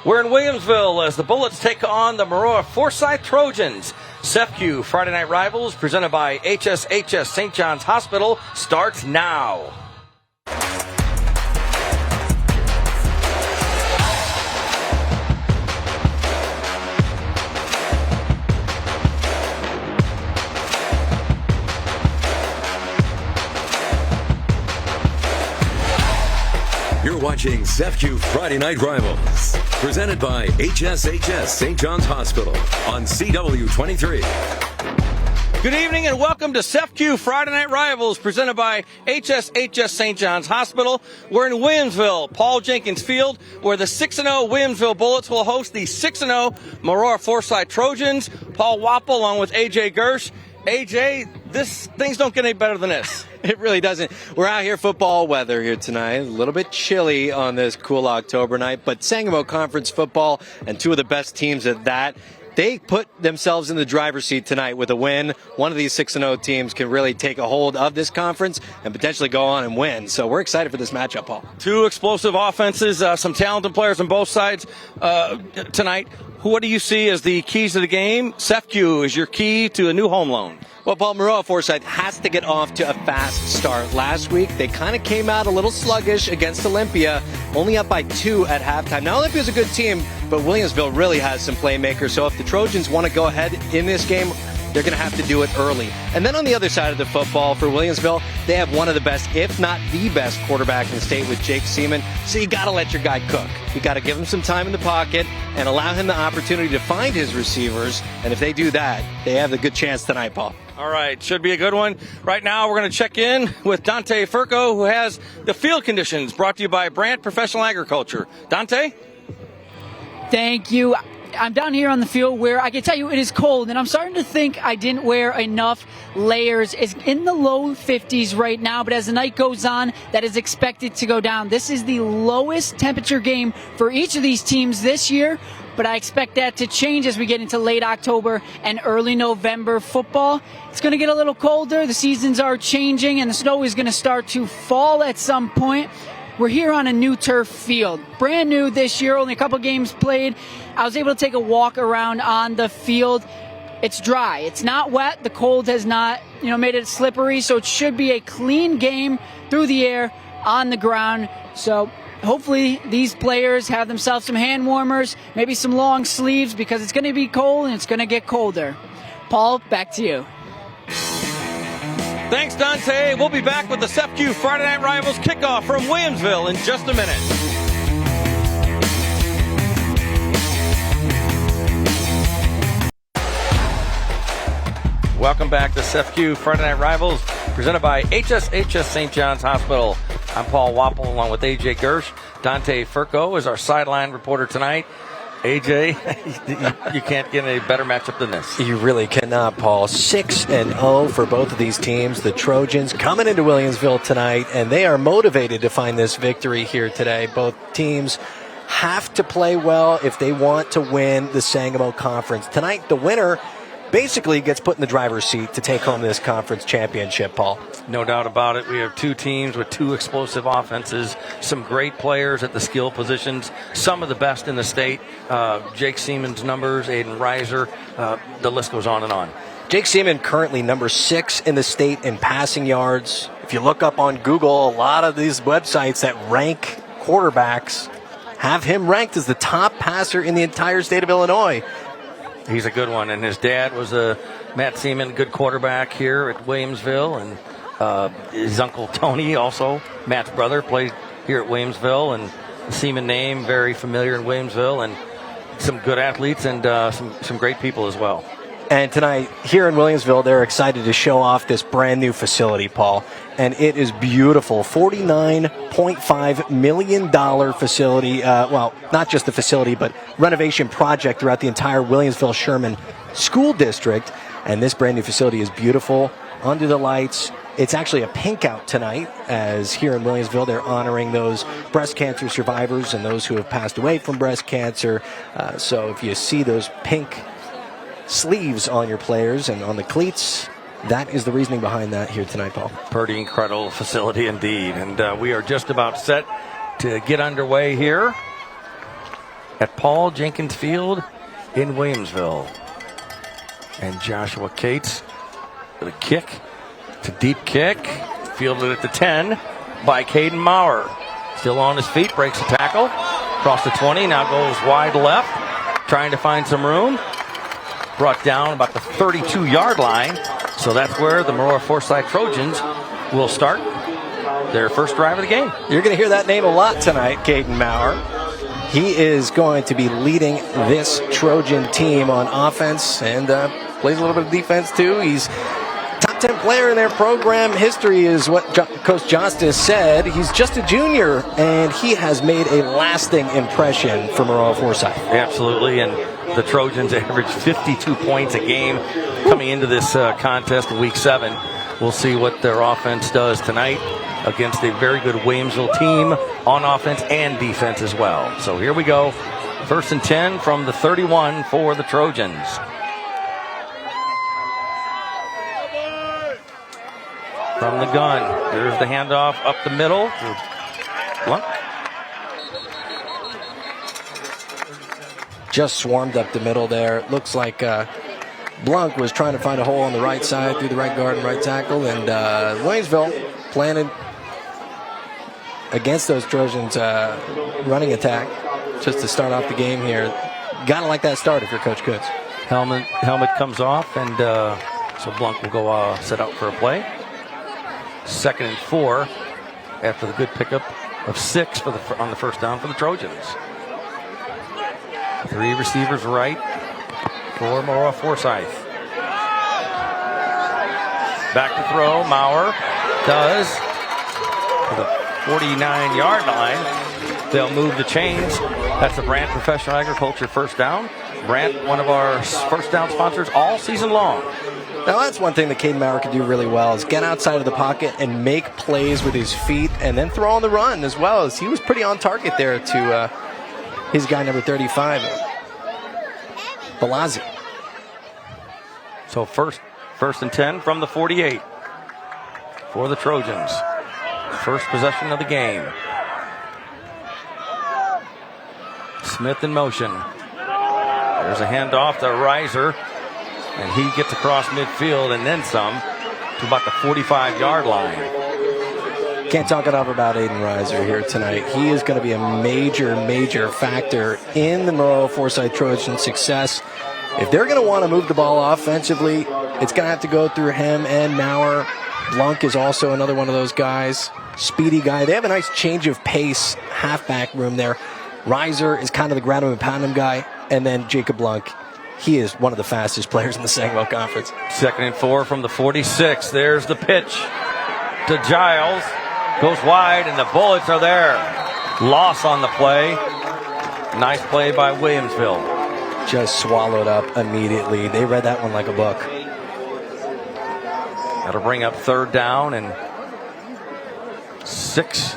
We're in Williamsville as the Bullets take on the Maroa-Forsyth Trojans. SEFCU Friday Night Rivals, presented by HSHS St. John's Hospital, starts now. You're watching SEFCU Friday Night Rivals, presented by HSHS St. John's Hospital on CW23. Good evening and welcome to SEFCU Friday Night Rivals, presented by HSHS St. John's Hospital. We're in Williamsville, Paul Jenkins Field, where the 6-0 Williamsville Bullets will host the 6-0 Maroa-Forsyth Trojans. Paul Wapple along with AJ Gersh. AJ, things don't get any better than this. It really doesn't. We're out here, football weather here tonight. A little bit chilly on this cool October night, but Sangamo Conference football and two of the best teams at that. They put themselves in the driver's seat tonight with a win. One of these 6-0 teams can really take a hold of this conference and potentially go on and win. So we're excited for this matchup, Paul. Two explosive offenses, some talented players on both sides tonight. What do you see as the keys to the game? SEFCU is your key to a new home loan. Well, Paul, Maroa-Forsyth has to get off to a fast start. Last week, they kind of came out a little sluggish against Olympia, only up by 2 at halftime. Now, Olympia's a good team, but Williamsville really has some playmakers. So if the Trojans want to go ahead in this game, they're going to have to do it early. And then on the other side of the football for Williamsville, they have one of the best, if not the best, quarterback in the state with Jake Seaman. So you got to let your guy cook. You got to give him some time in the pocket and allow him the opportunity to find his receivers. And if they do that, they have a good chance tonight, Paul. All right, should be a good one. Right now, we're going to check in with Dante Furco, who has the field conditions, brought to you by Brandt Professional Agriculture. Dante? Thank you. I'm down here on the field where I can tell you it is cold, and I'm starting to think I didn't wear enough layers. It's in the low 50s right now, but as the night goes on, that is expected to go down. This is the lowest temperature game for each of these teams this year, but I expect that to change as we get into late October and early November football. It's going to get a little colder. The seasons are changing, and the snow is going to start to fall at some point. We're here on a new turf field. Brand new this year, only a couple games played. I was able to take a walk around on the field. It's dry. It's not wet. The cold has not, made it slippery, so it should be a clean game through the air, on the ground. So hopefully these players have themselves some hand warmers, maybe some long sleeves, because it's going to be cold and it's going to get colder. Paul, back to you. Thanks, Dante. We'll be back with the SEFCU Friday Night Rivals kickoff from Williamsville in just a minute. Welcome back to SEFCU Friday Night Rivals, presented by HSHS St. John's Hospital. I'm Paul Wapple along with AJ Gersh. Dante Furco is our sideline reporter tonight. AJ, you can't get any better matchup than this. You really cannot, Paul. 6-0 for both of these teams. The Trojans coming into Williamsville tonight, and they are motivated to find this victory here today. Both teams have to play well if they want to win the Sangamo Conference. Tonight, the winner basically gets put in the driver's seat to take home this conference championship, Paul. No doubt about it. We have two teams with two explosive offenses, some great players at the skill positions, some of the best in the state. Jake Seaman's numbers, Aiden Reiser, the list goes on and on. Jake Seaman currently number 6 in the state in passing yards. If you look up on Google, a lot of these websites that rank quarterbacks have him ranked as the top passer in the entire state of Illinois. He's a good one, and his dad was Matt Seaman, good quarterback here at Williamsville, and his uncle Tony, also Matt's brother, played here at Williamsville, and the Seaman name very familiar in Williamsville, and some good athletes and some great people as well. And tonight, here in Williamsville, they're excited to show off this brand new facility, Paul. And it is beautiful. $49.5 million facility. Well, not just the facility, but renovation project throughout the entire Williamsville-Sherman School District. And this brand new facility is beautiful. Under the lights. It's actually a pink out tonight, as here in Williamsville, they're honoring those breast cancer survivors and those who have passed away from breast cancer. So if you see those pink sleeves on your players and on the cleats, that is the reasoning behind that here tonight, Paul. Pretty incredible facility indeed. And we are just about set to get underway here. at Paul Jenkins Field in Williamsville. And Joshua Cates with a kick. It's a deep kick. Fielded at the 10 by Caden Maurer. Still on his feet, breaks the tackle. Across the 20, now goes wide left. Trying to find some room. Brought down about the 32-yard line. So that's where the Maroa-Forsyth Trojans will start their first drive of the game. You're going to hear that name a lot tonight, Caden Maurer. He is going to be leading this Trojan team on offense and plays a little bit of defense too. He's top 10 player in their program history is what Coach Justice said. He's just a junior, and he has made a lasting impression for Maroa-Forsyth. Absolutely, and the Trojans average 52 points a game coming into this contest in Week 7. We'll see what their offense does tonight against a very good Williamsville team on offense and defense as well. So here we go. 1st and 10 from the 31 for the Trojans. From the gun, there's the handoff up the middle to Blunt. Just swarmed up the middle there. Looks like Blanc was trying to find a hole on the right side through the right guard and right tackle, and Williamsville planted against those Trojans running attack just to start off the game here. Gotta like that start if you're Coach Kutz. Helmet comes off, and so Blanc will go set out for a play. 2nd and 4 after the good pickup of 6 on the first down for the Trojans. 3 receivers right for Maroa-Forsyth. Back to throw, Maurer does to the 49-yard line. They'll move the chains. That's the Brandt Professional Agriculture first down. Brandt, one of our first down sponsors all season long. Now that's one thing that Caden Maurer can do really well is get outside of the pocket and make plays with his feet and then throw on the run as well. As he was pretty on target there to his guy number 35, Balazzi. So first and 10 from the 48 for the Trojans. First possession of the game. Smith in motion. There's a handoff to Reiser. And he gets across midfield and then some to about the 45-yard line. Can't talk enough about Aiden Reiser here tonight. He is going to be a major, major factor in the Maroa-Forsyth Trojan success. If they're going to want to move the ball offensively, it's going to have to go through him and Maurer. Blanc is also another one of those guys. Speedy guy. They have a nice change of pace halfback room there. Reiser is kind of the ground and pound him guy. And then Jacob Blanc. He is one of the fastest players in the Sangwell Conference. 2nd and 4 from the 46. There's the pitch to Giles. Goes wide, and the Bullets are there. Loss on the play. Nice play by Williamsville. Just swallowed up immediately. They read that one like a book. That'll bring up 3rd down and 6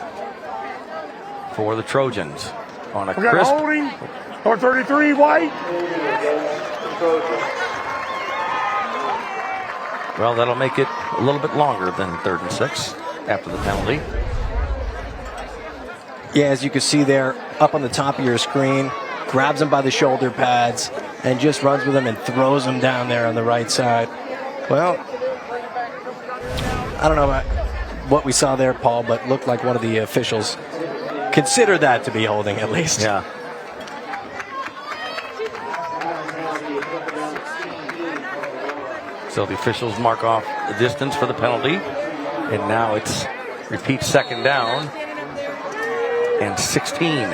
for the Trojans. On a crisp. Holding. Or 33, White. Well, that'll make it a little bit longer than 3rd and 6 after the penalty. Yeah, as you can see there, up on the top of your screen, grabs him by the shoulder pads and just runs with him and throws him down there on the right side. Well, I don't know about what we saw there, Paul, but looked like one of the officials considered that to be holding at least. Yeah. So the officials mark off the distance for the penalty. And now it's repeat 2nd down and 16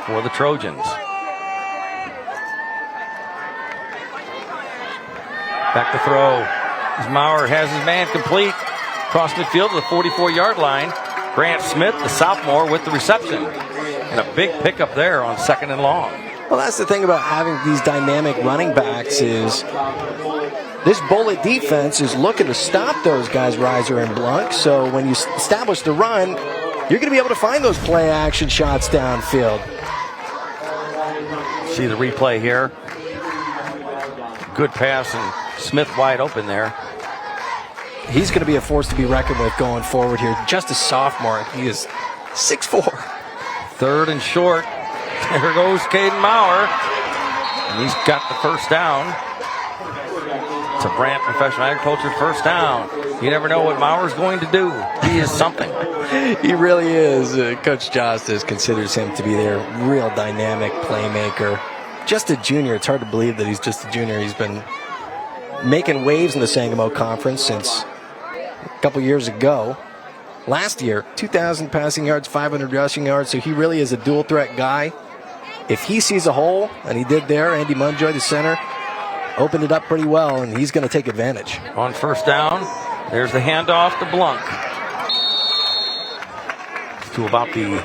for the Trojans. Back to throw. As Maurer has his man complete. Cross midfield to the 44-yard line. Grant Smith, the sophomore, with the reception. And a big pickup there on 2nd and long. Well, that's the thing about having these dynamic running backs is this Bullet defense is looking to stop those guys, Reiser and Blanc. So when you establish the run, you're going to be able to find those play action shots downfield. See the replay here. Good pass and Smith wide open there. He's going to be a force to be reckoned with going forward here. Just a sophomore. He is 6'4". 3rd and short There goes Caden Maurer. And he's got the first down. It's a Brant Professional Agriculture first down. You never know what Mauer's going to do. He is something. He really is. Coach Justice considers him to be their real dynamic playmaker. Just a junior. It's hard to believe that he's just a junior. He's been making waves in the Sangamo Conference since a couple years ago. Last year, 2,000 passing yards, 500 rushing yards, so he really is a dual threat guy. If he sees a hole, and he did there, Andy Munjoy, the center, opened it up pretty well, and he's going to take advantage. On first down, there's the handoff to Blunk. To about the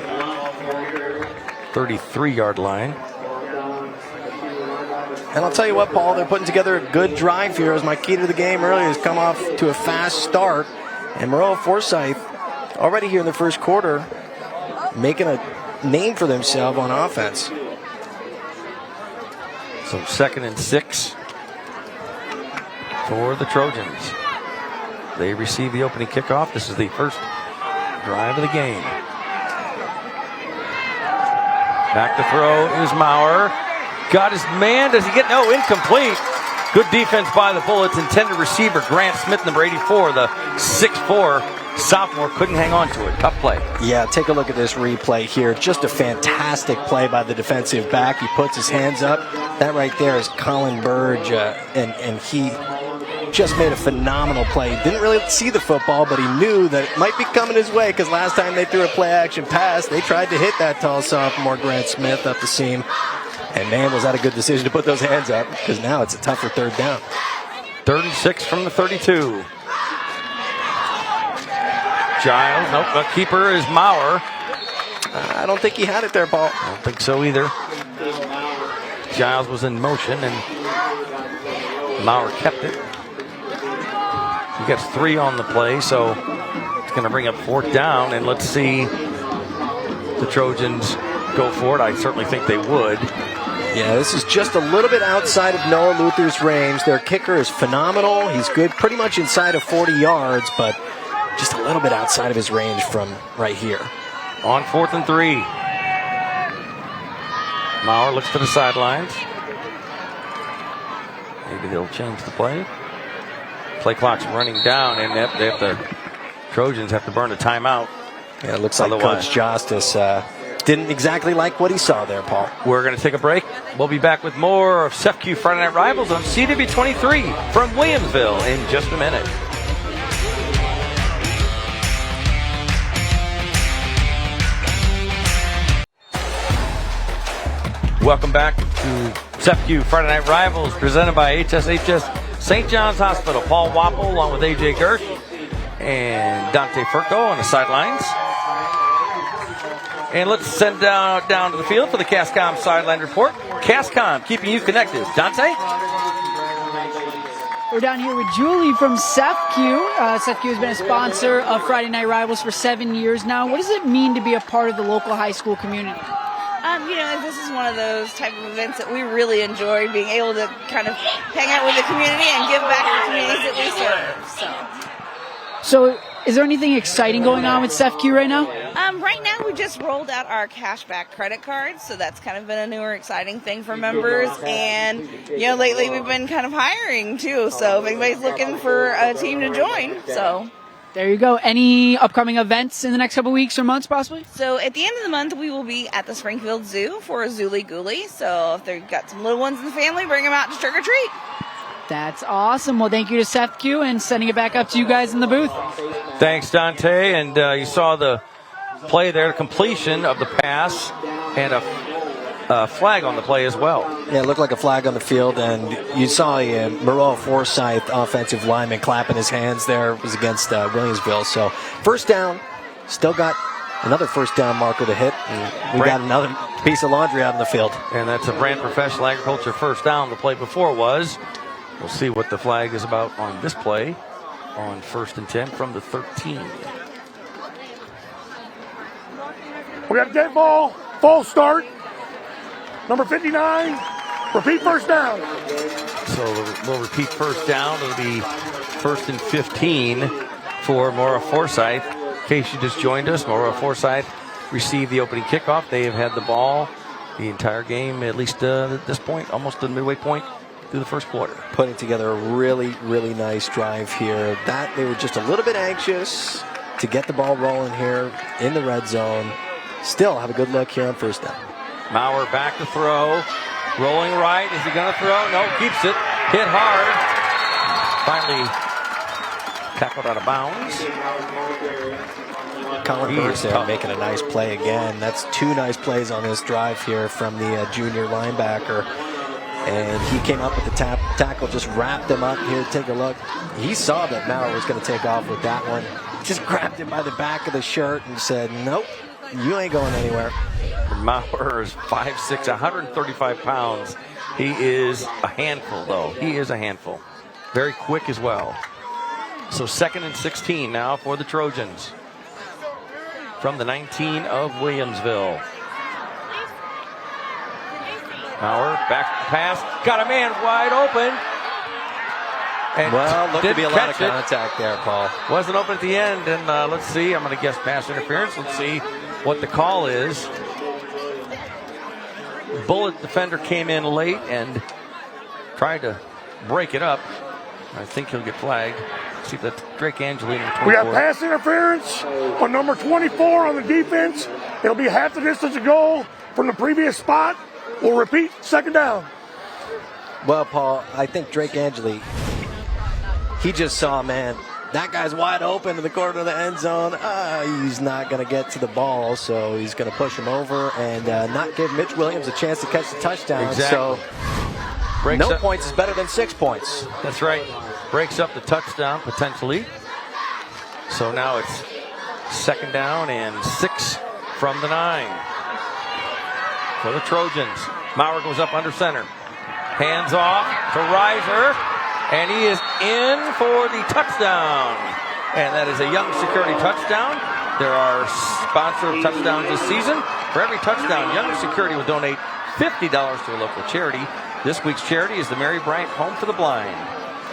33-yard line. And I'll tell you what, Paul, they're putting together a good drive here. As my key to the game earlier has come off to a fast start. And Maroa-Forsyth, already here in the first quarter, making a name for themselves on offense. So 2nd and 6 for the Trojans. They receive the opening kickoff. This is the first drive of the game. Back to throw is Maurer. Got his man. Does he get? No, incomplete. Good defense by the Bullets. Intended receiver Grant Smith, number 84, the 6'4" sophomore, couldn't hang on to it. Tough play. Yeah, take a look at this replay here. Just a fantastic play by the defensive back. He puts his hands up. That right there is Colin Burge, and he just made a phenomenal play. Didn't really see the football, but he knew that it might be coming his way, because last time they threw a play-action pass, they tried to hit that tall sophomore Grant Smith up the seam. And man, was that a good decision to put those hands up, because now it's a tougher third down. 3rd and 6 from the 32. Giles, nope, the keeper is Maurer. I don't think he had it there, Paul. I don't think so either. Giles was in motion, and Maurer kept it. He gets 3 on the play, so it's going to bring up 4th down, and let's see the Trojans go for it. I certainly think they would. Yeah, this is just a little bit outside of Noah Luther's range. Their kicker is phenomenal. He's good pretty much inside of 40 yards, but just a little bit outside of his range from right here. On 4th and 3. Maurer looks to the sidelines. Maybe they'll change the play. Play clock's running down, and the Trojans have to burn a timeout. Yeah, it looks like Coach Justice didn't exactly like what he saw there, Paul. We're going to take a break. We'll be back with more of SEFCU Friday Night Rivals on CW23 from Williamsville in just a minute. Welcome back to SEFCU Friday Night Rivals, presented by HSHS St. John's Hospital. Paul Wapple along with AJ Gersh and Dante Furco on the sidelines. And let's send down to the field for the CASCOM sideline report. CASCOM keeping you connected. Dante? We're down here with Julie from SEFCU. SEFCU has been a sponsor of Friday Night Rivals for 7 years now. What does it mean to be a part of the local high school community? This is one of those type of events that we really enjoy, being able to kind of hang out with the community and give back to the communities that we serve. So is there anything exciting going on with SEFCU right now? Right now we just rolled out our cashback credit cards, so that's kind of been a newer exciting thing for members. And, lately we've been kind of hiring too, so if anybody's looking for a team to join, so... There you go. Any upcoming events in the next couple weeks or months, possibly? So at the end of the month, we will be at the Springfield Zoo for a Zooly Gooly. So if they've got some little ones in the family, bring them out to trick or treat. That's awesome. Well, thank you to SEFCU and sending it back up to you guys in the booth. Thanks, Dante. And you saw the play there, completion of the pass, and a flag on the play as well. Yeah, it looked like a flag on the field, and you saw a Maroa-Forsyth offensive lineman clapping his hands there. It was against Williamsville. So first down, still got another first down marker to hit, and we got another piece of laundry out in the field. And that's a Brant Professional Agriculture first down. The play before was. We'll see what the flag is about on this play on 1st and 10 from the 13. We got a dead ball, false start. Number 59, repeat first down. So we'll repeat first down. It'll be 1st and 15 for Maroa-Forsyth. In case you just joined us, Maroa-Forsyth received the opening kickoff. They have had the ball the entire game, at least at this point, almost the midway point through the first quarter. Putting together a really, really nice drive here. That they were just a little bit anxious to get the ball rolling here in the red zone. Still have a good look here on first down. Maurer back to throw. Rolling right. Is he going to throw? No, keeps it. Hit hard. Finally tackled out of bounds. Colin Burns there making a nice play again. That's 2 nice plays on this drive here from the junior linebacker. And he came up with the tackle, just wrapped him up here. Take a look. He saw that Maurer was going to take off with that one. Just grabbed him by the back of the shirt and said, nope, you ain't going anywhere. Maurer is 5'6", 135 pounds. He is a handful, though. He is a handful. Very quick as well. So 2nd and 16 now for the Trojans. From the 19 of Williamsville. Maurer, back pass, got a man wide open. And well, looked to be a lot of contact there, Paul. Wasn't open at the end, and let's see. I'm going to guess pass interference. Let's see what the call is. Bullet defender came in late and tried to break it up. I think he'll get flagged. See that Drake Angelini. We got pass interference on number 24 on the defense. It'll be half the distance of goal from the previous spot. We'll repeat, 2nd down. Well, Paul, I think Drake Angeli, he just saw, man, that guy's wide open in the corner of the end zone. He's not going to get to the ball, so he's going to push him over and not give Mitch Williams a chance to catch the touchdown. Exactly. So no points is better than 6 points. That's right. Breaks up the touchdown potentially. So now it's 2nd down and 6 from the 9. For the Trojans. Maurer goes up under center. Hands off to Reiser. And he is in for the touchdown. And that is a Young Security touchdown. There are sponsored touchdowns this season. For every touchdown, Young Security will donate $50 to a local charity. This week's charity is the Mary Bryant Home for the Blind.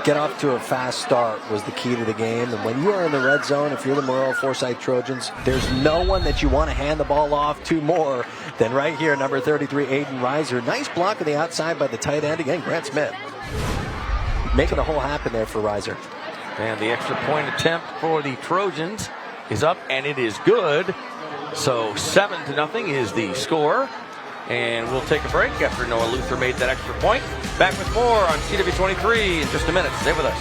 Get off to a fast start was the key to the game. And when you are in the red zone, if you're the Maroa-Forsyth Trojans, there's no one that you want to hand the ball off to more than right here, number 33, Aiden Reiser. Nice block on the outside by the tight end. Again, Grant Smith making the whole happen there for Reiser. And the extra point attempt for the Trojans is up, and it is good. So 7-0 is the score. And we'll take a break after Noah Luther made that extra point. Back with more on CW23 in just a minute. Stay with us.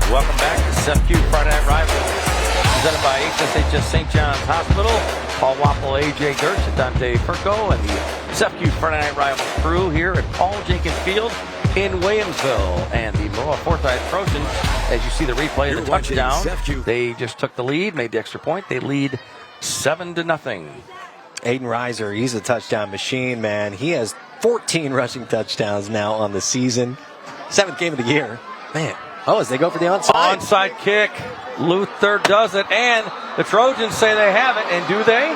Welcome back to SFQ Friday Night Rivals, presented by HSHS St. John's Hospital. Paul Wappel, AJ Gertz, and Dante Furco, and the SFQ Friday Night Rivals crew here at Paul Jenkins Field in Williamsville. And the Maroa-Forsyth Trojans, as you see the replay of the touchdown, they just took the lead, made the extra point. They lead 7-0. Aiden Reiser, he's a touchdown machine, man. He has 14 rushing touchdowns now on the season. 7th game of the year. Man. Oh, as they go for the onside. Onside kick. Luther does it, and the Trojans say they have it, and do they?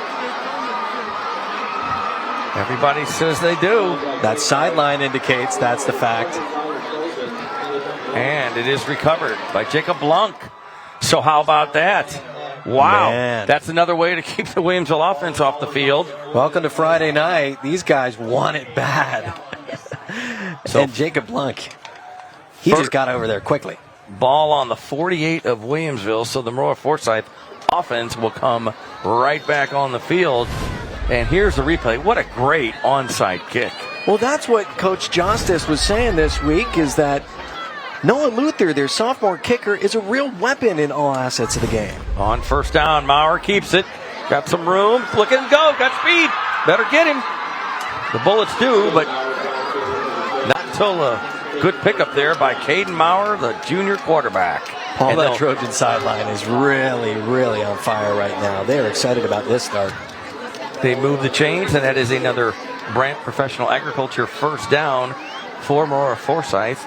Everybody says they do. That sideline indicates that's the fact. And it is recovered by Jacob Blanc. So how about that? Wow. Man. That's another way to keep the Williamsville offense off the field. Welcome to Friday night. These guys want it bad. And Jacob Blanc, he just got over there quickly. Ball on the 48 of Williamsville, so the Maroa-Forsyth offense will come right back on the field. And here's the replay. What a great onside kick. Well, that's what Coach Justice was saying this week, is that Noah Luther, their sophomore kicker, is a real weapon in all assets of the game. On first down, Maurer keeps it. Got some room. Look and go. Got speed. Better get him. The Bullets do, but not until a good pickup there by Caden Maurer, the junior quarterback. Paul, that Trojan sideline is really, really on fire right now. They're excited about this start. They move the chains, and that is another Brant Professional Agriculture first down for Maroa-Forsyth.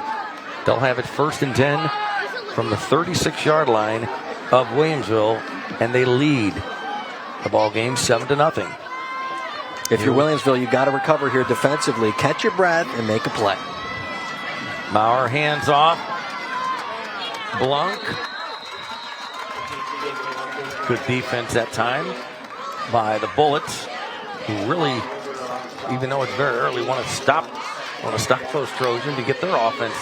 They'll have it 1st and 10 from the 36-yard line of Williamsville, and they lead the ball game 7-0. If you're Williamsville, you got to recover here defensively. Catch your breath and make a play. Maurer hands off. Blanc Good defense that time by the Bullets, who really, even though it's very early, want to stop those Trojans to get their offense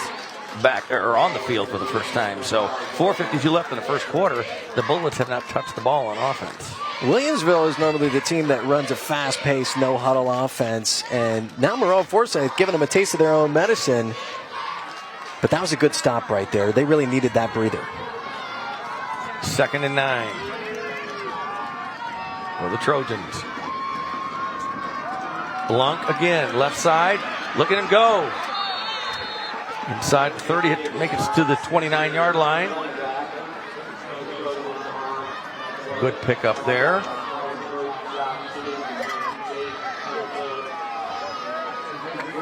back or on the field for the first time. So 4:52 left in the first quarter. The Bullets have not touched the ball on offense. Williamsville is normally the team that runs a fast-paced, no-huddle offense, and now Maroa-Forsyth giving them a taste of their own medicine. But that was a good stop right there. They really needed that breather. 2nd and 9 for the Trojans. Blanc again, left side. Look at him go. Inside 30, make it to the 29-yard line. Good pickup there.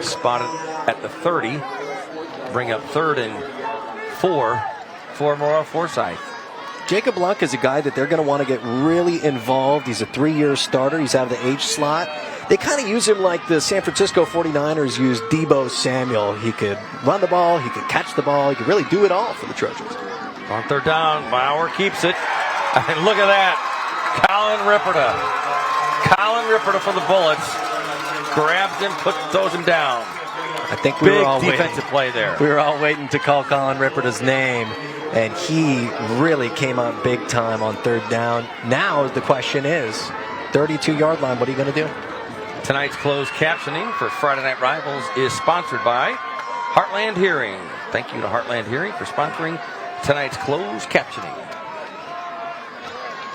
Spotted at the 30. Bring up 3rd and 4 for Maroa-Forsyth. Jacob Blanc is a guy that they're going to want to get really involved. He's a 3-year starter. He's out of the H slot. They kind of use him like the San Francisco 49ers used Deebo Samuel. He could run the ball. He could catch the ball. He could really do it all for the Trojans. On 3rd down, Bauer keeps it. And look at that. Colin Ripperda for the Bullets. Grabs him, throws him down. I think we were all defensive play there. We were all waiting to call Colin Ripperda's name, and he really came out big time on 3rd down. Now the question is, 32-yard line, what are you going to do? Tonight's closed captioning for Friday Night Rivals is sponsored by Heartland Hearing. Thank you to Heartland Hearing for sponsoring tonight's closed captioning.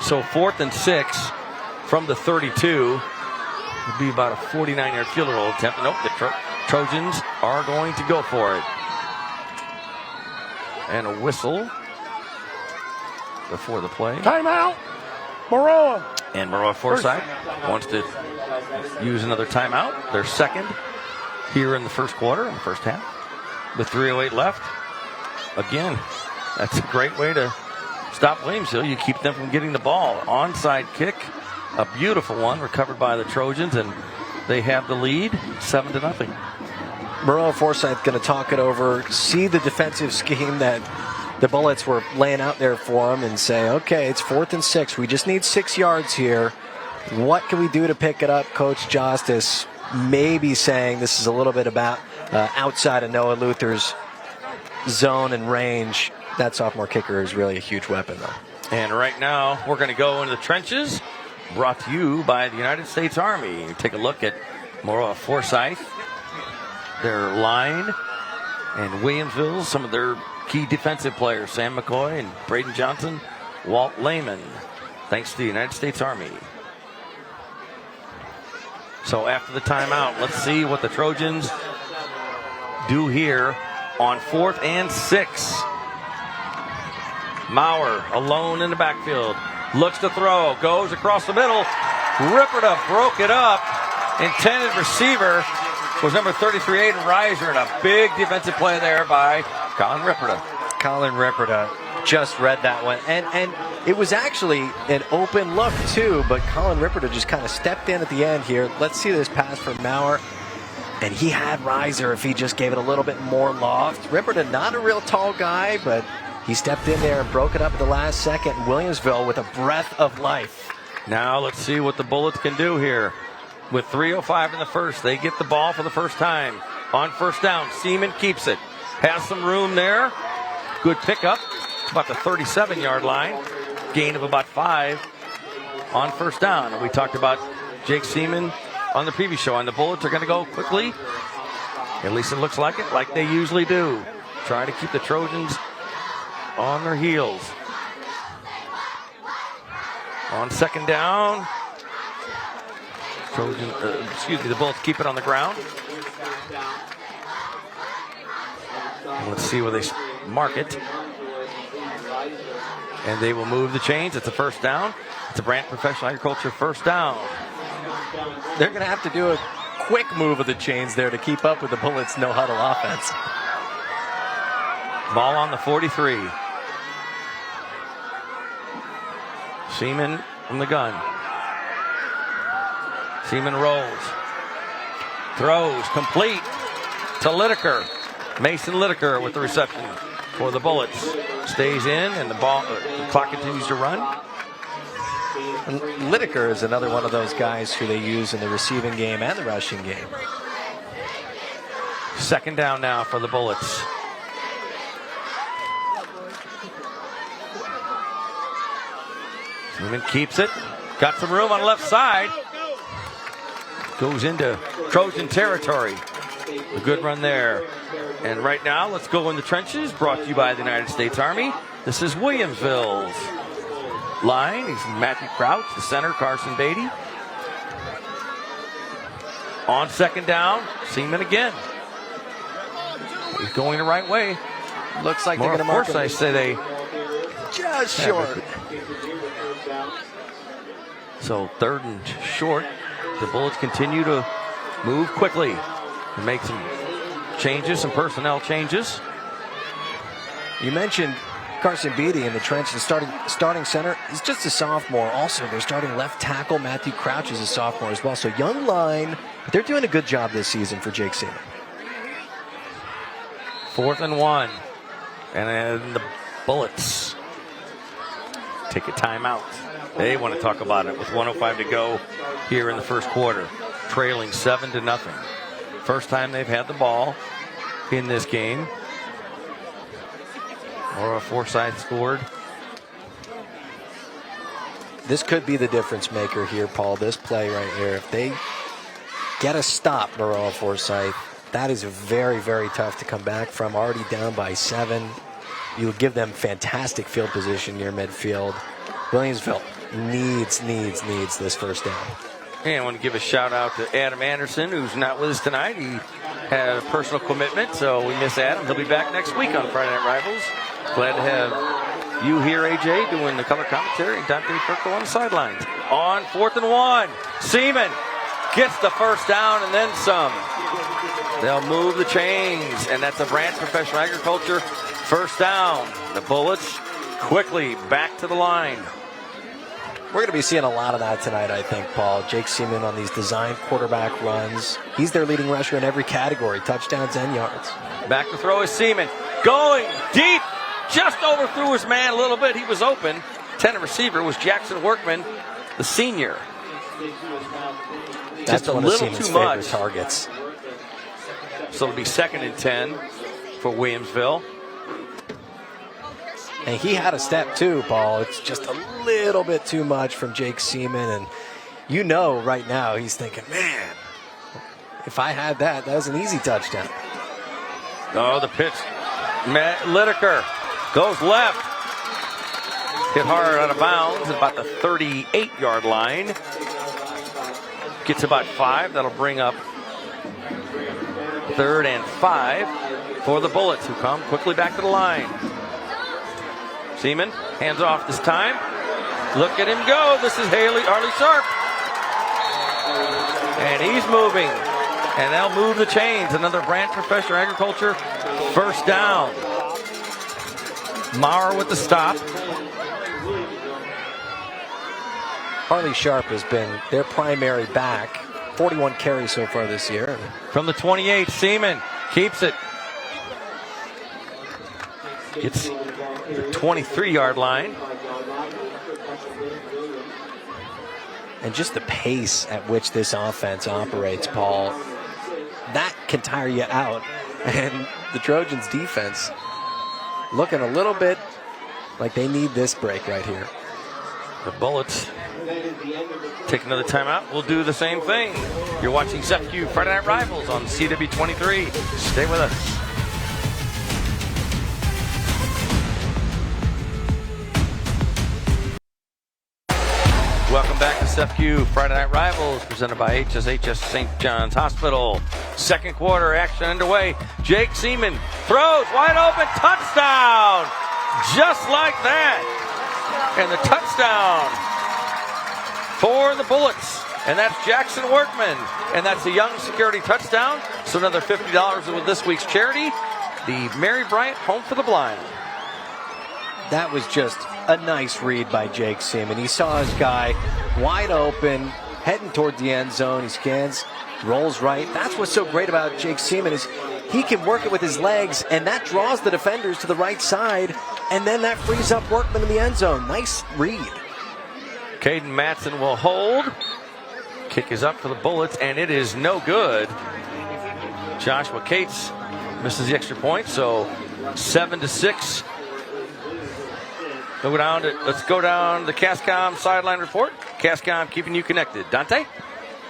So 4th and 6 from the 32 would be about a 49-yard field goal attempt. Nope, the Trojans are going to go for it. And a whistle before the play. Timeout. Maroa. And Maroa-Forsyth wants to use another timeout. Their 2nd here in the first quarter, in the first half. With 3:08 left. Again, that's a great way to stop Williamsville. You keep them from getting the ball. Onside kick, a beautiful one, recovered by the Trojans, and they have the lead, 7-0. Maroa-Forsyth going to talk it over, see the defensive scheme that the Bullets were laying out there for him, and say, okay, it's 4th and 6. We just need 6 yards here. What can we do to pick it up? Coach Justice maybe saying this is a little bit about outside of Noah Luther's zone and range. That sophomore kicker is really a huge weapon, though. And right now, we're going to go into the trenches, brought to you by the United States Army. Take a look at Maroa-Forsyth, their line, and Williamsville, some of their key defensive players, Sam McCoy and Braden Johnson, Walt Lehman, thanks to the United States Army. So after the timeout, let's see what the Trojans do here on 4th and 6. Maurer alone in the backfield. Looks to throw. Goes across the middle. Ripperda broke it up. Intended receiver was number 33, Aiden Reiser. And a big defensive play there by Colin Ripperda. Colin Ripperda just read that one. And it was actually an open look, too. But Colin Ripperda just kind of stepped in at the end here. Let's see this pass from Maurer. And he had Reiser if he just gave it a little bit more loft. Ripperda, not a real tall guy, but he stepped in there and broke it up at the last second. Williamsville with a breath of life. Now let's see what the Bullets can do here. With 3:05 in the first, they get the ball for the first time. On 1st down, Seaman keeps it. Has some room there. Good pickup. About the 37-yard line. Gain of about 5 on 1st down. And we talked about Jake Seaman on the previous show. And the Bullets are going to go quickly. At least it looks like it, like they usually do. Trying to keep the Trojans on their heels. On 2nd down, the Bullets keep it on the ground. And let's see where they mark it. And they will move the chains. It's a 1st down. It's a Brant Professional Agriculture 1st down. They're going to have to do a quick move of the chains there to keep up with the Bullets' no-huddle offense. Ball on the 43. Seaman from the gun. Seaman rolls. Throws complete to Lideker. Mason Lideker with the reception for the Bullets. stays in, and the clock continues to run. And Lineker is another one of those guys who they use in the receiving game and the rushing game. Second down now for the Bullets. Seaman keeps it. Got some room on the left side. Goes into Trojan territory. A good run there. And right now, let's go in the trenches. Brought to you by the United States Army. This is Williamsville's line. He's Matthew Crouch, the center, Carson Beatty. On second down, Seaman again. He's going the right way. Looks like they're going to mark him. I say they just short. So third and short. The Bullets continue to move quickly and make some changes, some personnel changes. You mentioned Carson Beatty in the trench, the starting center. He's just a sophomore. Also, their starting left tackle, Matthew Crouch, is a sophomore as well. So young line. They're doing a good job this season for Jake Seaman. 4th and 1. And then the Bullets take a timeout. They want to talk about it with 1:05 to go here in the first quarter. Trailing 7-0. First time they've had the ball in this game. Maroa-Forsyth scored. This could be the difference maker here, Paul. This play right here. If they get a stop, Maroa-Forsyth, that is very, very tough to come back from. Already down by 7. You would give them fantastic field position near midfield. Williamsville needs this first down. And I want to give a shout out to Adam Anderson, who's not with us tonight. He had a personal commitment, so we miss Adam. He'll be back next week on Friday Night Rivals. Glad to have you here, AJ, doing the color commentary, and Dante Perko on the sidelines. On 4th and 1, Seaman gets the first down and then some. They'll move the chains, and that's a Branch Professional Agriculture first down. The Bullets quickly back to the line. We're going to be seeing a lot of that tonight, I think, Paul. Jake Seaman on these designed quarterback runs. He's their leading rusher in every category, touchdowns and yards. Back to throw is Seaman. Going deep. Just overthrew his man a little bit. He was open. Tenant receiver was Jackson Workman, the senior. That's just a one little of Seaman's too much. favorite targets. So it'll be 2nd and 10 for Williamsville. And he had a step too, Paul. It's just a little bit too much from Jake Seaman. And you know right now he's thinking, man, if I had that, that was an easy touchdown. Oh, the pitch. Matt Lineker goes left. Hit hard out of bounds at about the 38-yard line. Gets about 5. That'll bring up 3rd and 5 for the Bullets, who come quickly back to the line. Seaman hands off this time. Look at him go. This is Arlie Sharp. And he's moving. And they'll move the chains. Another Branch Professional Agriculture first down. Maurer with the stop. Arlie Sharp has been their primary back. 41 carries so far this year. From the 28, Seaman keeps it. Gets the 23-yard line. And just the pace at which this offense operates, Paul, that can tire you out. And the Trojans' defense looking a little bit like they need this break right here. The Bullets take another timeout. We'll do the same thing. You're watching ZEFQ Friday Night Rivals on CW23. Stay with us. Welcome back to ZEFQ Friday Night Rivals, presented by HSHS St. John's Hospital. Second quarter action underway. Jake Seaman throws wide open, touchdown! Just like that. And the touchdown for the Bullets. And that's Jackson Workman. And that's a Young Security touchdown. So another $50 with this week's charity, the Mary Bryant Home for the Blind. That was just a nice read by Jake Seaman. He saw his guy wide open, heading toward the end zone. He scans, rolls right. That's what's so great about Jake Seaman is he can work it with his legs, and that draws the defenders to the right side. and then that frees up Workman in the end zone. Nice read. Caden Matson will hold. Kick is up for the Bullets, and it is no good. Joshua Cates misses the extra point, so 7-6. Let's go down to the Cascom sideline report. Cascom keeping you connected. Dante?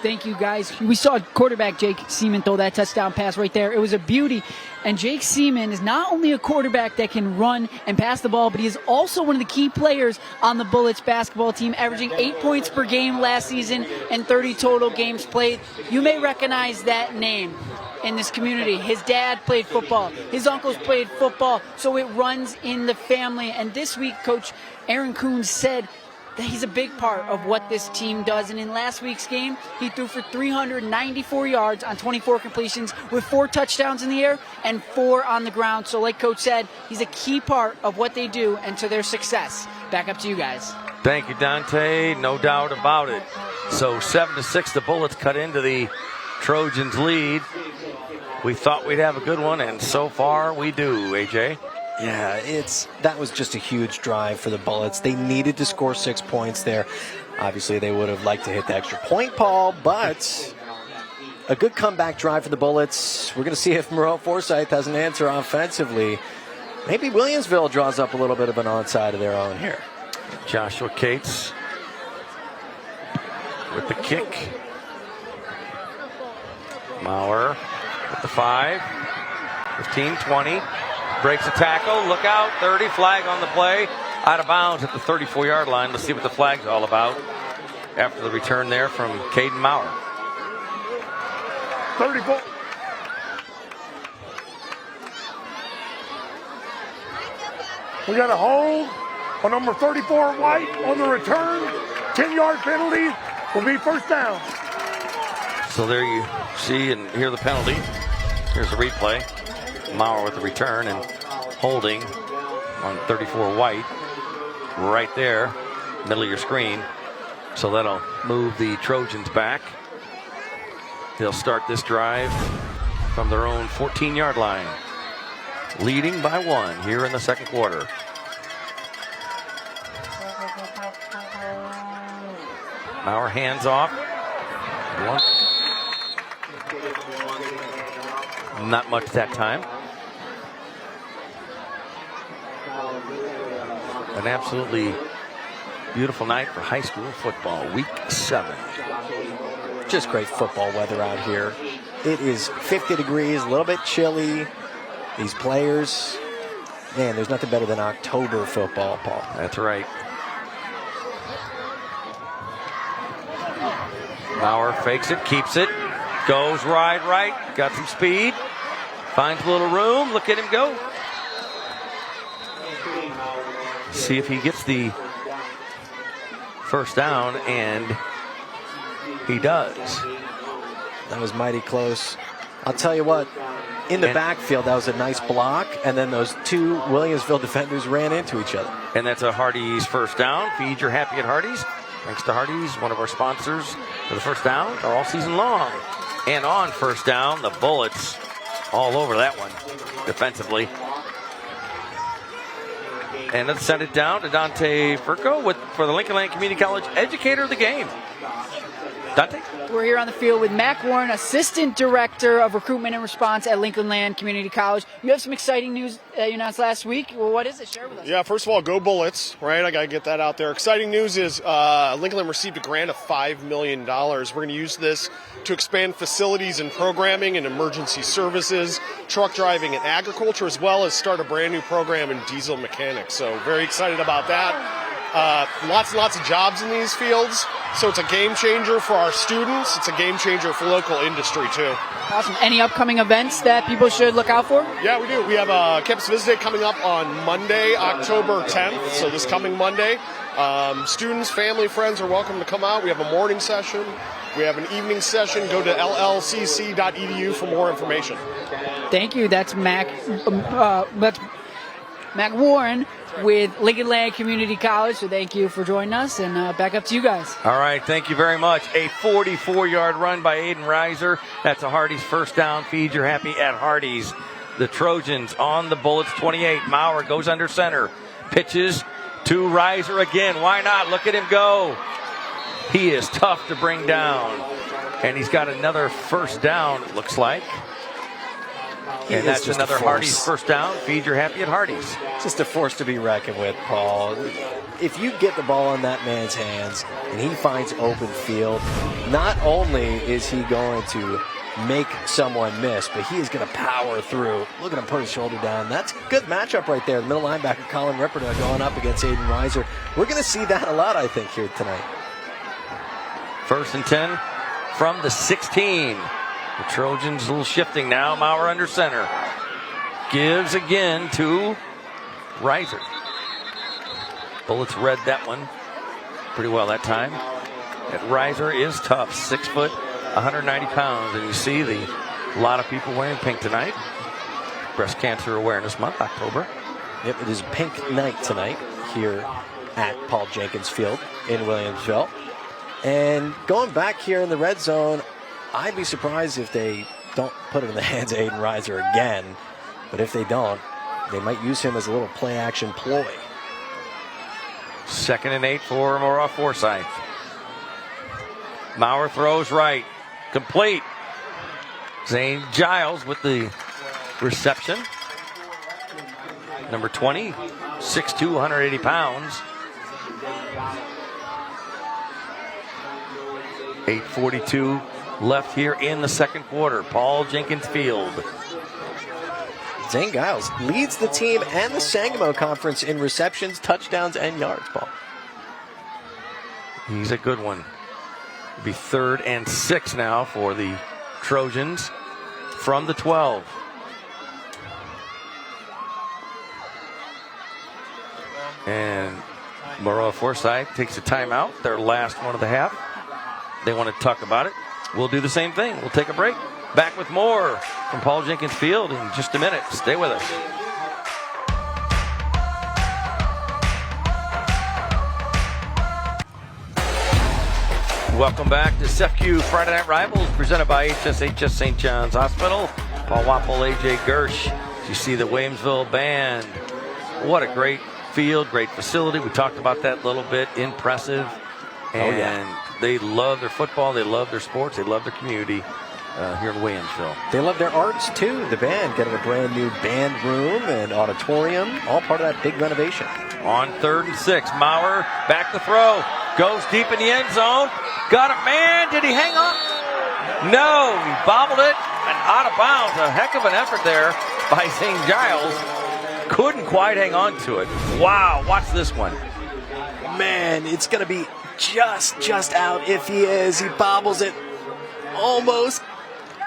Thank you, guys. We saw quarterback Jake Seaman throw that touchdown pass right there. It was a beauty. And Jake Seaman is not only a quarterback that can run and pass the ball, but he is also one of the key players on the Bullets basketball team, averaging 8 points per game last season and 30 total games played. You may recognize that name in this community. His dad played football. His uncles played football. So it runs in the family. And this week, Coach Aaron Coons said that he's a big part of what this team does. And in last week's game, he threw for 394 yards on 24 completions with 4 touchdowns in the air and 4 on the ground. So like Coach said, he's a key part of what they do and to their success. Back up to you guys. Thank you, Dante. No doubt about it. So 7-6, the Bullets cut into the Trojans lead. We thought we'd have a good one, and so far we do, AJ. Yeah, that was just a huge drive for the Bullets. They needed to score 6 points there. Obviously, they would have liked to hit the extra point, Paul, but a good comeback drive for the Bullets. We're going to see if Maroa-Forsyth has an answer offensively. Maybe Williamsville draws up a little bit of an onside of their own here. Joshua Cates with the kick. Maurer with the 5. 15, 20. Breaks a tackle. Look out. 30. Flag on the play. Out of bounds at the 34-yard line. Let's see what the flag's all about after the return there from Caden Maurer. 34. We got a hold on number 34, White, on the return. 10-yard penalty will be first down. So there you see and hear the penalty. Here's the replay. Maurer with the return and holding on 34 White right there, middle of your screen. So that'll move the Trojans back. They'll start this drive from their own 14-yard line, leading by 1 here in the second quarter. Maurer hands off. Not much that time. An absolutely beautiful night for high school football, week 7. Just great football weather out here. It is 50 degrees, a little bit chilly. These players, man, there's nothing better than October football, Paul. That's right. Maurer fakes it, keeps it, goes right, got some speed, finds a little room, look at him go. See if he gets the first down, and he does. That was mighty close. I'll tell you what, in the backfield, that was a nice block, and then those 2 Williamsville defenders ran into each other. And that's a Hardee's first down. Feed your happy at Hardee's. Thanks to Hardee's, one of our sponsors for the first down all season long. And on first down, the Bullets all over that one defensively. And let's send it down to Dante Furco for the Lincoln Land Community College Educator of the Game. Dante? We're here on the field with Mac Warren, Assistant Director of Recruitment and Response at Lincoln Land Community College. You have some exciting news you announced last week. Well, what is it? Share with us. Yeah, first of all, go Bullets, right? I got to get that out there. Exciting news is Lincoln Land received a grant of $5 million. We're going to use this to expand facilities and programming and emergency services, truck driving and agriculture, as well as start a brand new program in diesel mechanics. So very excited about that. Lots and lots of jobs in these fields. So it's a game changer for our students. It's a game changer for local industry, too. Awesome. Any upcoming events that people should look out for? Yeah, we do. We have a Campus Visit Day coming up on Monday, October 10th. So this coming Monday. Students, family, friends are welcome to come out. We have a morning session. We have an evening session. Go to llcc.edu for more information. Thank you. That's Mac Warren with Lincoln Land Community College. So thank you for joining us, and back up to you guys. All right, thank you very much. A 44-yard run by Aiden Reiser. That's a Hardee's first down. Feed your happy at Hardee's. The Trojans on the Bullets 28. Maurer goes under center. Pitches to Reiser again. Why not? Look at him go. He is tough to bring down. And he's got another first down, it looks like. And that's another Hardee's first down. Feed your happy at Hardee's. Just a force to be reckoned with, Paul. If you get the ball in that man's hands and he finds open field, not only is he going to make someone miss, but he is going to power through. Look at him put his shoulder down. That's a good matchup right there. The middle linebacker, Colin Ripperda, going up against Aiden Reiser. We're going to see that a lot, I think, here tonight. 1st and 10 from the 16. The Trojans a little shifting now. Maurer under center. Gives again to Reiser. Bullets read that one pretty well that time. And Reiser is tough. 6 foot, 190 pounds. And you see a lot of people wearing pink tonight. Breast Cancer Awareness Month, October. Yep, it is pink night tonight here at Paul Jenkins Field in Williamsville. And going back here in the red zone, I'd be surprised if they don't put it in the hands of Aiden Reiser again. But if they don't, they might use him as a little play-action ploy. 2nd and 8 for Maroa-Forsyth. Maurer throws right. Complete. Zane Giles with the reception. Number 20, 6'2", 180 pounds. 8:42 left here in the second quarter. Paul Jenkins Field. Zane Giles leads the team and the Sangamo Conference in receptions, touchdowns, and yards, Paul. He's a good one. It'll be 3rd and 6 now for the Trojans from the 12. And Maroa-Forsyth takes a timeout, their last one of the half. They want to talk about it. We'll do the same thing. We'll take a break. Back with more from Paul Jenkins Field in just a minute. Stay with us. Welcome back to SEFCU Friday Night Rivals, presented by HSHS St. John's Hospital. Paul Wappel, AJ Gersh. You see the Williamsville band. What a great field, great facility. We talked about that a little bit. Impressive. And they love their football. They love their sports. They love their community here in Williamsville. They love their arts, too. The band getting a brand new band room and auditorium, all part of that big renovation. On 3rd and 6, Maurer back to throw. Goes deep in the end zone. Got it, man. Did he hang on? No, he bobbled it and out of bounds. A heck of an effort there by St. Giles. Couldn't quite hang on to it. Wow, watch this one. Man, it's going to be just out if he is. He bobbles it almost.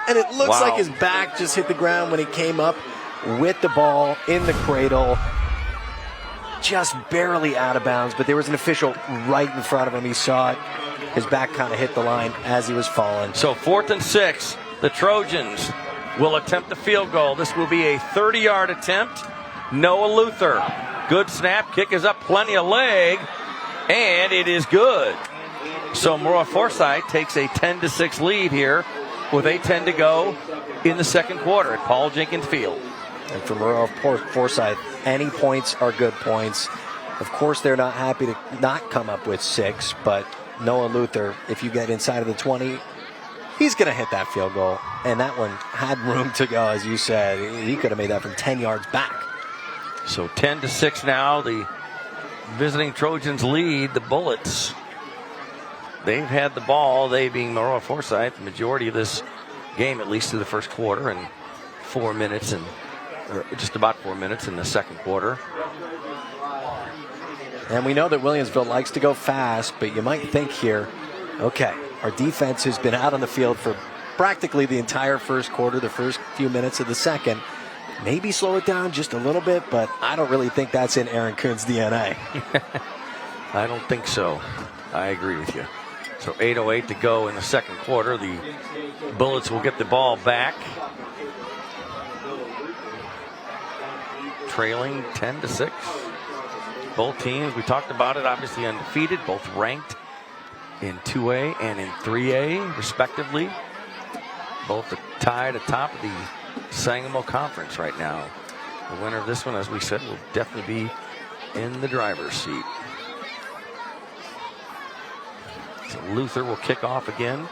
And it looks like his back just hit the ground when he came up with the ball in the cradle. Just barely out of bounds, but there was an official right in front of him. He saw it. His back kind of hit the line as he was falling. So 4th and 6, the Trojans will attempt the field goal. This will be a 30-yard attempt. Noah Luther. Good snap. Kick is up. Plenty of leg. And it is good. So Maroa-Forsyth takes a 10-6 lead here with 8:10 to go in the second quarter at Paul Jenkins Field. And for Maroa-Forsyth, any points are good points. Of course, they're not happy to not come up with 6, but Noah Luther, if you get inside of the 20, he's going to hit that field goal. And that one had room to go, as you said. He could have made that from 10 yards back. So 10-6 now. The visiting Trojans lead the Bullets. They've had the ball, they being Maroa-Forsyth, the majority of this game, at least through the first quarter, and 4 minutes, or just about 4 minutes in the second quarter. And we know that Williamsville likes to go fast, but you might think here, okay, our defense has been out on the field for practically the entire first quarter, the first few minutes of the second. Maybe slow it down just a little bit, but I don't really think that's in Aaron Kuhn's DNA. I don't think so. I agree with you. So 8:08 to go in the second quarter. The Bullets will get the ball back. Trailing 10-6. Both teams, we talked about it, obviously undefeated, both ranked in 2A and in 3A, respectively. Both are tied atop of the Sangamo Conference right now. The winner of this one, as we said, will definitely be in the driver's seat. So Luther will kick off again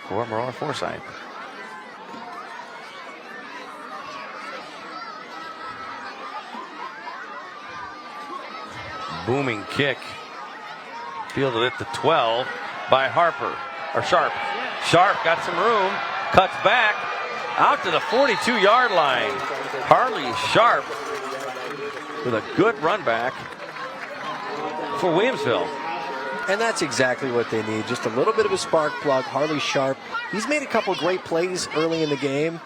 for Maroa-Forsyth. Booming kick. Fielded at the 12 by Harper. Or Sharp. Sharp got some room. Cuts back. Out to the 42-yard line. Harley Sharp with a good run back for Williamsville. And that's exactly what they need. Just a little bit of a spark plug. Harley Sharp, he's made a couple great plays early in the game.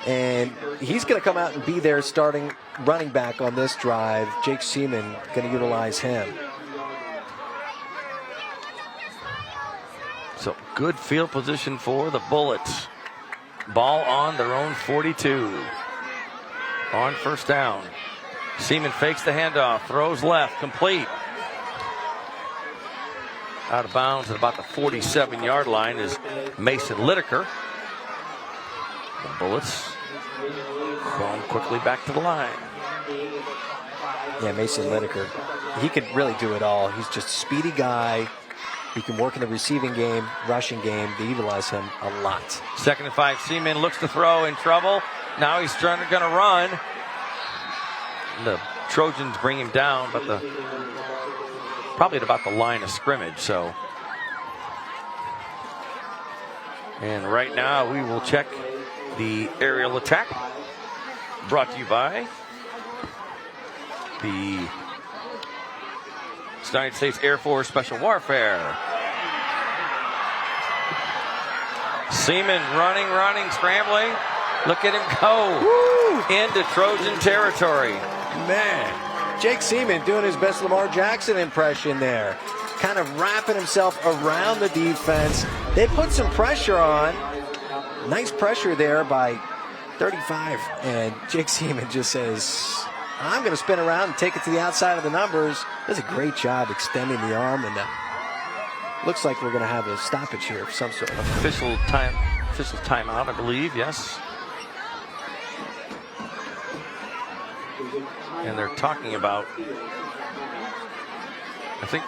And he's going to come out and be there starting running back on this drive. Jake Seaman going to utilize him. So good field position for the Bullets. Ball on their own 42. On first down. Seaman fakes the handoff, throws left, complete. Out of bounds at about the 47-yard line is Mason Lideker. The Bullets going quickly back to the line. Yeah, Mason Lideker, he could really do it all. He's just a speedy guy. He can work in the receiving game, rushing game. They utilize him a lot. 2nd and 5. Seaman looks to throw, in trouble. Now he's going to run. The Trojans bring him down, but probably at about the line of scrimmage. So, and right now we will check the aerial attack. Brought to you by the United States Air Force Special Warfare. Seaman running, scrambling. Look at him go. Woo! Into Trojan territory. Man, Jake Seaman doing his best Lamar Jackson impression there. Kind of wrapping himself around the defense. They put some pressure on. Nice pressure there by 35. And Jake Seaman just says, I'm going to spin around and take it to the outside of the numbers. Does a great job extending the arm, and looks like we're going to have a stoppage here of some sort. Official timeout, I believe, yes. And they're talking about, I think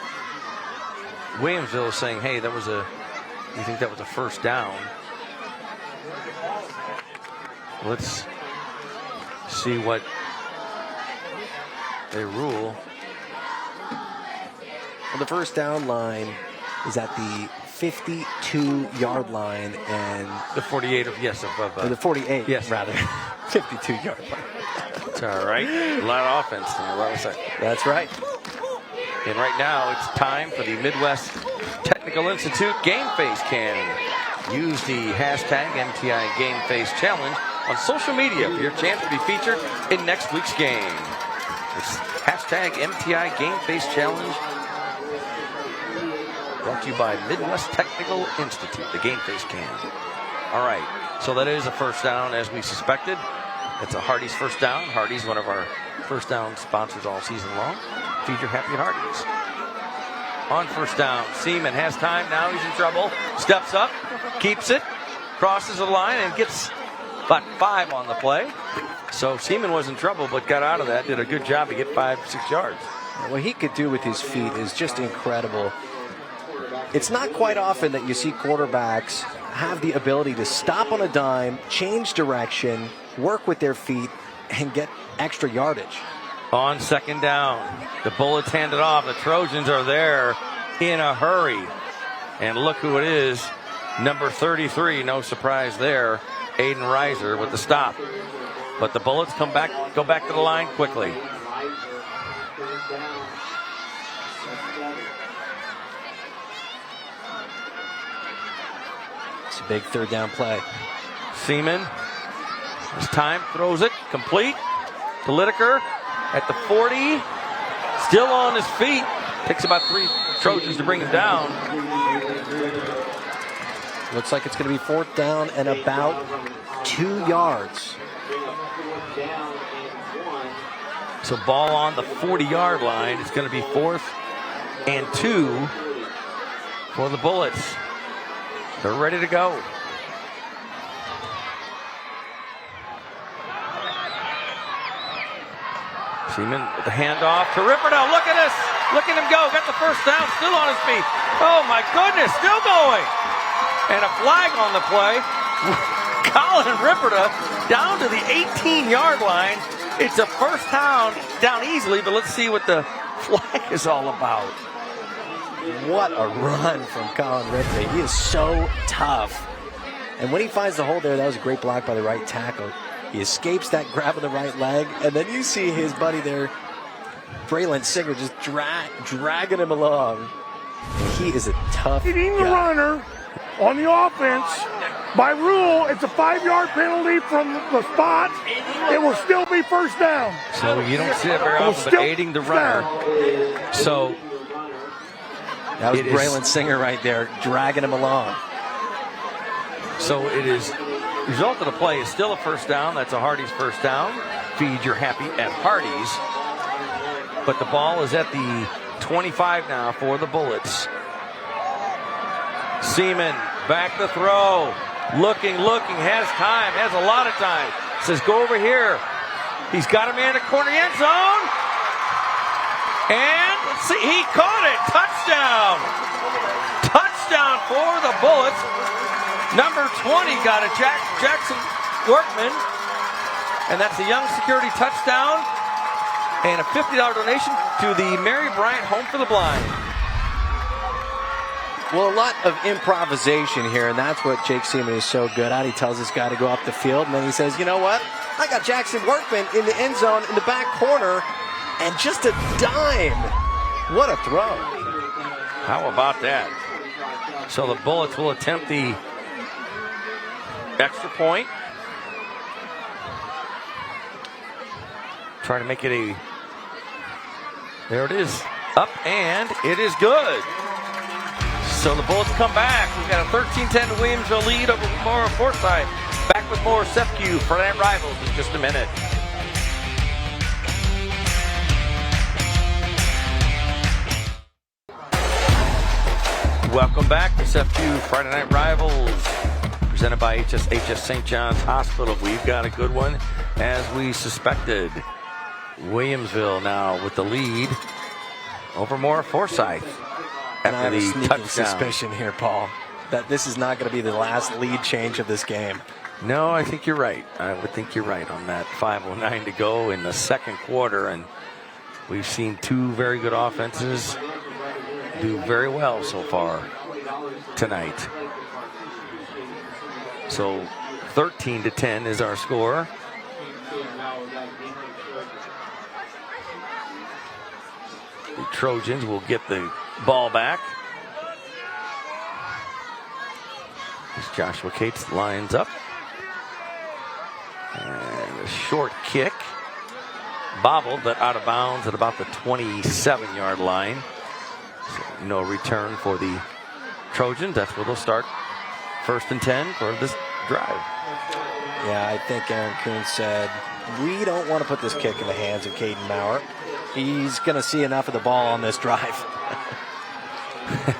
Williamsville is saying, hey, you think that was a first down? Let's see what they rule. Well, the first down line is at the 52-yard line, and the 48 of the 48, yes, rather 52-yard line. It's all right. A lot of offense and a lot of set. That's right. And right now it's time for the Midwest Technical Institute Game Face Cam. Use the hashtag MTI Game Face Challenge on social media for your chance to be featured in next week's game. It's hashtag MTI Game Face Challenge. Brought to you by Midwest Technical Institute, the Game Face Cam. All right, so that is a first down as we suspected. It's a Hardee's first down. Hardee's, one of our first down sponsors all season long. Feed your happy Hardee's. On first down, Seaman has time. Now he's in trouble. Steps up, keeps it, crosses the line, and gets about 5 on the play. So Seaman was in trouble, but got out of that. Did a good job to get 5-6 yards. What he could do with his feet is just incredible. It's not quite often that you see quarterbacks have the ability to stop on a dime, change direction, work with their feet, and get extra yardage. On second down, the Bullets hand it off. The Trojans are there in a hurry. And look who it is, number 33, no surprise there, Aiden Reiser with the stop. But the Bullets go back to the line quickly. It's a big third down play. Seaman, this time throws it, complete to Lideker at the 40. Still on his feet. Takes about 3 Trojans to bring him down. Looks like it's going to be 4th down and about 2 yards. So ball on the 40-yard line. It's going to be 4th and 2 for the Bullets. They're ready to go. Seaman with the handoff to Ripperdown. Look at this. Look at him go. Got the first down. Still on his feet. Oh, my goodness. Still going. And a flag on the play. Colin Ripperdown down to the 18-yard line. It's a first down easily, but let's see what the flag is all about. What a run from Colin Ripperdown. He is so tough. And when he finds the hole there, that was a great block by the right tackle. He escapes that grab of the right leg, and then you see his buddy there, Braylon Singer, just dragging him along. And he is a tough guy. The runner on the offense. By rule, it's a 5-yard penalty from the spot. It will still be first down. So you don't see it very often, but aiding the runner. So that was Braylon Singer right there, dragging him along. So it is. The result of the play is still a first down. That's a Hardee's first down. Feed your happy at Hardee's. But the ball is at the 25 now for the Bullets. Seaman back to throw. Looking, has time, has a lot of time. Says, go over here. He's got a man in the corner end zone. And let's see, he caught it. Touchdown. Touchdown for the Bullets. Number 20 got it, Jackson Workman. And that's a Young Security touchdown. And a $50 donation to the Mary Bryant Home for the Blind. Well, a lot of improvisation here, and that's what Jake Seaman is so good at. He tells this guy to go up the field, and then he says, you know what? I got Jackson Workman in the end zone in the back corner, and just a dime. What a throw. How about that? So the Bullets will attempt the extra point. Try to make it a... There it is. Up, and it is good. So the Bullets come back. We've got a 13-10 Williamsville lead over Maroa-Forsyth. Back with more SEFCU Friday Night Rivals in just a minute. Welcome back to SEFCU Friday Night Rivals, presented by HSHS St. John's Hospital. We've got a good one, as we suspected. Williamsville now with the lead over Maroa-Forsyth. And I have a sneaking suspicion here, Paul, that this is not going to be the last lead change of this game. No, I think you're right. I would think you're right on that. 5:09 to go in the second quarter, and we've seen two very good offenses do very well so far tonight. So 13-10 is our score. The Trojans will get the ball back. As Joshua Cates lines up. And a short kick. Bobbled, but out of bounds at about the 27-yard line. So no return for the Trojans. That's where they'll start 1st and 10 for this drive. Yeah, I think Aaron Kuhn said, we don't want to put this kick in the hands of Caden Maurer. He's going to see enough of the ball on this drive.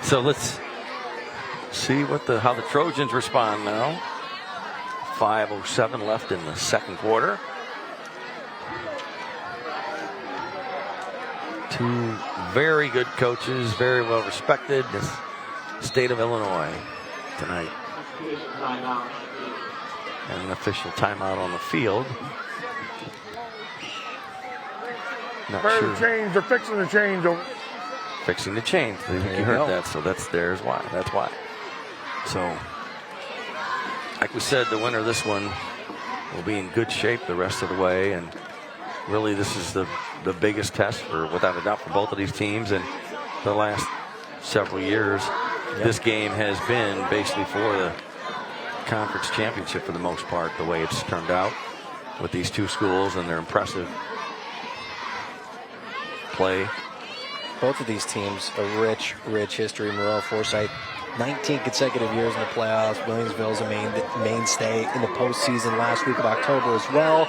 So let's see how the Trojans respond now. 5:07 left in the second quarter. Two very good coaches, very well respected in the state of Illinois tonight. And an official timeout on the field. Not sure. Change. They're fixing the change. Fixing the change. I think you heard that, so there's why. That's why. So, like we said, the winner of this one will be in good shape the rest of the way, and really this is the biggest test, without a doubt, for both of these teams. And the last several years, this game has been basically for the conference championship for the most part, the way it's turned out with these two schools and their impressive play. Both of these teams, a rich history. Maroa-Forsyth, 19 consecutive years in the playoffs. Williamsville's a mainstay in the postseason last week of October as well.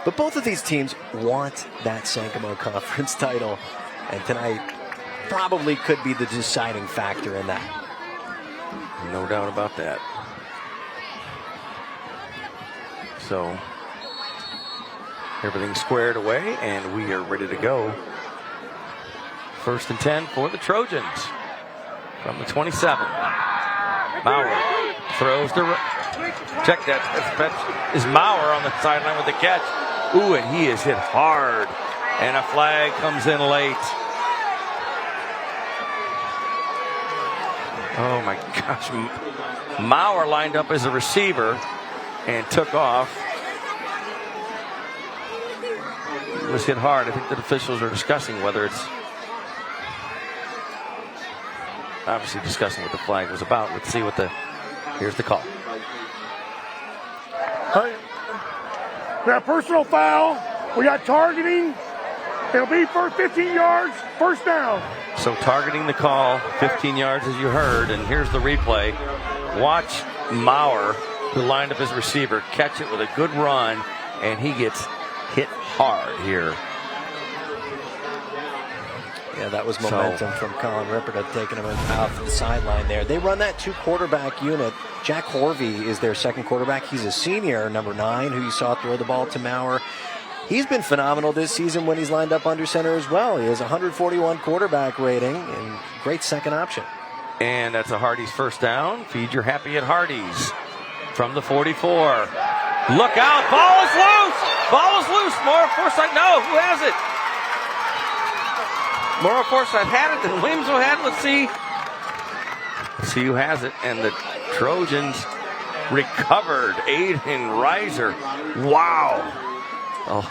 But both of these teams want that Sangamo Conference title. And tonight probably could be the deciding factor in that. No doubt about that. Everything squared away, and we are ready to go. 1st and 10 for the Trojans from the 27. Mauer throws to check that. That is Mauer on the sideline with the catch. Ooh, and he is hit hard, and a flag comes in late. Oh my gosh, Mauer lined up as a receiver and took off. He was hit hard. I think the officials are discussing whether it's obviously discussing what the flag was about. Let's see what here's the call. We got personal foul. We got targeting. It'll be for 15 yards, first down. So targeting the call, 15 yards as you heard, and here's the replay. Watch Mauer, who lined up as receiver, catch it with a good run, and he gets hit hard here. Yeah, that was momentum from Colin Ripperda taking him out to the sideline there. They run that 2-quarterback unit. Jack Horvey is their second quarterback. He's a senior, number 9, who you saw throw the ball to Mauer. He's been phenomenal this season when he's lined up under center as well. He has a 141 quarterback rating and great second option. And that's a Hardee's first down. Feed your happy at Hardee's from the 44. Look out, ball is loose! Ball is loose, Maroa-Forsyth, no, who has it? Maroa-Forsyth had it, then Williamsville had it. Let's see who has it. And the Trojans recovered. Aiden Reiser. Wow. Oh,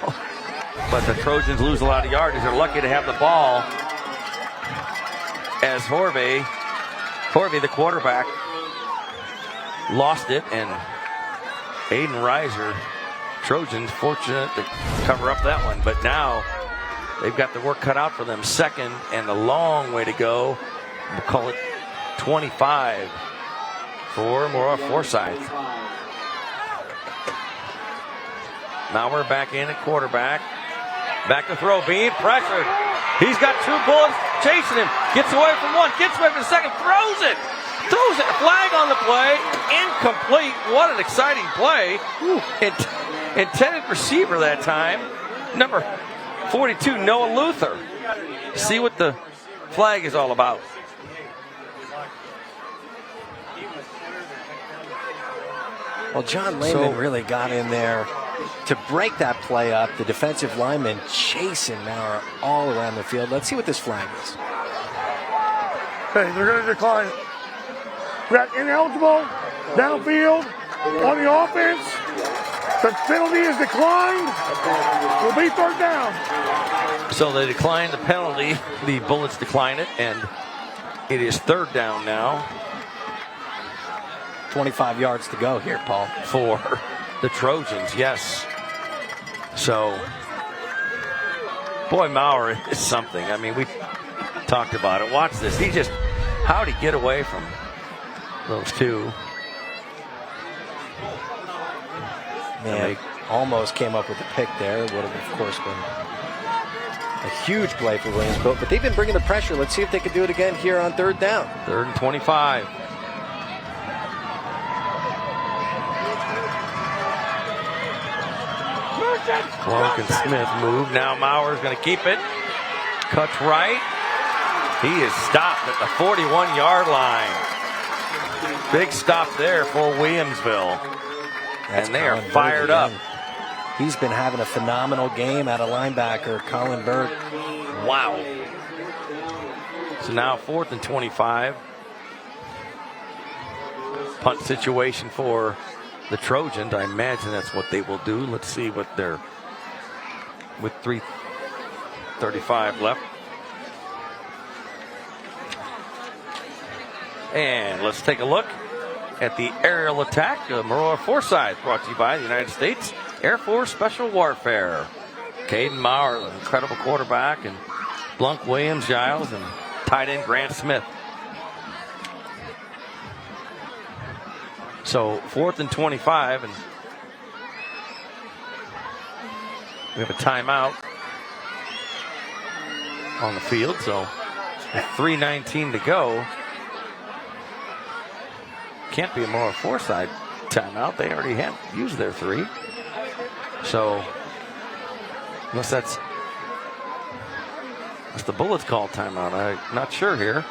but the Trojans lose a lot of yardage. They're lucky to have the ball as Horvey, the quarterback, lost it, and Aiden Reiser, Trojans, fortunate to cover up that one. But now they've got the work cut out for them. Second and a long way to go. We'll call it 25 for Maroa-Forsyth. Mauer back in at quarterback. Back to throw. Bean pressured. He's got 2 bullets chasing him. Gets away from one. Gets away from the second. Throws it. Throws it. Flag on the play. Incomplete. What an exciting play. Intended receiver that time. Number 42, Noah Luther. See what the flag is all about. Well, John Lehman really got in there to break that play up. The defensive lineman chasing Mauer all around the field. Let's see what this flag is. Okay, they're going to decline it. We got ineligible downfield on the offense. The penalty is declined. Will be 3rd down. So they decline the penalty. The Bullets decline it, and it is 3rd down now. 25 yards to go here, Paul. For the Trojans, yes. So, boy, Mauer is something. I mean, we talked about it. Watch this. How'd he get away from those two? Man, almost came up with the pick there. It would have, of course, been a huge play for Williamsville. But they've been bringing the pressure. Let's see if they can do it again here on 3rd down. 3rd and 25. Clark and Smith move. Now Mauer's going to keep it. Cuts right. He is stopped at the 41-yard line. Big stop there for Williamsville. And they are fired up. He's been having a phenomenal game at a linebacker, Colin Burt. Wow. So now 4th and 25. Punt situation for the Trojans. I imagine that's what they will do. Let's see what they're with 3:35 left. And let's take a look at the aerial attack of Maroa-Forsyth, brought to you by the United States Air Force Special Warfare. Caden Mauer, an incredible quarterback, and Blunk Williams, Giles, and tight end Grant Smith. So 4th and 25, and we have a timeout on the field. So 3:19 to go. Can't be a Maroa-Forsyth timeout. They already have used their 3. So Unless that's the Bullets call timeout. I'm not sure here.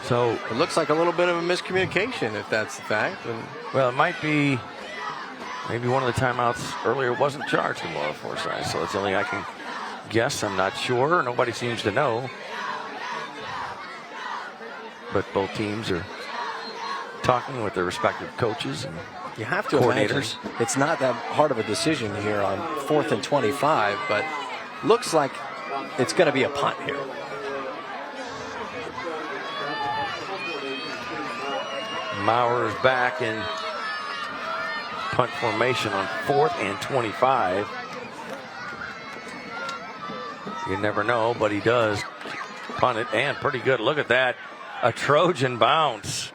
So it looks like a little bit of a miscommunication, if that's the fact. And well, it might be maybe one of the timeouts earlier wasn't charged to Maroa-Forsyth, so it's only I can guess. I'm not sure. Nobody seems to know. But both teams are talking with their respective coaches and you have to coordinators. Imagine it's not that hard of a decision here on 4th and 25, but looks like it's going to be a punt here. Mauer's back in punt formation on 4th and 25. You never know, but he does punt it, and pretty good. Look at that. A Trojan bounce.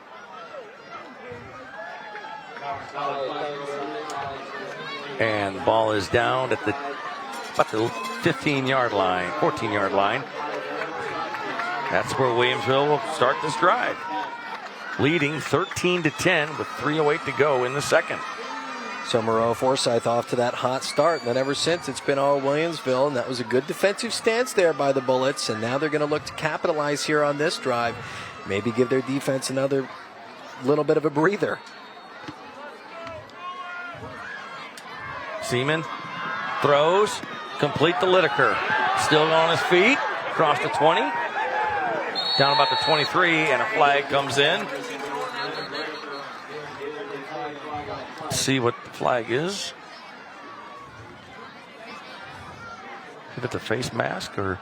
And the ball is down at about the 15-yard line, 14-yard line. That's where Williamsville will start this drive. Leading 13-10 with 3:08 to go in the second. So Maroa-Forsyth off to that hot start, and then ever since it's been all Williamsville, and that was a good defensive stance there by the Bullets, and now they're going to look to capitalize here on this drive, maybe give their defense another little bit of a breather. Seaman throws, complete to Lideker. Still on his feet, across the 20, down about the 23, and a flag comes in. Let's see what the flag is. Is it the face mask or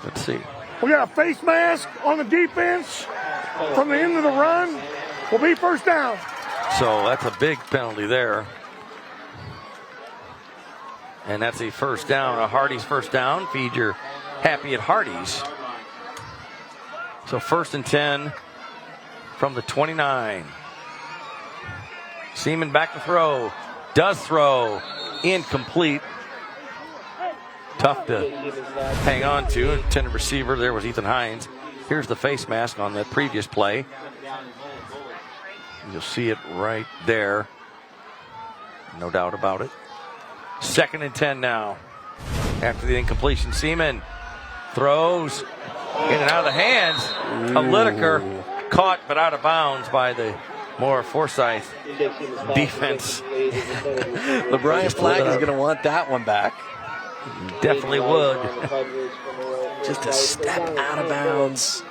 let's see. We got a face mask on the defense from the end of the run. Will be first down. So that's a big penalty there. And that's a first down, a Hardee's first down. Feed your happy at Hardee's. So 1st and 10 from the 29. Seaman back to throw. Does throw. Incomplete. Tough to hang on to. Intended receiver there was Ethan Hines. Here's the face mask on that previous play. You'll see it right there. No doubt about it. 2nd and 10 now. After the incompletion, Seaman throws in and out of the hands of Lideker. Caught but out of bounds by the Maroa-Forsyth defense. LeBrian Flag is going to want that one back. Definitely would. Just a step out of bounds.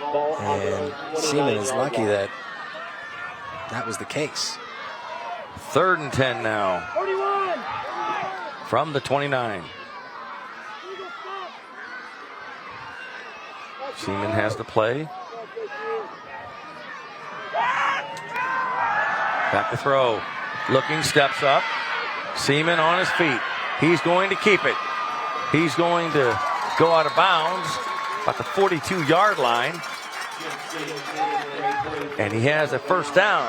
And Seaman is lucky that that was the case. 3rd and 10 now. From the 29. Seaman has to play. Back to throw. Looking, steps up. Seaman on his feet. He's going to keep it. He's going to go out of bounds at the 42-yard line. And he has a first down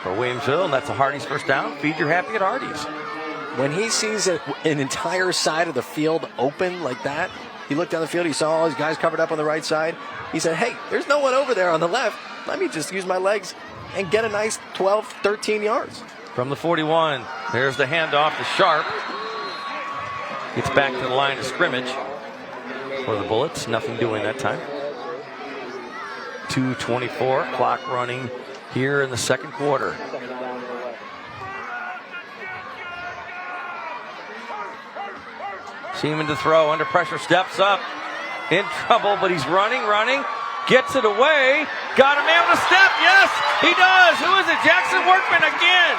for Williamsville, and that's a Hardee's first down. Feed your happy at Hardee's. When he sees an entire side of the field open like that, he looked down the field, he saw all his guys covered up on the right side. He said, hey, there's no one over there on the left. Let me just use my legs and get a nice 12, 13 yards. From the 41, there's the handoff to Sharp. Gets back to the line of scrimmage for the Bullets. Nothing doing that time. 2:24, clock running here in the second quarter. Seaman to throw, under pressure, steps up, in trouble, but he's running, gets it away, got him able to step, yes, he does. Who is it? Jackson Workman again.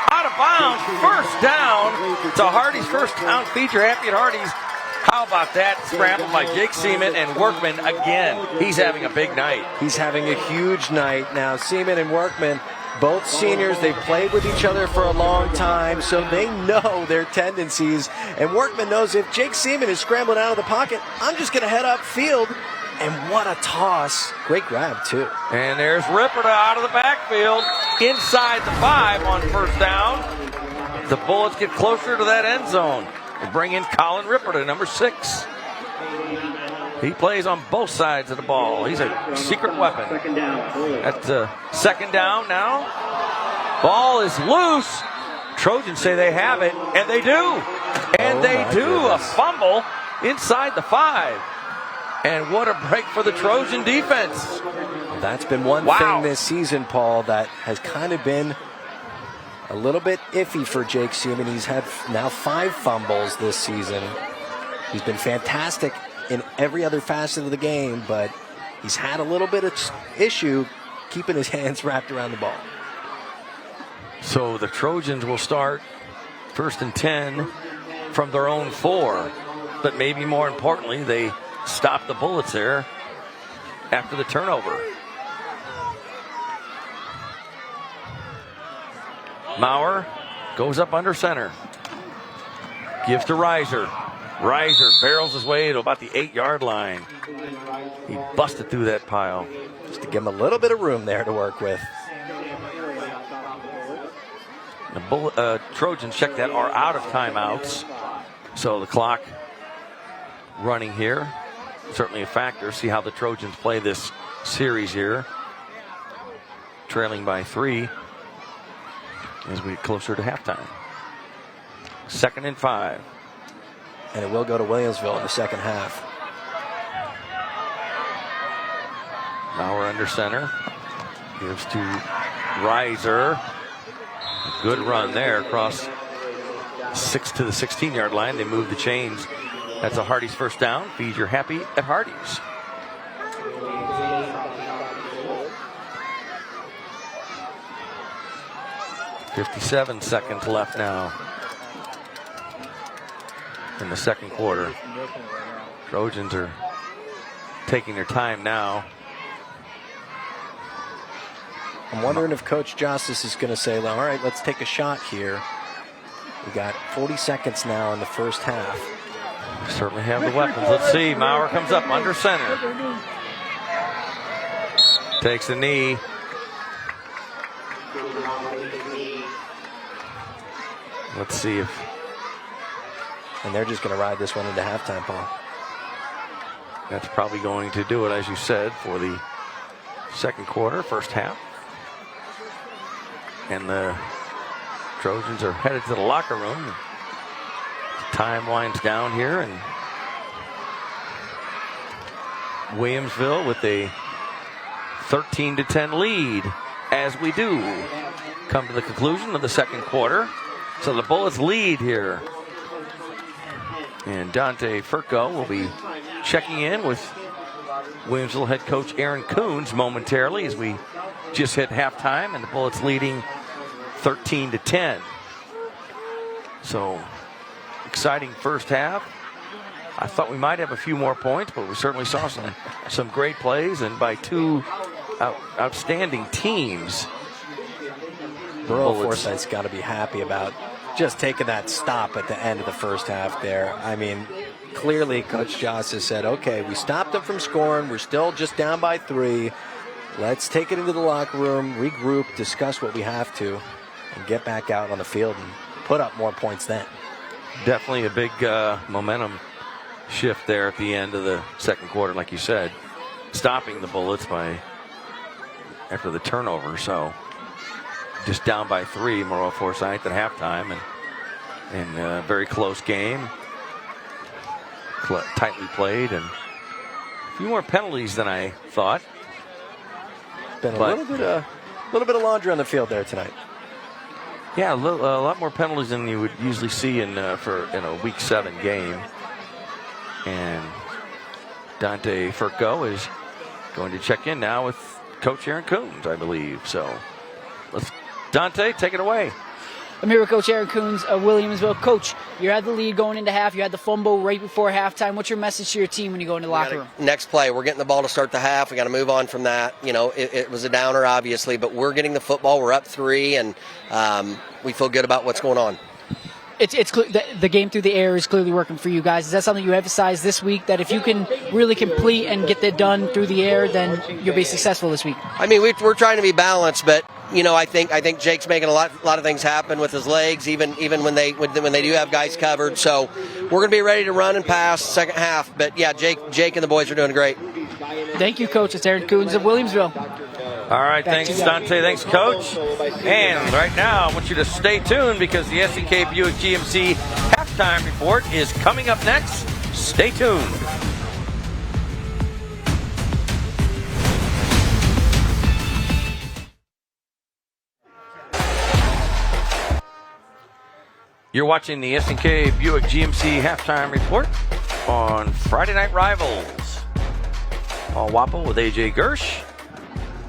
Out of bounds, first down. It's a Hardee's first down. Feed your happy at Hardee's. How about that? Scrambled by Jake Seaman and Workman again. He's having a big night. He's having a huge night. Now, Seaman and Workman, both seniors, they've played with each other for a long time, so they know their tendencies. And Workman knows if Jake Seaman is scrambling out of the pocket, I'm just going to head upfield. And what a toss. Great grab, too. And there's Ripperda out of the backfield, inside the 5 on first down. The Bullets get closer to that end zone and bring in Colin Ripperda, number 6. He plays on both sides of the ball. He's a secret weapon. That's second down now. Ball is loose. Trojans say they have it, and they do. And they do. Goodness. A fumble inside the 5. And what a break for the Trojan defense. That's been one thing this season, Paul, that has kind of been a little bit iffy for Jake Seaman. He's had now 5 fumbles this season. He's been fantastic in every other facet of the game, but he's had a little bit of issue keeping his hands wrapped around the ball. So the Trojans will start 1st and 10 from their own 4. But maybe more importantly, they stop the Bullets there after the turnover. Maurer goes up under center. Gives to Reiser. Reiser barrels his way to about the 8-yard line. He busted through that pile. Just to give him a little bit of room there to work with. The Trojans, check that, are out of timeouts. So the clock running here. Certainly a factor. See how the Trojans play this series here. Trailing by 3 as we get closer to halftime. 2nd and 5. And it will go to Williamsville in the second half. Maurer under center. Gives to Reiser. A good run there across 6 to the 16-yard line. They move the chains. That's a Hardee's first down. Feed your happy at Hardee's. .57 seconds left now in the second quarter. Trojans are taking their time now. I'm wondering if Coach Justice is going to say, all right, let's take a shot here. We got 40 seconds now in the first half. We certainly have the weapons. Let's see. Maurer comes up under center. Takes a knee. Let's see if... And they're just going to ride this one into halftime, Paul. That's probably going to do it, as you said, for the second quarter, first half. And the Trojans are headed to the locker room. Time winds down here, and Williamsville with a 13-10 lead as we do come to the conclusion of the second quarter. So the Bullets lead here. And Dante Furco will be checking in with Williamsville head coach Aaron Coons momentarily as we just hit halftime, and the Bullets leading 13-10. So exciting first half. I thought we might have a few more points, but we certainly saw some great plays, and by 2 outstanding teams. Maroa-Forsyth's got to be happy about just taking that stop at the end of the first half there. I mean, clearly Coach Joss has said, okay, we stopped them from scoring. We're still just down by 3. Let's take it into the locker room, regroup, discuss what we have to, and get back out on the field and put up more points then. Definitely a big momentum shift there at the end of the second quarter, like you said, stopping the Bullets after the turnover. So just down by 3, Maroa-Forsyth at halftime, and a very close game, tightly played, and a few more penalties than I thought. Been a little bit of laundry on the field there tonight. Yeah, a lot more penalties than you would usually see in a Week 7 game. And Dante Furco is going to check in now with Coach Aaron Coons, I believe. So Dante, take it away. I'm here with Coach Aaron Coons of Williamsville. Coach, you had the lead going into half. You had the fumble right before halftime. What's your message to your team when you go into the locker room? Next play, we're getting the ball to start the half. We got to move on from that. You know, it was a downer, obviously, but we're getting the football. We're up 3, and we feel good about what's going on. The game through the air is clearly working for you guys. Is that something you emphasize this week, that if you can really complete and get that done through the air, then you'll be successful this week? I mean, we're trying to be balanced, but I think Jake's making a lot of things happen with his legs, even when they do have guys covered. So we're going to be ready to run and pass second half. But yeah, Jake and the boys are doing great. Thank you, Coach. It's Aaron Coons of Williamsville. All right, thanks, Dante. Thanks, Coach. And right now, I want you to stay tuned because the SNK Buick GMC halftime report is coming up next. Stay tuned. You're watching the SNK Buick GMC halftime report on Friday Night Rivals. Paul Wappel with AJ Gersh.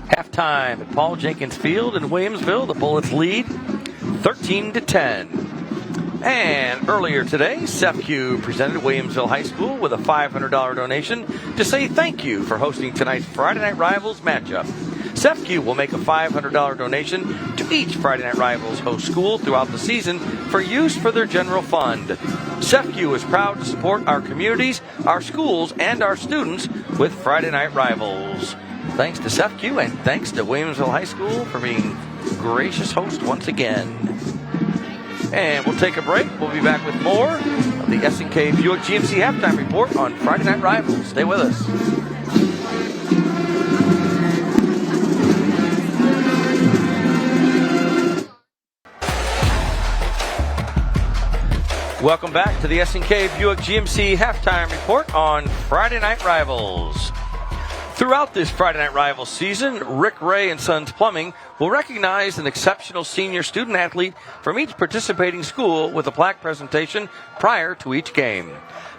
Halftime at Paul Jenkins Field in Williamsville. The Bullets lead 13-10. And earlier today, SEFCU presented Williamsville High School with a $500 donation to say thank you for hosting tonight's Friday Night Rivals matchup. SEFCU will make a $500 donation to each Friday Night Rivals host school throughout the season for use for their general fund. SEFCU is proud to support our communities, our schools, and our students with Friday Night Rivals. Thanks to SEFCU and thanks to Williamsville High School for being gracious host once again. And we'll take a break. We'll be back with more of the SNK Buick GMC halftime report on Friday Night Rivals. Stay with us. Welcome back to the SNK Buick GMC halftime report on Friday Night Rivals. Throughout this Friday Night Rivals season, Rick Ray and Sons Plumbing will recognize an exceptional senior student athlete from each participating school with a plaque presentation prior to each game.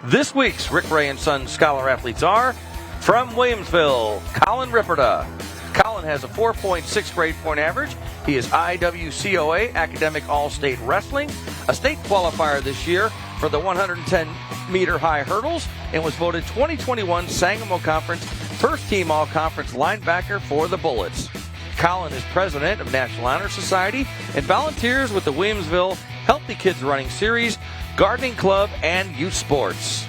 This week's Rick Ray and Sons Scholar athletes are from Williamsville, Colin Ripperda. Colin has a 4.6 grade point average. He is IWCOA Academic All-State Wrestling, a state qualifier this year for the 110-meter high hurdles, and was voted 2021 Sangamo Conference First Team All-Conference linebacker for the Bullets. Colin is president of National Honor Society and volunteers with the Williamsville Healthy Kids Running Series, Gardening Club, and Youth Sports.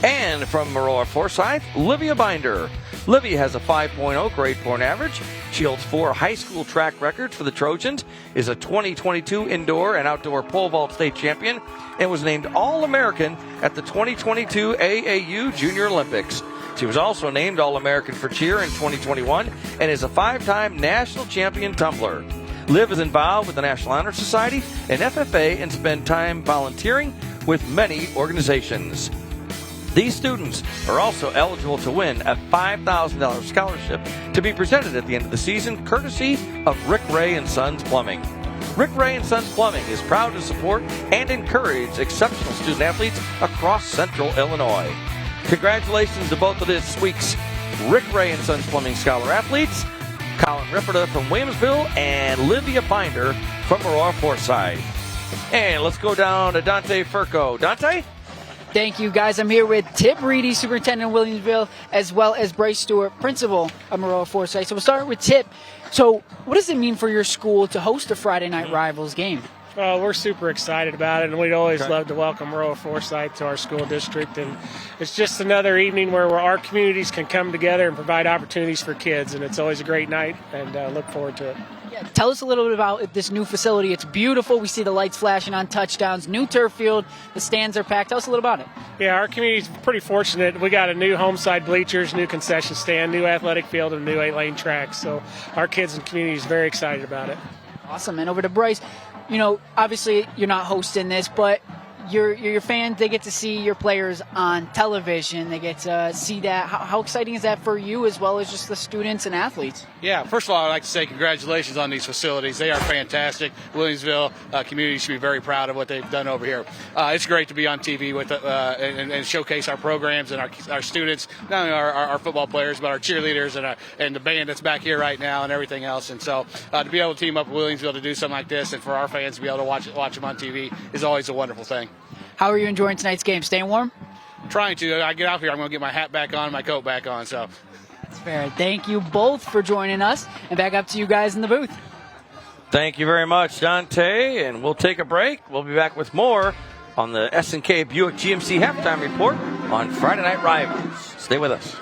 And from Maroa-Forsyth, Livia Binder. Livia has a 5.0 grade point average. She holds 4 high school track records for the Trojans, is a 2022 indoor and outdoor pole vault state champion, and was named All-American at the 2022 AAU Junior Olympics. She was also named All-American for cheer in 2021 and is a 5-time national champion tumbler. Liv is involved with the National Honor Society and FFA and spend time volunteering with many organizations. These students are also eligible to win a $5,000 scholarship to be presented at the end of the season, courtesy of Rick Ray and Sons Plumbing. Rick Ray and Sons Plumbing is proud to support and encourage exceptional student athletes across Central Illinois. Congratulations to both of this week's Rick Ray and Sons Plumbing Scholar athletes, Colin Ripperda from Williamsville and Livia Binder from Maroa-Forsyth. And let's go down to Dante Furco. Dante? Thank you, guys. I'm here with Tip Reedy, Superintendent of Williamsville, as well as Bryce Stewart, Principal of Maroa-Forsyth. So we'll start with Tip. So what does it mean for your school to host a Friday Night Rivals game? Well, we're super excited about it, and we'd always love to welcome Maroa-Forsyth to our school district. And it's just another evening where our communities can come together and provide opportunities for kids, and it's always a great night, and look forward to it. Yeah, tell us a little bit about this new facility. It's beautiful. We see the lights flashing on touchdowns, new turf field, the stands are packed. Tell us a little about it. Yeah, our community's pretty fortunate. We got a new home side bleachers, new concession stand, new athletic field, and a new 8-lane track. So our kids and community is very excited about it. Awesome. And over to Bryce. You know, obviously you're not hosting this, but your fans, they get to see your players on television. They get to see that. How exciting is that for you as well as just the students and athletes? Yeah, first of all, I'd like to say congratulations on these facilities. They are fantastic. Williamsville community should be very proud of what they've done over here. It's great to be on TV with and showcase our programs and our students, not only our football players, but our cheerleaders and the band that's back here right now and everything else. And so to be able to team up with Williamsville to do something like this and for our fans to be able to watch them on TV is always a wonderful thing. How are you enjoying tonight's game? Staying warm? Trying to. I get out here, I'm going to get my hat back on, my coat back on. So that's fair. Thank you both for joining us. And back up to you guys in the booth. Thank you very much, Dante. And we'll take a break. We'll be back with more on the SNK Buick GMC halftime report on Friday Night Rivals. Stay with us.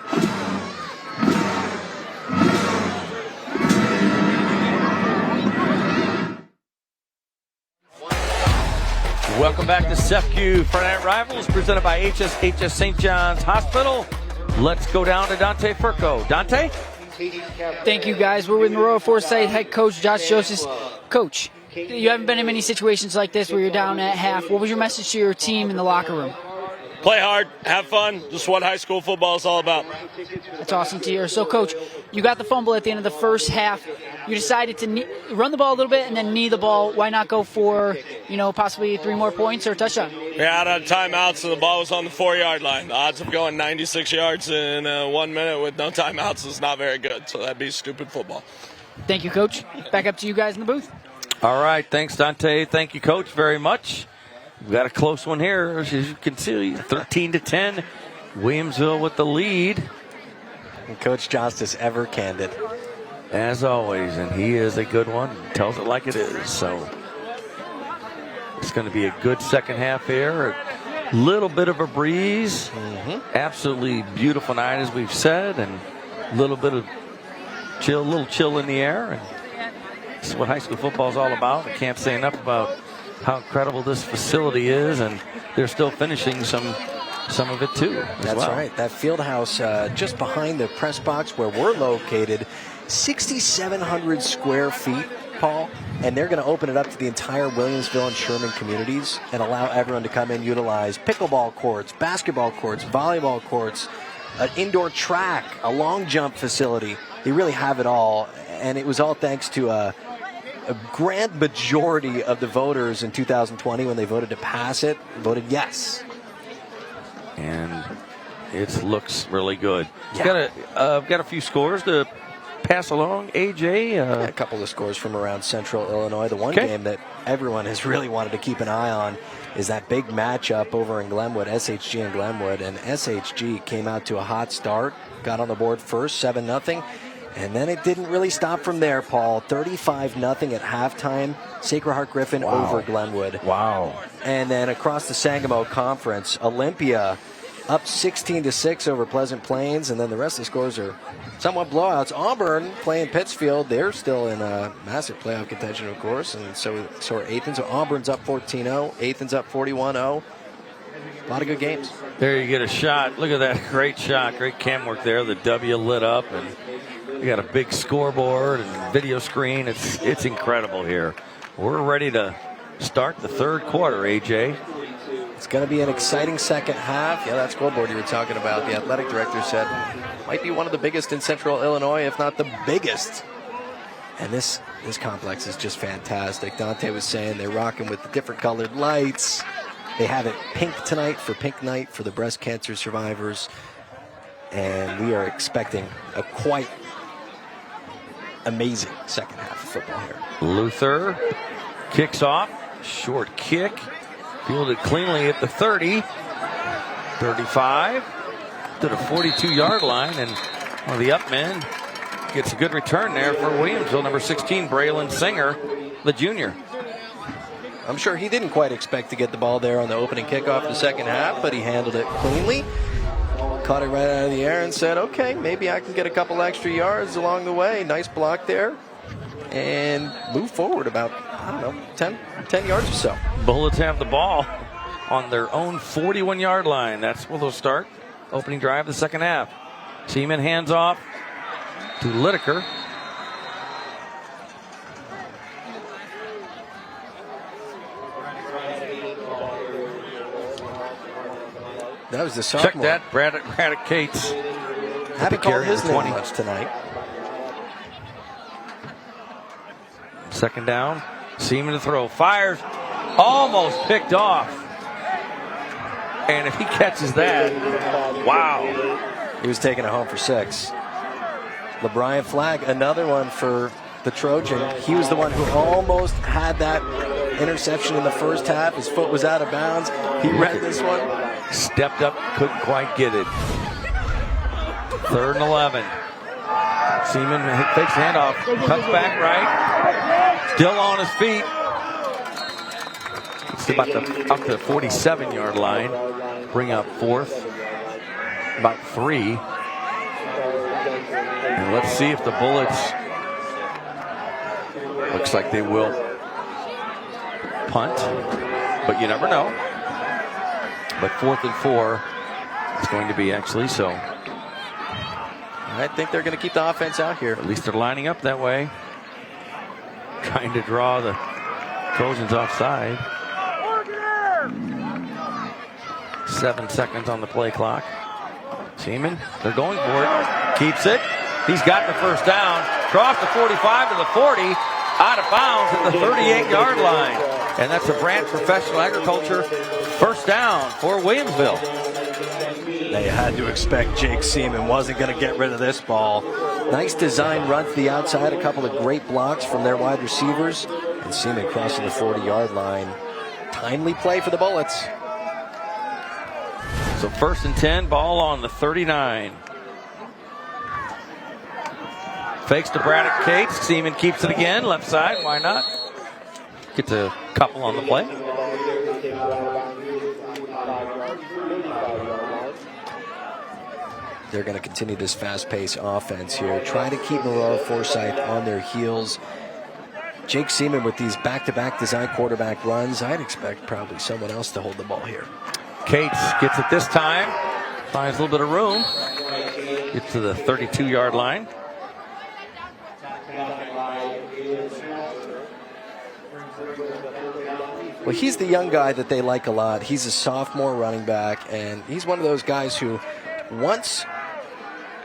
Welcome back to SEFCU Friday Night Rivals, presented by HSHS St. John's Hospital. Let's go down to Dante Furco. Dante? Thank you, guys. We're with Maroa-Forsyth head coach Josh Joseph. Coach, you haven't been in many situations like this where you're down at half. What was your message to your team in the locker room? Play hard, have fun, just what high school football is all about. That's awesome to hear. So, Coach, you got the fumble at the end of the first half. You decided to run the ball a little bit and then knee the ball. Why not go for, possibly 3 more points or a touchdown? We had a timeout, so the ball was on the 4-yard line. The odds of going 96 yards in 1 minute with no timeouts is not very good, so that'd be stupid football. Thank you, Coach. Back up to you guys in the booth. All right. Thanks, Dante. Thank you, Coach, very much. We've got a close one here, as you can see, 13-10. Williamsville with the lead. And Coach Justice ever candid. As always, and he is a good one. Tells it like it is. So it's going to be a good second half here. A little bit of a breeze. Absolutely beautiful night, as we've said, and a little bit of little chill in the air. And this is what high school football is all about. I can't say enough about how incredible this facility is, and they're still finishing some of it too. That's right. That field house just behind the press box where we're located, 6,700 square feet, Paul, and they're going to open it up to the entire Williamsville and Sherman communities and allow everyone to come and utilize pickleball courts, basketball courts, volleyball courts, an indoor track, a long jump facility. They really have it all, and it was all thanks to a grand majority of the voters in 2020, when they voted to pass it, voted yes. And it looks really good. Yeah. Got a few scores to pass along. AJ? A couple of scores from around Central Illinois. The one game that everyone has really wanted to keep an eye on is that big matchup over in Glenwood, SHG and Glenwood. And SHG came out to a hot start, got on the board first, 7-0. And then it didn't really stop from there, Paul. 35-0 at halftime. Sacred Heart Griffin over Glenwood. Wow. And then across the Sangamo Conference, Olympia up 16-6 over Pleasant Plains. And then the rest of the scores are somewhat blowouts. Auburn playing Pittsfield. They're still in a massive playoff contention, of course. And so are Athens. So Auburn's up 14-0. Athens up 41-0. A lot of good games. There you get a shot. Look at that. Great shot. Great cam work there. The W lit up, and we got a big scoreboard and video screen. It's incredible here. We're ready to start the third quarter, AJ. It's going to be an exciting second half. Yeah, that scoreboard you were talking about, the athletic director said, might be one of the biggest in Central Illinois, if not the biggest. And this complex is just fantastic. Dante was saying they're rocking with the different colored lights. They have it pink tonight for Pink Night for the breast cancer survivors. And we are expecting a quite amazing second half of football here. Luther kicks off. Short kick. Fielded cleanly at the 30. 35. To the 42-yard line. And one of the up men gets a good return there for Williamsville. Number 16, Braylon Singer, the junior. I'm sure he didn't quite expect to get the ball there on the opening kickoff of the second half, but he handled it cleanly. Caught it right out of the air and said, okay, maybe I can get a couple extra yards along the way. Nice block there. And move forward about, 10 yards or so. Bullets have the ball on their own 41-yard line. That's where they'll start. Opening drive of the second half. Seaman hands off to Lideker. That was the sophomore. Check that, Braddock Cates. Haven't called his name much tonight. Second down. Seaman to throw. Fires. Almost picked off. And if he catches that, wow. He was taking it home for 6. LeBrian Flagg, another one for the Trojan. He was the one who almost had that interception in the first half. His foot was out of bounds. He read this one. Stepped up, couldn't quite get it. 3rd and 11. Seaman takes the handoff, cuts back right. Still on his feet. It's about up to the 47-yard line. Bring up 4th. About 3. And let's see if the Bullets, looks like they will punt. but you never know. But 4th and 4 is going to be actually so. I think they're going to keep the offense out here. At least they're lining up that way. Trying to draw the Trojans offside. 7 seconds on the play clock. Seaman, they're going for it. Keeps it. He's got the first down. Cross the 45 to the 40. Out of bounds at the 38-yard line. And that's a Branch Professional Agriculture first down for Williamsville. They had to expect Jake Seaman wasn't going to get rid of this ball. Nice design run to the outside. A couple of great blocks from their wide receivers. And Seaman crossing the 40-yard line. Timely play for the Bullets. So 1st and 10, ball on the 39. Fakes to Braddock Cates. Seaman keeps it again. Left side, why not? Gets a couple on the play. They're going to continue this fast-paced offense here. Try to keep Maroa-Forsyth on their heels. Jake Seaman with these back-to-back design quarterback runs. I'd expect probably someone else to hold the ball here. Cates gets it this time. Finds a little bit of room. Gets to the 32-yard line. Well, he's the young guy that they like a lot. He's a sophomore running back, and he's one of those guys who, once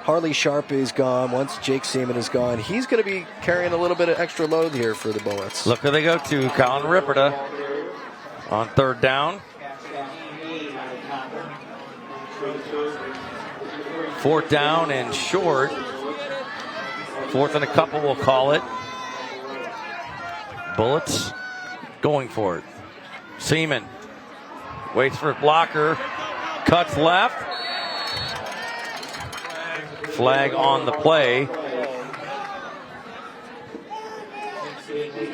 Harley Sharp is gone, once Jake Seaman is gone, he's going to be carrying a little bit of extra load here for the Bullets. Look who they go to, Colin Ripperda on 3rd down. 4th down and short. 4th and a couple, we'll call it. Bullets going for it. Seaman waits for a blocker. Cuts left. Flag on the play.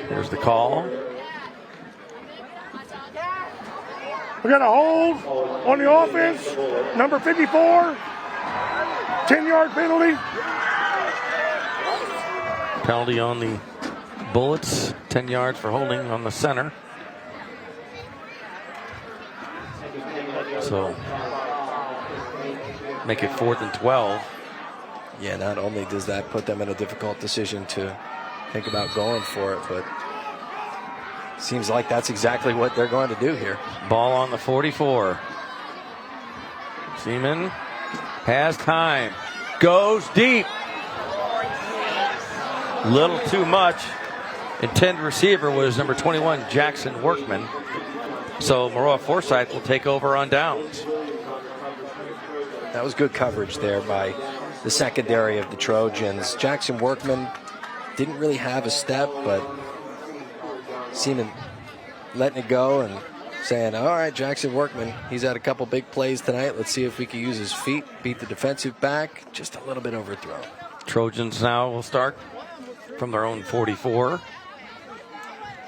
Here's the call. We got a hold on the offense. Number 54. 10-yard penalty. Penalty on the Bullets. 10 yards for holding on the center. So make it 4th and 12. Yeah, not only does that put them in a difficult decision to think about going for it, but seems like that's exactly what they're going to do here. Ball on the 44. Seaman has time. Goes deep. Little too much. Intended receiver was number 21, Jackson Workman. So Maroa-Forsyth will take over on downs. That was good coverage there by the secondary of the Trojans. Jackson Workman didn't really have a step, but Seaman letting it go and saying, all right, Jackson Workman, he's had a couple big plays tonight. Let's see if we can use his feet, beat the defensive back. Just a little bit overthrown. Trojans now will start from their own 44.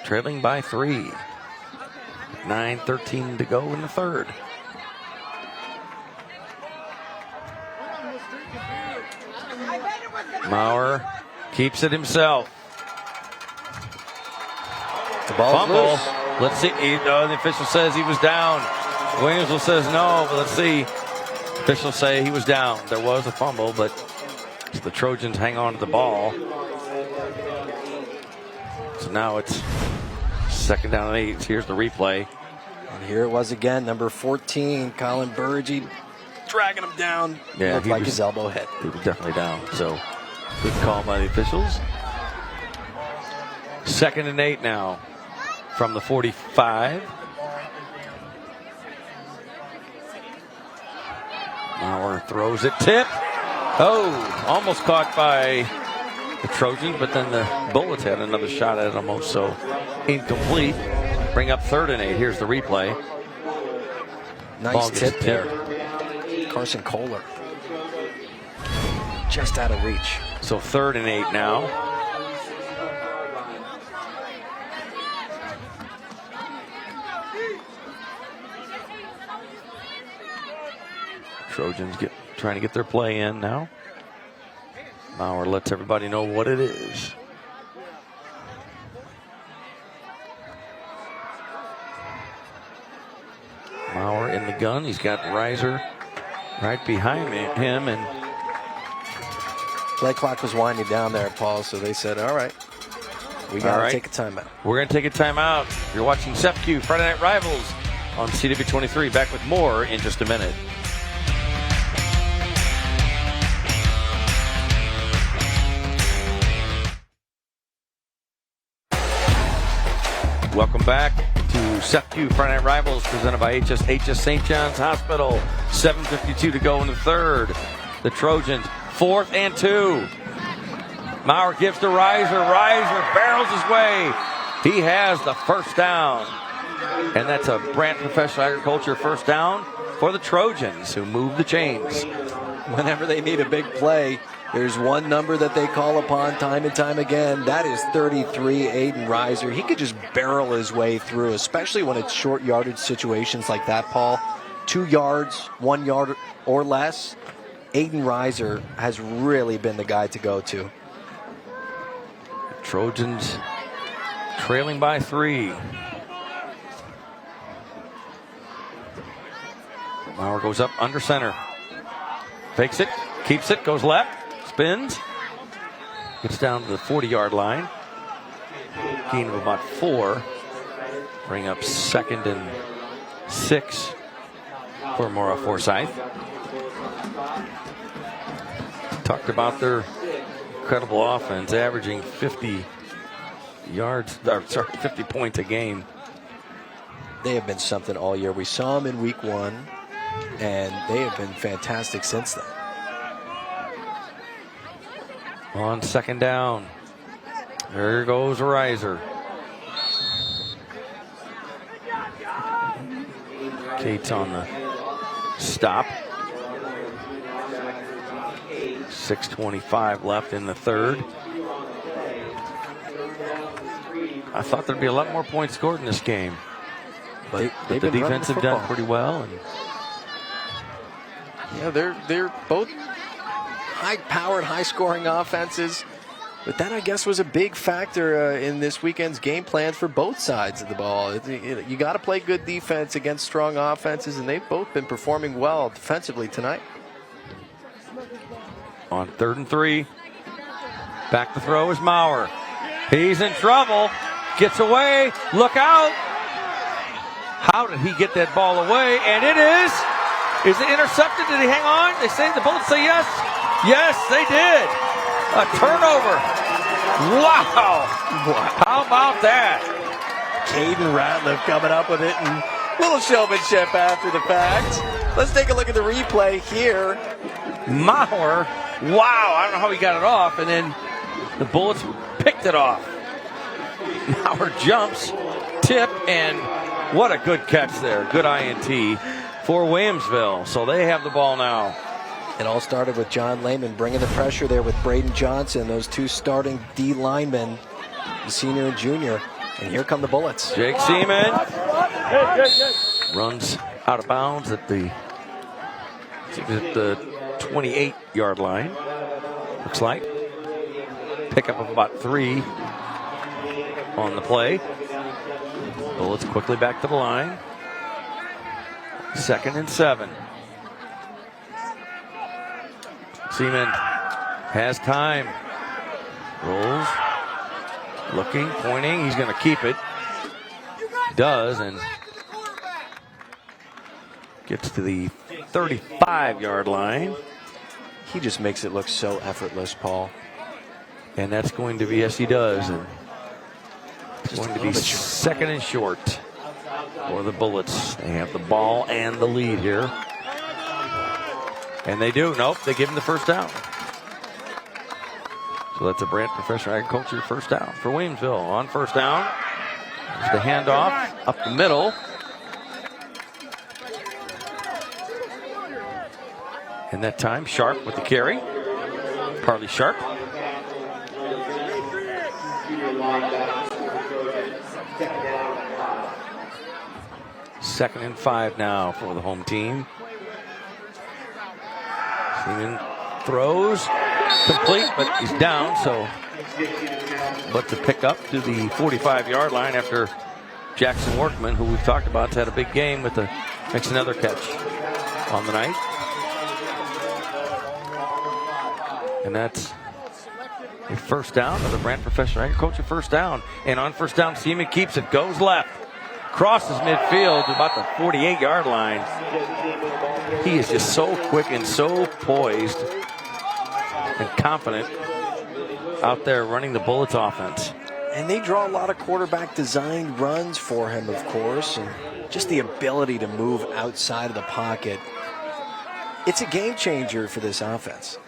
Trailing by 3. 9:13 to go in the 3rd. Maurer keeps it himself. The ball fumble. Let's see. The official says he was down. Williamsville says no, but let's see. Officials say he was down. There was a fumble, but the Trojans hang on to the ball. So now it's 2nd down and 8. Here's the replay. And here it was again, number 14, Colin Burgee, dragging him down. Yeah, looked like his elbow hit. He was definitely down. So good call by the officials. 2nd and 8 now from the 45. Maurer throws it, tip. Oh, almost caught by the Trojans, but then the Bullets had another shot at it almost, so incomplete. Bring up 3rd and 8. Here's the replay. Nice tip there. Carson Kohler. Just out of reach. So 3rd and 8 now. Trojans trying to get their play in now. Maurer lets everybody know what it is. Mauer in the gun. He's got Reiser right behind him, and play clock was winding down there, Paul, so they said, all right, we got to take a timeout. We're going to take a timeout. You're watching SEFCU Friday Night Rivals on CW23. Back with more in just a minute. Welcome back to SEFCU Friday Night Rivals presented by HS St. John's Hospital. 7:52 to go in the third. The Trojans, 4th and 2. Mauer gives to Reiser. Reiser barrels his way. He has the first down. And that's a Brant Professional Agriculture first down for the Trojans, who move the chains. Whenever they need a big play, there's one number that they call upon time and time again. That is 33, Aiden Reiser. He could just barrel his way through, especially when it's short yardage situations like that, Paul. 2 yards, 1 yard or less. Aiden Reiser has really been the guy to go to. Trojans trailing by 3. Mauer goes up under center. Fakes it, keeps it, goes left, spins. Gets down to the 40-yard line. Gain of about 4. Bring up 2nd and 6 for Maroa-Forsyth. Talked about their incredible offense, averaging 50 points a game. They have been something all year. We saw them in week 1, and they have been fantastic since then. On 2nd down. There goes Reiser. Cates on the stop. 6:25 left in the third. I thought there'd be a lot more points scored in this game. But the defense have done pretty well. And yeah, they're both high-powered, high-scoring offenses. But that, I guess, was a big factor in this weekend's game plan for both sides of the ball. You got to play good defense against strong offenses, and they've both been performing well defensively tonight. On 3rd and 3, back to throw is Mauer. He's in trouble. Gets away. Look out. How did he get that ball away? And it is. Is it intercepted? Did he hang on? They say the Bullets say yes. Yes, they did. A turnover. Wow. How about that? Caden Ratliff coming up with it, and little showmanship after the fact. Let's take a look at the replay here. Mauer. Wow, I don't know how he got it off, and then the Bullets picked it off. Mauer jumps, tip, and what a good catch there. Good INT for Williamsville. So they have the ball now. It all started with John Lehman bringing the pressure there with Braden Johnson, those 2 starting D linemen, the senior and junior. And here come the Bullets. Jake Seaman runs out of bounds at the 28-yard line. Looks like. Pickup of about 3 on the play. Bullets quickly back to the line. 2nd and 7. Seaman has time. Rolls. Looking, pointing. He's going to keep it. Does, and gets to the 35-yard line. He just makes it look so effortless, Paul. And that's going to be, yes, he does. And it's going to be 2nd and short for the Bullets. They have the ball and the lead here. And they do. Nope, they give him the first down. So that's a Brant Professional Agriculture first down for Williamsville. On first down, there's the handoff up the middle. And that time, Sharp with the carry. Carly Sharp. Second and 5 now for the home team. Seaman throws, complete, but he's down, so but to pick up to the 45-yard line after Jackson Workman, who we've talked about, has had a big game with the Makes another catch on the night. And that's a first down. Another Brant Professional Agriculture first down. And on first down, Seaman keeps it, goes left. Crosses midfield to about the 48-yard line. He is just so quick and so poised and confident out there running the Bullets offense. And they draw a lot of quarterback-designed runs for him, of course, and just the ability to move outside of the pocket. It's a game changer for this offense.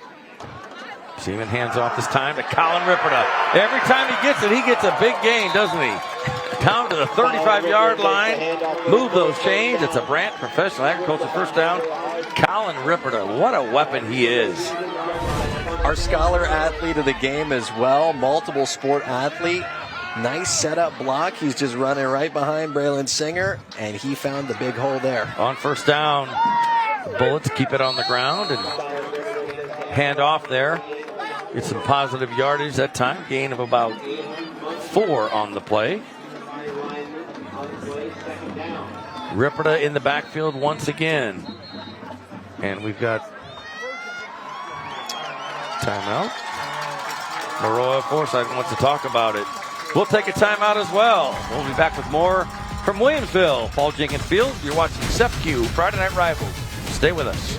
Seaman hands off this time to Colin Ripperda. Every time he gets it, he gets a big gain, doesn't he? Down to the 35-yard line. Move those chains. It's a Brant Professional Agriculture first down. Colin Ripperda, what a weapon he is. Our scholar athlete of the game as well, multiple sport athlete. Nice setup block. He's just running right behind Braylon Singer, and he found the big hole there. On first down, the Bullets keep it on the ground and hand off there. Get some positive yardage that time. Gain of about 4 on the play. Ripperda in the backfield once again. And we've got timeout. Maroa-Forsyth wants to talk about it. We'll take a timeout as well. We'll be back with more from Williamsville. Paul Jenkins Field. You're watching SEPQ Friday Night Rivals. Stay with us.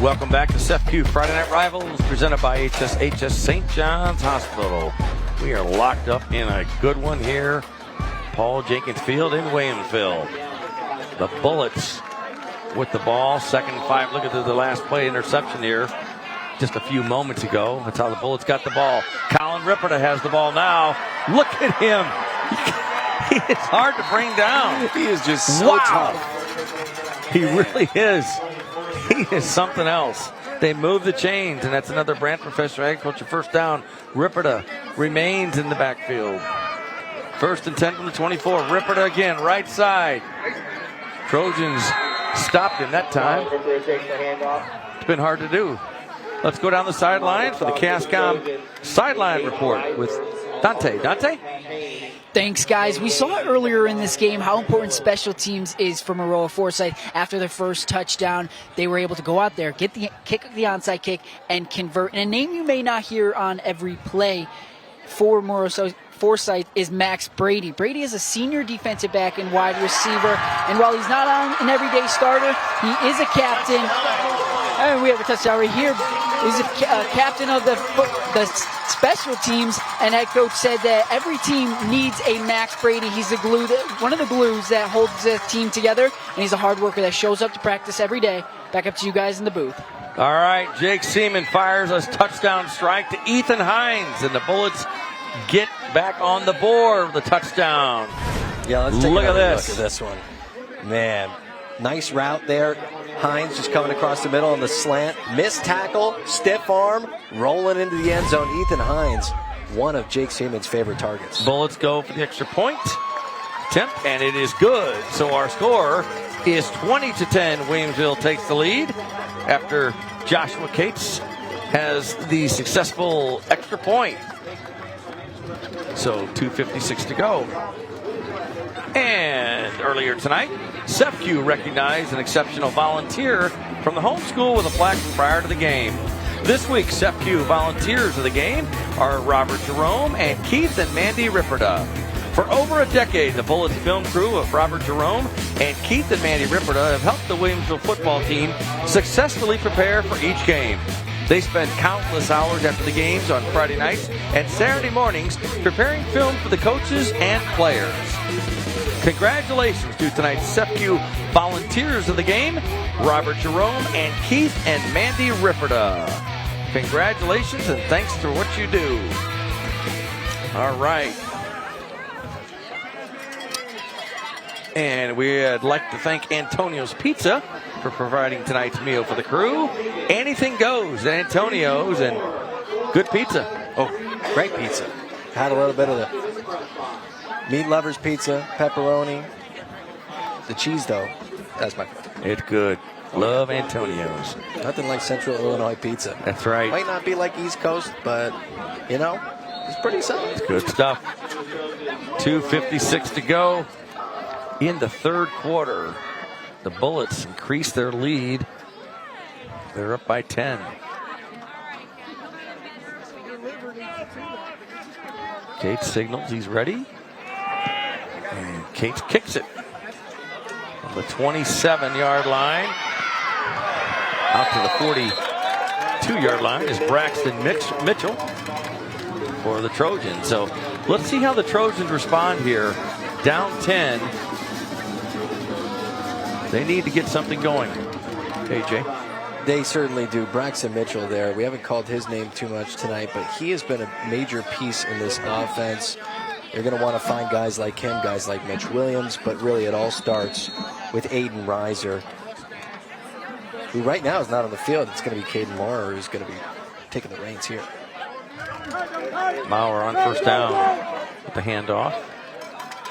Welcome back to SEPQ Friday Night Rivals, presented by HSHS St. John's Hospital. We are locked up in a good one here. Paul Jenkins Field in Williamsville. The Bullets with the ball, 2nd and 5. Look at the last play interception here just a few moments ago. That's how the Bullets got the ball. Colin Ripperda has the ball now. Look at him. He is hard to bring down. He is just so tough. He really is. He is something else. They move the chains, and that's another Brant Professional Agriculture first down. Ripperda remains in the backfield. 1st and 10 from the 24. Ripperda again, right side. Trojans stopped him that time. It's been hard to do. Let's go down the sideline for the CASCOM sideline report with Dante. Dante? Thanks, guys. We saw earlier in this game how important special teams is for Maroa-Forsyth. After their first touchdown, they were able to go out there, get the onside kick, and convert. And a name you may not hear on every play for Maroa-Forsyth is Max Brady. Brady is a senior defensive back and wide receiver, and while he's not an everyday starter, he is a captain. And we have a touchdown right here. He's a captain of the special teams, and head coach said that every team needs a Max Brady. He's the glue, one of the glues that holds the team together, and he's a hard worker that shows up to practice every day. Back up to you guys in the booth. All right, Jake Seaman fires a touchdown strike to Ethan Hines, and the Bullets get back on the board with a touchdown. Yeah, let's take look at this. Look at this one. Man, nice route there. Hines just coming across the middle on the slant. Missed tackle, stiff arm, rolling into the end zone. Ethan Hines, one of Jake Seaman's favorite targets. Bullets go for the extra point attempt, and it is good. So our score is 20-10. Williamsville takes the lead after Joshua Cates has the successful extra point. So 2:56 to go. And earlier tonight, SEPQ recognized an exceptional volunteer from the home school with a plaque prior to the game. This week, SEPQ volunteers of the game are Robert Jerome and Keith and Mandy Ripperda. For over a decade, the Bullets film crew of Robert Jerome and Keith and Mandy Ripperda have helped the Williamsville football team successfully prepare for each game. They spend countless hours after the games on Friday nights and Saturday mornings preparing film for the coaches and players. Congratulations to tonight's SEPQ volunteers of the game, Robert Jerome and Keith and Mandy Ripperda. Congratulations and thanks for what you do. All right. And we'd like to thank Antonio's Pizza for providing tonight's meal for the crew. Anything goes at Antonio's, and good pizza. Oh, great pizza. Had a little bit of the meat lovers pizza, pepperoni. The cheese, though, that's my favorite. It's good. Love Antonio's. Nothing like Central Illinois pizza. That's right. Might not be like East Coast, but, you know, it's pretty solid. It's good stuff. 2:56 to go in the third quarter. The Bullets increase their lead. They're up by 10. Cates signals he's ready. And Cates kicks it on the 27-yard line. Out to the 42-yard line is Braxton Mitchell for the Trojans. So let's see how the Trojans respond here. Down 10. They need to get something going. AJ. They certainly do. Braxton Mitchell there. We haven't called his name too much tonight, but he has been a major piece in this offense. You're going to want to find guys like him, guys like Mitch Williams, but really it all starts with Aiden Reiser, who right now is not on the field. It's going to be Caden Maurer who's going to be taking the reins here. Maurer on first down with the handoff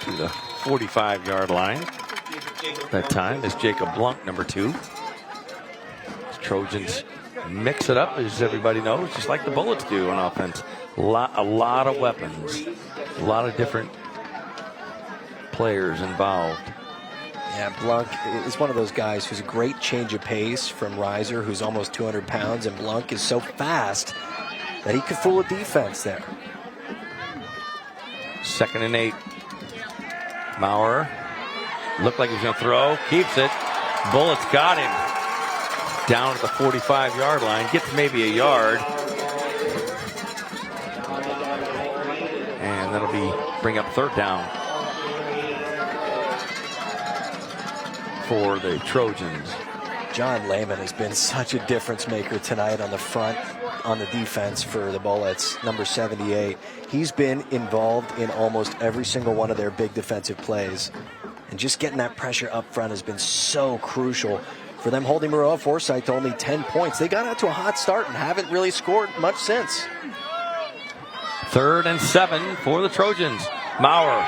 to the 45-yard line. That time is Jacob Blunk, number 2. Trojans mix it up, as everybody knows, just like the Bullets do on offense. A lot of weapons, a lot of different players involved. Yeah, Blunk is one of those guys who's a great change of pace from Reiser, who's almost 200 pounds, and Blunk is so fast that he could fool a defense there. 2nd and 8. Maurer looked like he was going to throw, keeps it. Bullets got him. Down at the 45-yard line, gets maybe a yard. And that'll bring up 3rd down for the Trojans. John Lehman has been such a difference maker tonight on the front, on the defense for the Bullets, number 78. He's been involved in almost every single one of their big defensive plays. And just getting that pressure up front has been so crucial for them, holding Maroa-Forsyth to only 10 points. They got out to a hot start and haven't really scored much since. 3rd and 7 for the Trojans. Maurer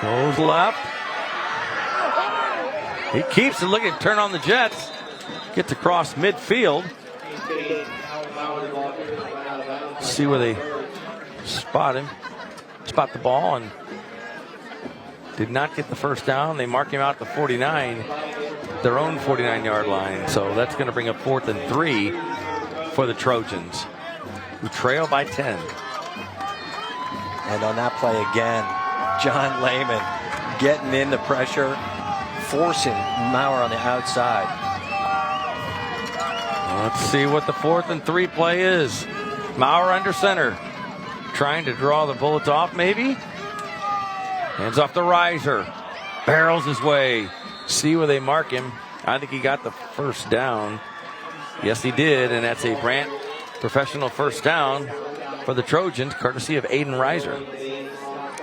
goes left. He keeps it. Look at turn on the Jets. Gets across midfield. See where they spot the ball, and did not get the first down. They mark him out to 49. Their own 49-yard line. So that's going to bring up 4th and 3 for the Trojans, who trail by 10. And on that play again, John Lehman getting in the pressure, forcing Maurer on the outside. Let's see what the 4th and 3 play is. Maurer under center, trying to draw the Bullets off maybe. Hands off to Reiser. Barrels his way. See where they mark him. I think he got the first down. Yes, he did, and that's a Brant professional first down for the Trojans, courtesy of Aiden Reiser.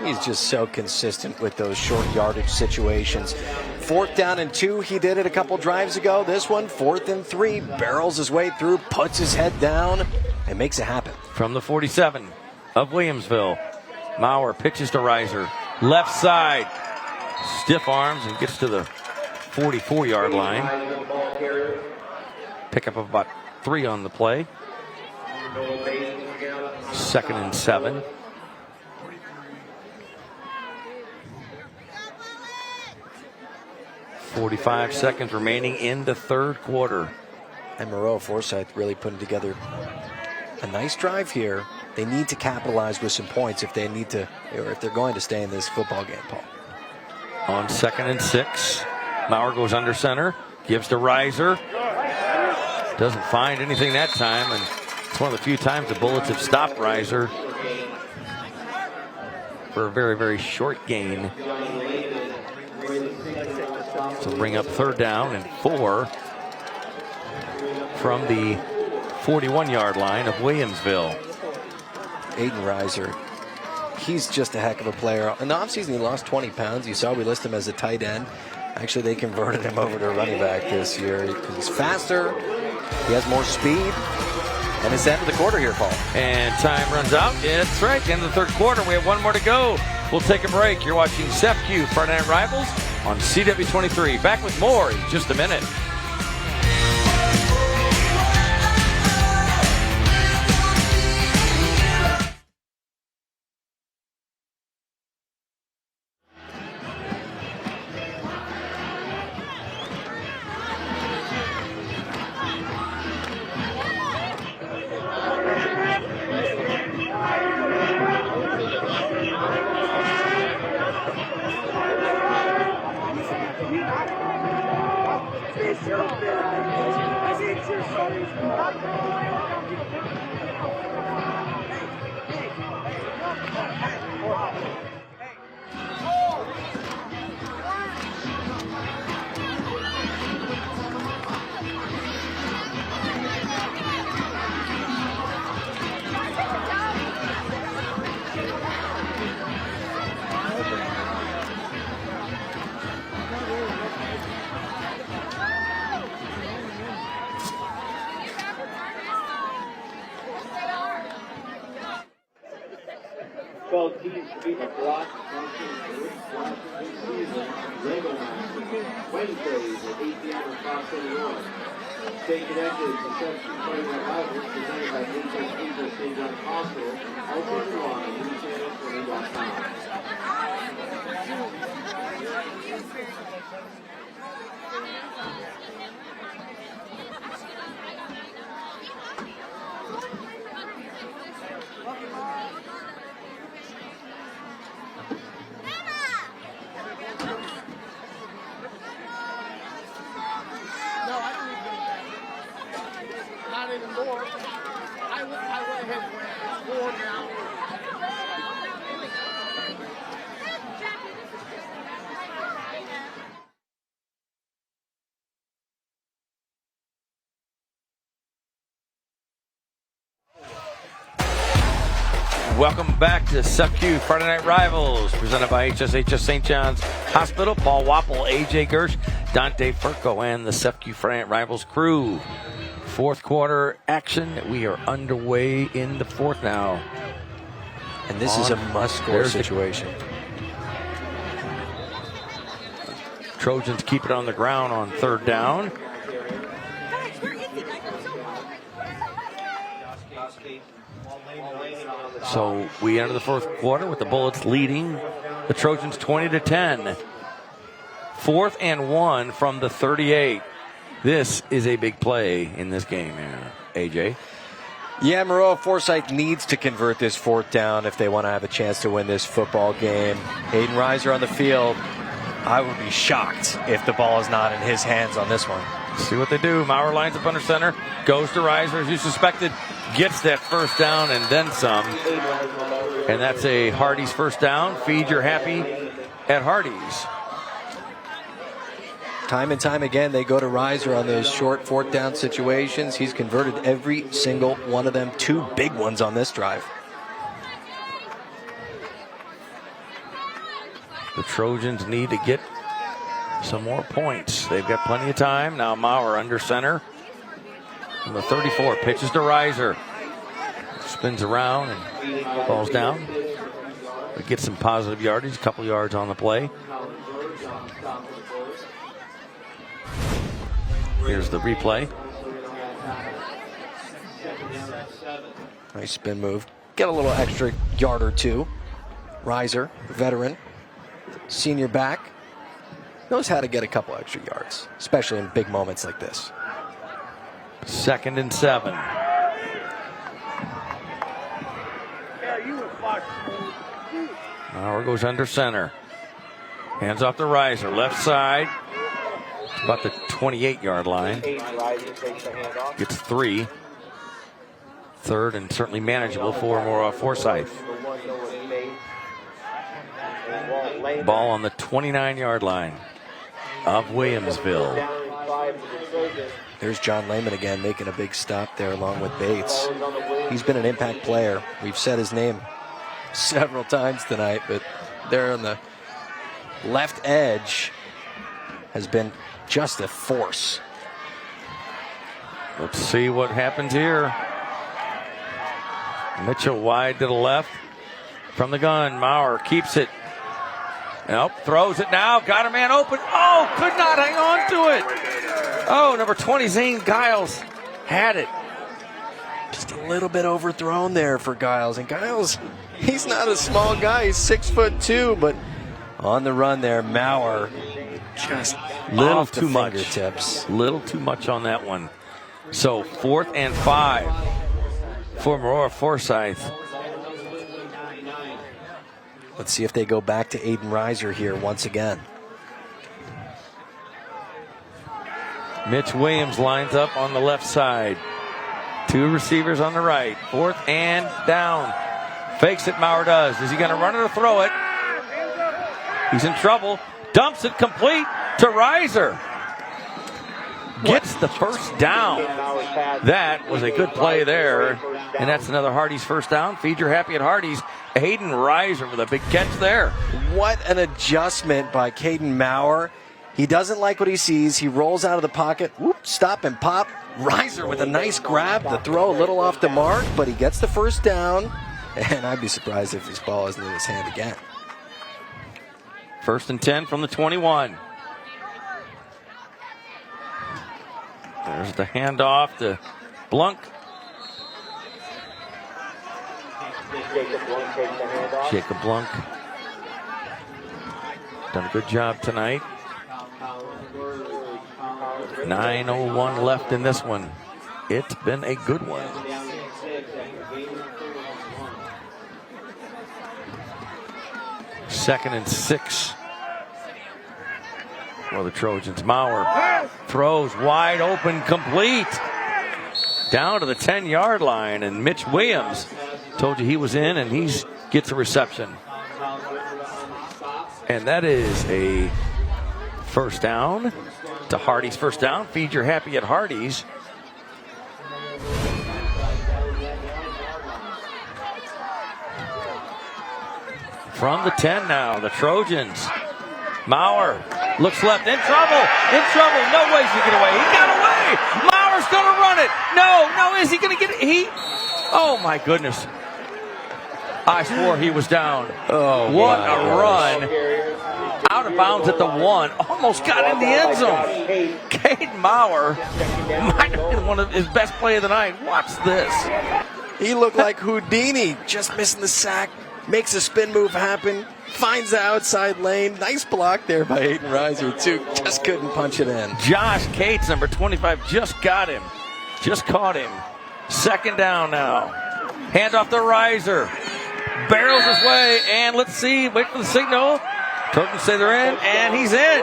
He's just so consistent with those short yardage situations. 4th down and 2, he did it a couple drives ago. This one, 4th and 3, barrels his way through, puts his head down, and makes it happen. From the 47 of Williamsville, Maurer pitches to Reiser. Left side, stiff arms and gets to the 44-yard line. Pickup of about 3 on the play. 2nd and 7. .45 seconds remaining in the third quarter. And Maroa-Forsyth really putting together a nice drive here. They need to capitalize with some points if they need to, or if they're going to stay in this football game, Paul. On 2nd and 6, Maurer goes under center, gives to Reiser. Doesn't find anything that time, and it's one of the few times the Bullets have stopped Reiser for a very, very short gain. So bring up 3rd down and 4 from the 41-yard line of Williamsville. Aiden Reiser, he's just a heck of a player. In the offseason, he lost 20 pounds. You saw we list him as a tight end. Actually, they converted him over to running back this year because he's faster, he has more speed, and it's the end of the quarter here, Paul. And time runs out. Yeah, that's right, the end of the third quarter. We have one more to go. We'll take a break. You're watching SEFCU Friday Night Rivals on CW23. Back with more in just a minute. Wednesdays at 8 p.m. across Illinois. Stay connected to Seth Q Friday Night Rivals presented by HSH St. John's Hospital. All season long on newschannel20.com. Welcome back to SFQ Friday Night Rivals, presented by HSHS St. John's Hospital. Paul Wapple, AJ Gersh, Dante Furco, and the SFQ Friday Night Rivals crew. Fourth quarter action. We are underway in the fourth now. And this is a must-score situation. Trojans keep it on the ground on third down. So we enter the fourth quarter with the Bullets leading the Trojans 20-10. 4th and 1 from the 38. This is a big play in this game, AJ. Yeah, Maroa-Forsyth needs to convert this fourth down if they want to have a chance to win this football game. Aiden Reiser on the field. I would be shocked if the ball is not in his hands on this one. See what they do. Maurer lines up under center, goes to Reiser as you suspected, gets that first down and then some. And that's a Hardee's first down. Feed your happy at Hardee's. Time and time again, they go to Reiser on those short fourth down situations. He's converted every single one of them. 2 big ones on this drive. The Trojans need to get some more points. They've got plenty of time. Now Maurer under center. On the 34, pitches to Reiser. Spins around and falls down. But gets some positive yardage, a couple yards on the play. Here's the replay. Nice spin move. Get a little extra yard or two. Reiser, veteran, senior back, knows how to get a couple extra yards, especially in big moments like this. 2nd and 7. Maurer goes under center. Hands off to Reiser, left side. About the 28-yard line. Gets 3. 3rd and certainly manageable for Maroa-Forsyth. Ball on the 29-yard line of Williamsville. There's John Lehman again making a big stop there along with Bates. He's been an impact player. We've said his name several times tonight, but there on the left edge has been just a force. Let's see what happens here. Mitchell wide to the left from the gun. Maurer keeps it. Nope, throws it now. Got a man open. Oh, could not hang on to it. Oh, number 20, Zane Giles, had it. Just a little bit overthrown there for Giles. And Giles, he's not a small guy. He's 6'2", but on the run there, Maurer just Little off the too much. fingertips. Little too much on that one. So 4th and 5 for Maroa-Forsyth. Let's see if they go back to Aiden Reiser here once again. Mitch Williams lines up on the left side. 2 receivers on the right. 4th and down. Fakes it, Maurer does. Is he going to run it or throw it? He's in trouble. Dumps it complete to Reiser. Gets the first down. That was a good play there. And that's another Hardee's first down. Feed your happy at Hardee's. Aiden Reiser with a big catch there. What an adjustment by Caden Maurer. He doesn't like what he sees. He rolls out of the pocket. Whoop, stop and pop. Reiser with a nice grab. The throw a little off the mark, but he gets the first down. And I'd be surprised if his ball isn't in his hand again. 1st and 10 from the 21. There's the handoff to Blunk. Jacob Blunk. Done a good job tonight. 9:01 left in this one. It's been a good one. Second and 6 for the Trojans. Maurer throws wide open, complete. Down to the 10-yard line, and Mitch Williams told you he was in, and he gets a reception. And that is a first down to Hardee's first down. Feed your happy at Hardee's. From the 10 now, the Trojans. Maurer looks left, in trouble. No way he's going to get away. He got away. Maurer's going to run it. No, is he going to get it? Oh my goodness. I swore he was down. Oh, what a run. Out of bounds at the 1. Almost got in the end zone. Caden Maurer might have been one of his best play of the night. Watch this. He looked like Houdini, just missing the sack. Makes a spin move happen. Finds the outside lane. Nice block there by Aiden Reiser, too. Just couldn't punch it in. Josh Cates, number 25, just got him. Just caught him. 2nd down now. Hand off to Reiser. Barrels his way, and let's see. Wait for the signal. Trojans say they're in, and he's in.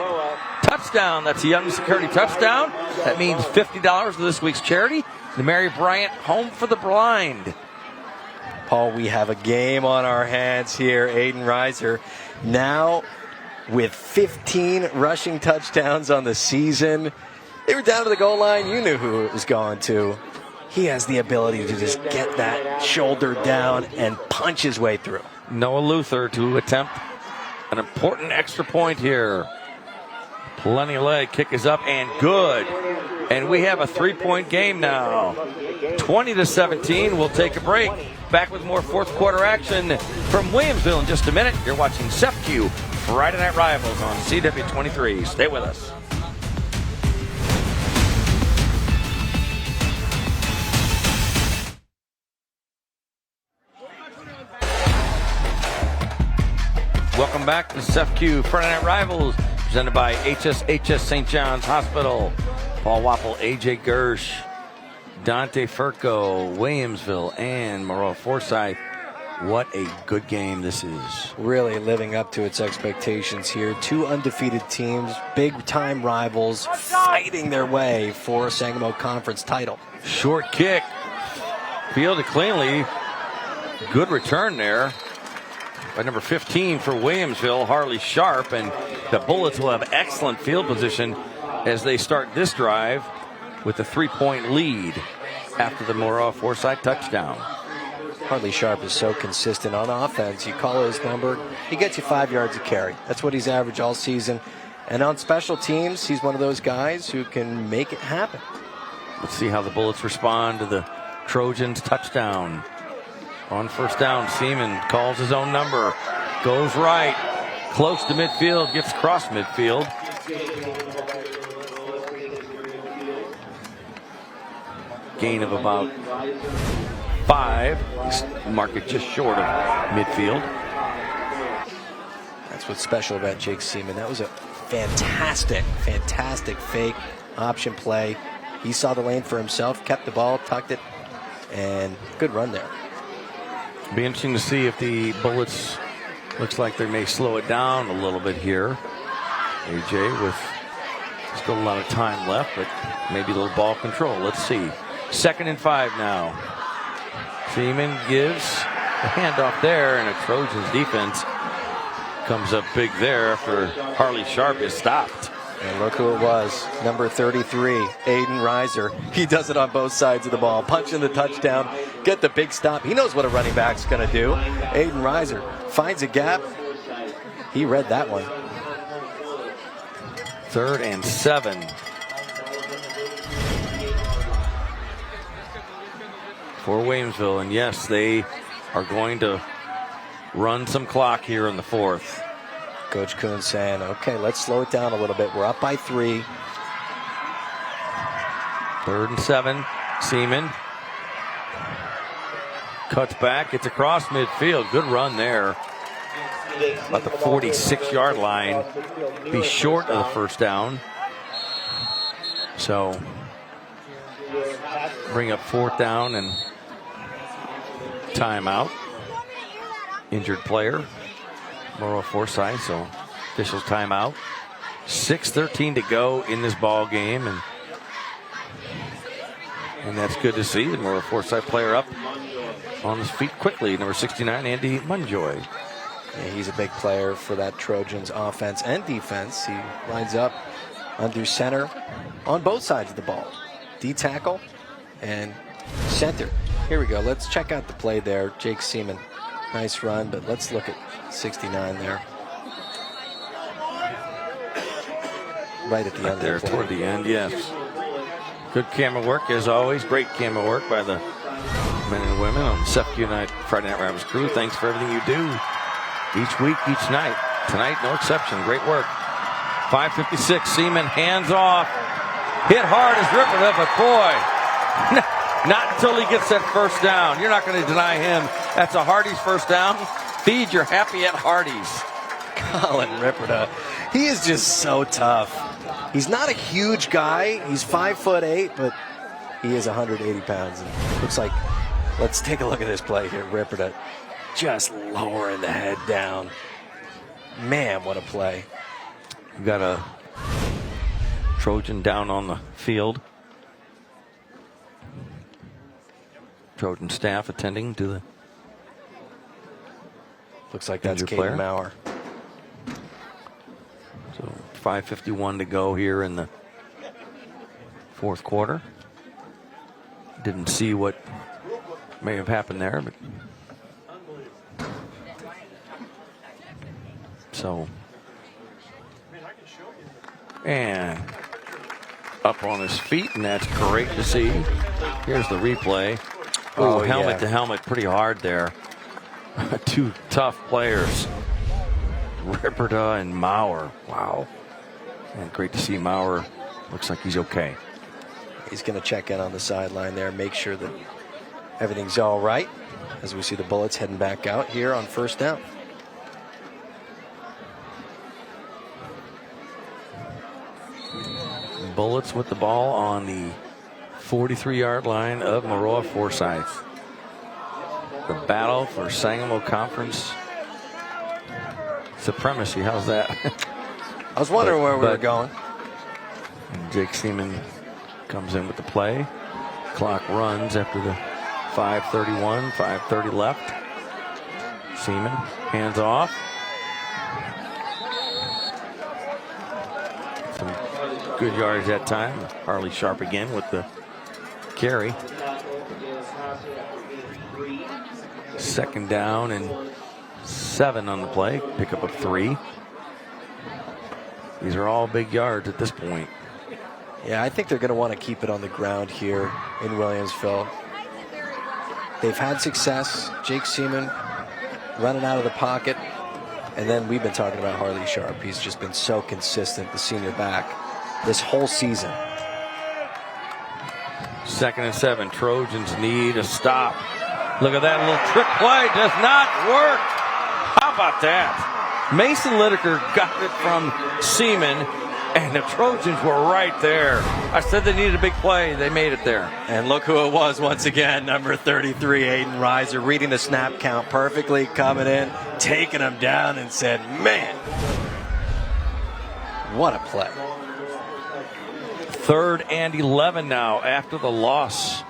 Touchdown. That's a Young Security touchdown. That means $50 to this week's charity. The Mary Bryant Home for the Blind. Paul, we have a game on our hands here. Aiden Reiser now with 15 rushing touchdowns on the season. They were down to the goal line. You knew who it was going to. He has the ability to just get that shoulder down and punch his way through. Noah Luther to attempt an important extra point here. Plenty of leg. Kick is up and good. And we have a 3-point game now. 20-17. We'll take a break. Back with more fourth quarter action from Williamsville in just a minute. You're watching SEFCU Friday Night Rivals on CW23. Stay with us. Welcome back to SEFCU Friday Night Rivals, presented by HSHS St. John's Hospital. Paul Wapple, AJ Gersh, Dante Furco, Williamsville, and Maroa-Forsyth. What a good game this is. Really living up to its expectations here. 2 undefeated teams, big-time rivals, fighting their way for a Sangamo Conference title. Short kick, fielded cleanly. Good return there by number 15 for Williamsville, Harley Sharp, and the Bullets will have excellent field position as they start this drive with a 3-point lead after the Maroa-Forsyth touchdown. Harley Sharp is so consistent on offense. You call his number, he gets you 5 yards a carry. That's what he's averaged all season. And on special teams, he's one of those guys who can make it happen. Let's see how the Bullets respond to the Trojans touchdown. On first down, Seaman calls his own number, goes right, Close to midfield, gets across midfield. Gain of about 5. Mark it just short of midfield. That's what's special about Jake Seaman. That was a fantastic fake option play. He saw the lane for himself, kept the ball, tucked it, and good run there. Be interesting to see if the Bullets, looks like they may slow it down a little bit here. AJ with still a lot of time left, but maybe a little ball control. Let's see. 2nd and 5 now. Seaman gives the handoff there, and a Trojans defense comes up big there after Harley Sharp is stopped. And look who it was, number 33, Aiden Reiser. He does it on both sides of the ball, punching the touchdown, get the big stop. He knows what a running back's going to do. Aiden Reiser finds a gap. He read that one. 3rd and 7. For Williamsville, and yes, they are going to run some clock here in the 4th. Coach Kuhn saying, okay, let's slow it down a little bit. We're up by 3. 3rd and 7. Seaman cuts back. It's across midfield. Good run there. About the 46-yard line. Be short of the first down. So bring up 4th down and timeout. Injured player. Maroa-Forsyth, so officials timeout. 6:13 to go in this ball game, and that's good to see. The Maroa-Forsyth player up on his feet quickly. Number 69, Andy Munjoy. Yeah, he's a big player for that Trojans offense and defense. He lines up under center on both sides of the ball. D-tackle and center. Here we go. Let's check out the play there. Jake Seaman. Nice run, but let's look at 69 there. Right at the end there. Toward the end, yes. Good camera work, as always. Great camera work by the men and women on the Seth United Friday Night Rivals crew. Thanks for everything you do. Each week, each night. Tonight, no exception. Great work. 5:56, Seaman hands off. Hit hard as Ripper, but boy, not until he gets that first down. You're not going to deny him. That's a Hardy's first down. Feed your happy at Hardy's. Colin Ripperda, he is just so tough. He's not a huge guy. He's 5'8", but he is 180 pounds. And looks like, let's take a look at this play here. Ripperda just lowering the head down. Man, what a play. We've got a Trojan down on the field. Trojan staff attending to the looks like that's Caden Maurer. So 5:51 to go here in the 4th quarter. Didn't see what may have happened there, but so and up on his feet, and that's great to see. Here's the replay. Oh, helmet to helmet, pretty hard there. 2 tough players, Ripperda and Maurer. Wow. And great to see Maurer. Looks like he's okay. He's going to check in on the sideline there, make sure that everything's all right, as we see the Bullets heading back out here on first down. Bullets with the ball on the 43-yard line of Maroa-Forsyth. The battle for Sangamo Conference supremacy. How's that? I was wondering where we were going. Jake Seaman comes in with the play. Clock runs after the 5:31, 5:30 left. Seaman hands off. Some good yards that time. Harley Sharp again with the carry. 2nd down and 7 on the play. Pickup of 3. These are all big yards at this point. Yeah, I think they're going to want to keep it on the ground here in Williamsville. They've had success. Jake Seaman running out of the pocket. And then we've been talking about Harley Sharp. He's just been so consistent, the senior back, this whole season. 2nd and 7. Trojans need a stop. Look at that little trick play. Does not work. How about that? Mason Lideker got it from Seaman, and the Trojans were right there. I said they needed a big play. They made it there. And look who it was once again, number 33, Aiden Reiser, reading the snap count perfectly, coming in, taking him down, and said, man, what a play. 3rd and 11 now after the loss.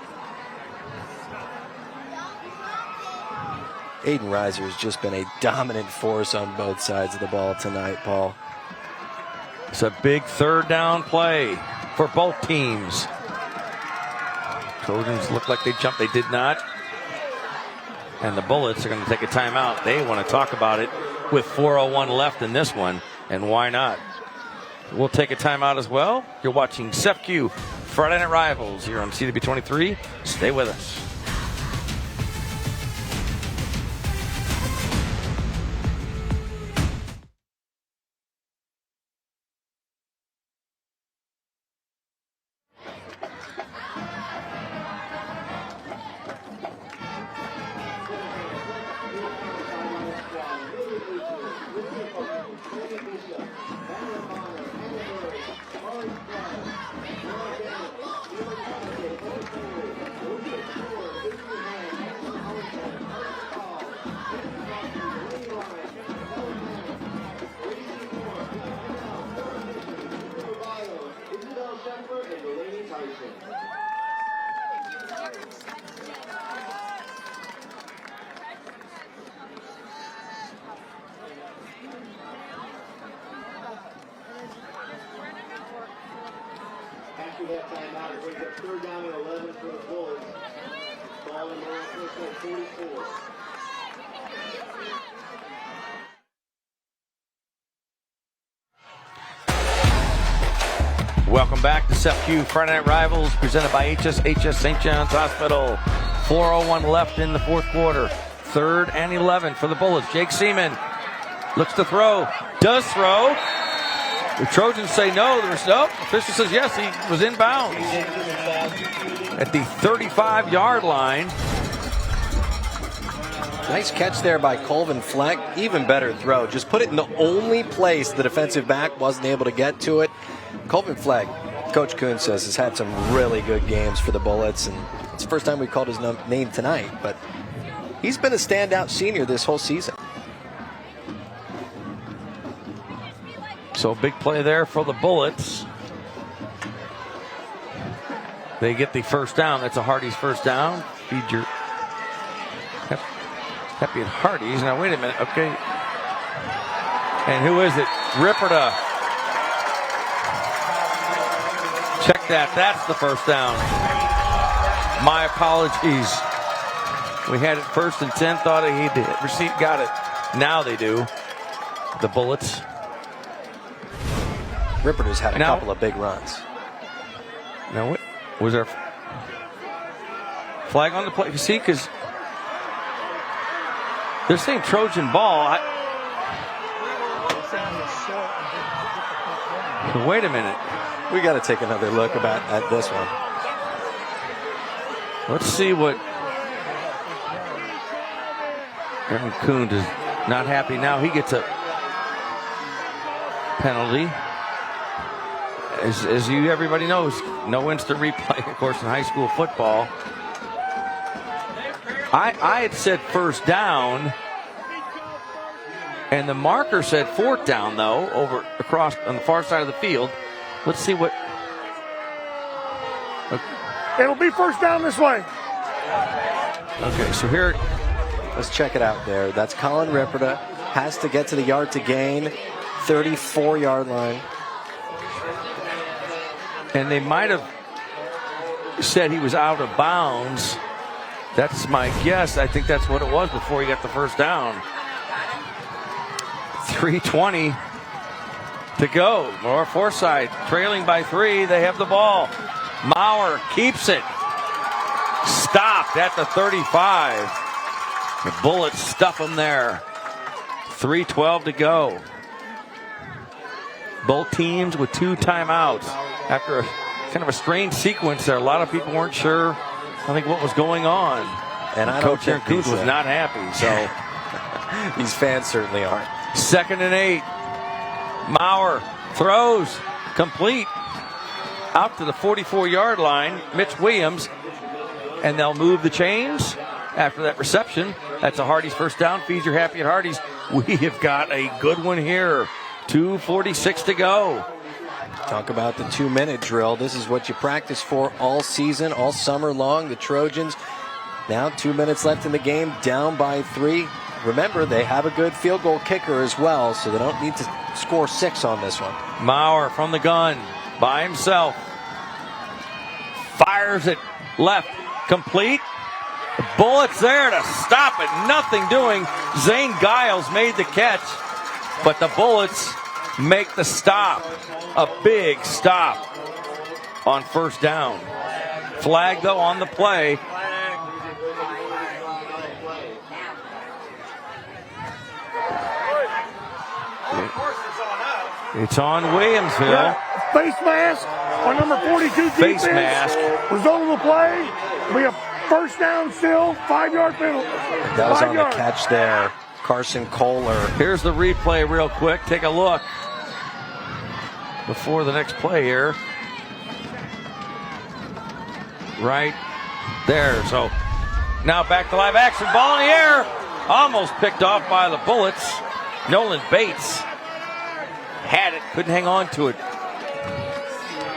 Aiden Reiser has just been a dominant force on both sides of the ball tonight, Paul. It's a big 3rd down play for both teams. Trojans look like they jumped. They did not. And the Bullets are going to take a timeout. They want to talk about it with 4:01 left in this one. And why not? We'll take a timeout as well. You're watching SEFCU Friday Night Rivals here on CW 23. Stay with us. After that timeout, it brings up 3rd down and 11 for the Bullets. Ball in Maroa-Forsyth 44. Welcome back to SEFCU Friday Night Rivals, presented by HSHS St. John's Hospital. 4:01 left in the 4th quarter. 3rd and 11 for the Bullets. Jake Seaman looks to throw, does throw. The Trojans say no. There's no. Official says yes, he was inbounds at the 35-yard line. Nice catch there by Colvin Fleck. Even better throw. Just put it in the only place the defensive back wasn't able to get to it. Colvin Fleck, Coach Kuhn says, has had some really good games for the Bullets, and it's the first time we called his name tonight, but he's been a standout senior this whole season. So big play there for the Bullets. They get the 1st down. That's a Hardy's 1st down. Feed your happy at Hardy's. Now wait a minute. Okay. And who is it? Ripperda. Check that. That's the 1st down. My apologies. We had it 1st and 10. Thought he did. Receipt got it. Now they do. The Bullets. Ripperda's had a couple of big runs. Now, what was there flag on the play? You see, because they're saying Trojan ball. Wait a minute. We got to take another look at this one. Let's see what Aaron Kuhn is not happy now. He gets a penalty. As everybody knows, no instant replay, of course, in high school football. I had said 1st down, and the marker said 4th down, though, over across on the far side of the field. Let's see what. It'll be 1st down this way. Okay, so here. Let's check it out there. That's Colin Ripperda. Has to get to the yard to gain. 34-yard line. And they might have said he was out of bounds. That's my guess. I think that's what it was before he got the 1st down. 3:20 to go. Maroa-Forsyth trailing by 3. They have the ball. Maurer keeps it. Stopped at the 35. The Bullets stuff him there. 3:12 to go. Both teams with 2 timeouts. After a kind of a strange sequence there, a lot of people weren't sure, I think, what was going on. And I Coach don't Aaron think Coons was not happy. So these fans certainly aren't. 2nd and 8. Maurer throws, complete, out to the 44-yard line. Mitch Williams, and they'll move the chains after that reception. That's a Hardee's first down. Feed your happy at Hardee's. We have got a good one here. 2:46 to go. Talk about the 2-minute drill. This is what you practice for all season, all summer long. The Trojans now 2 minutes left in the game, down by 3. Remember, they have a good field goal kicker as well, so they don't need to score 6 on this one. Maurer from the gun by himself. Fires it left, complete. The Bullets there to stop it. Nothing doing. Zane Giles made the catch, but the Bullets make the stop. A big stop on first down. Flag, though, on the play. It's on Williamsville. Yeah. Face mask on number 42 defense. Face mask. Result of the play will be a first down still, 5-yard penalty. That was on the catch there. Carson Kohler. Here's the replay real quick. Take a look before the next play here. Right there. So now back to live action. Ball in the air. Almost picked off by the Bullets. Nolan Bates had it. Couldn't hang on to it.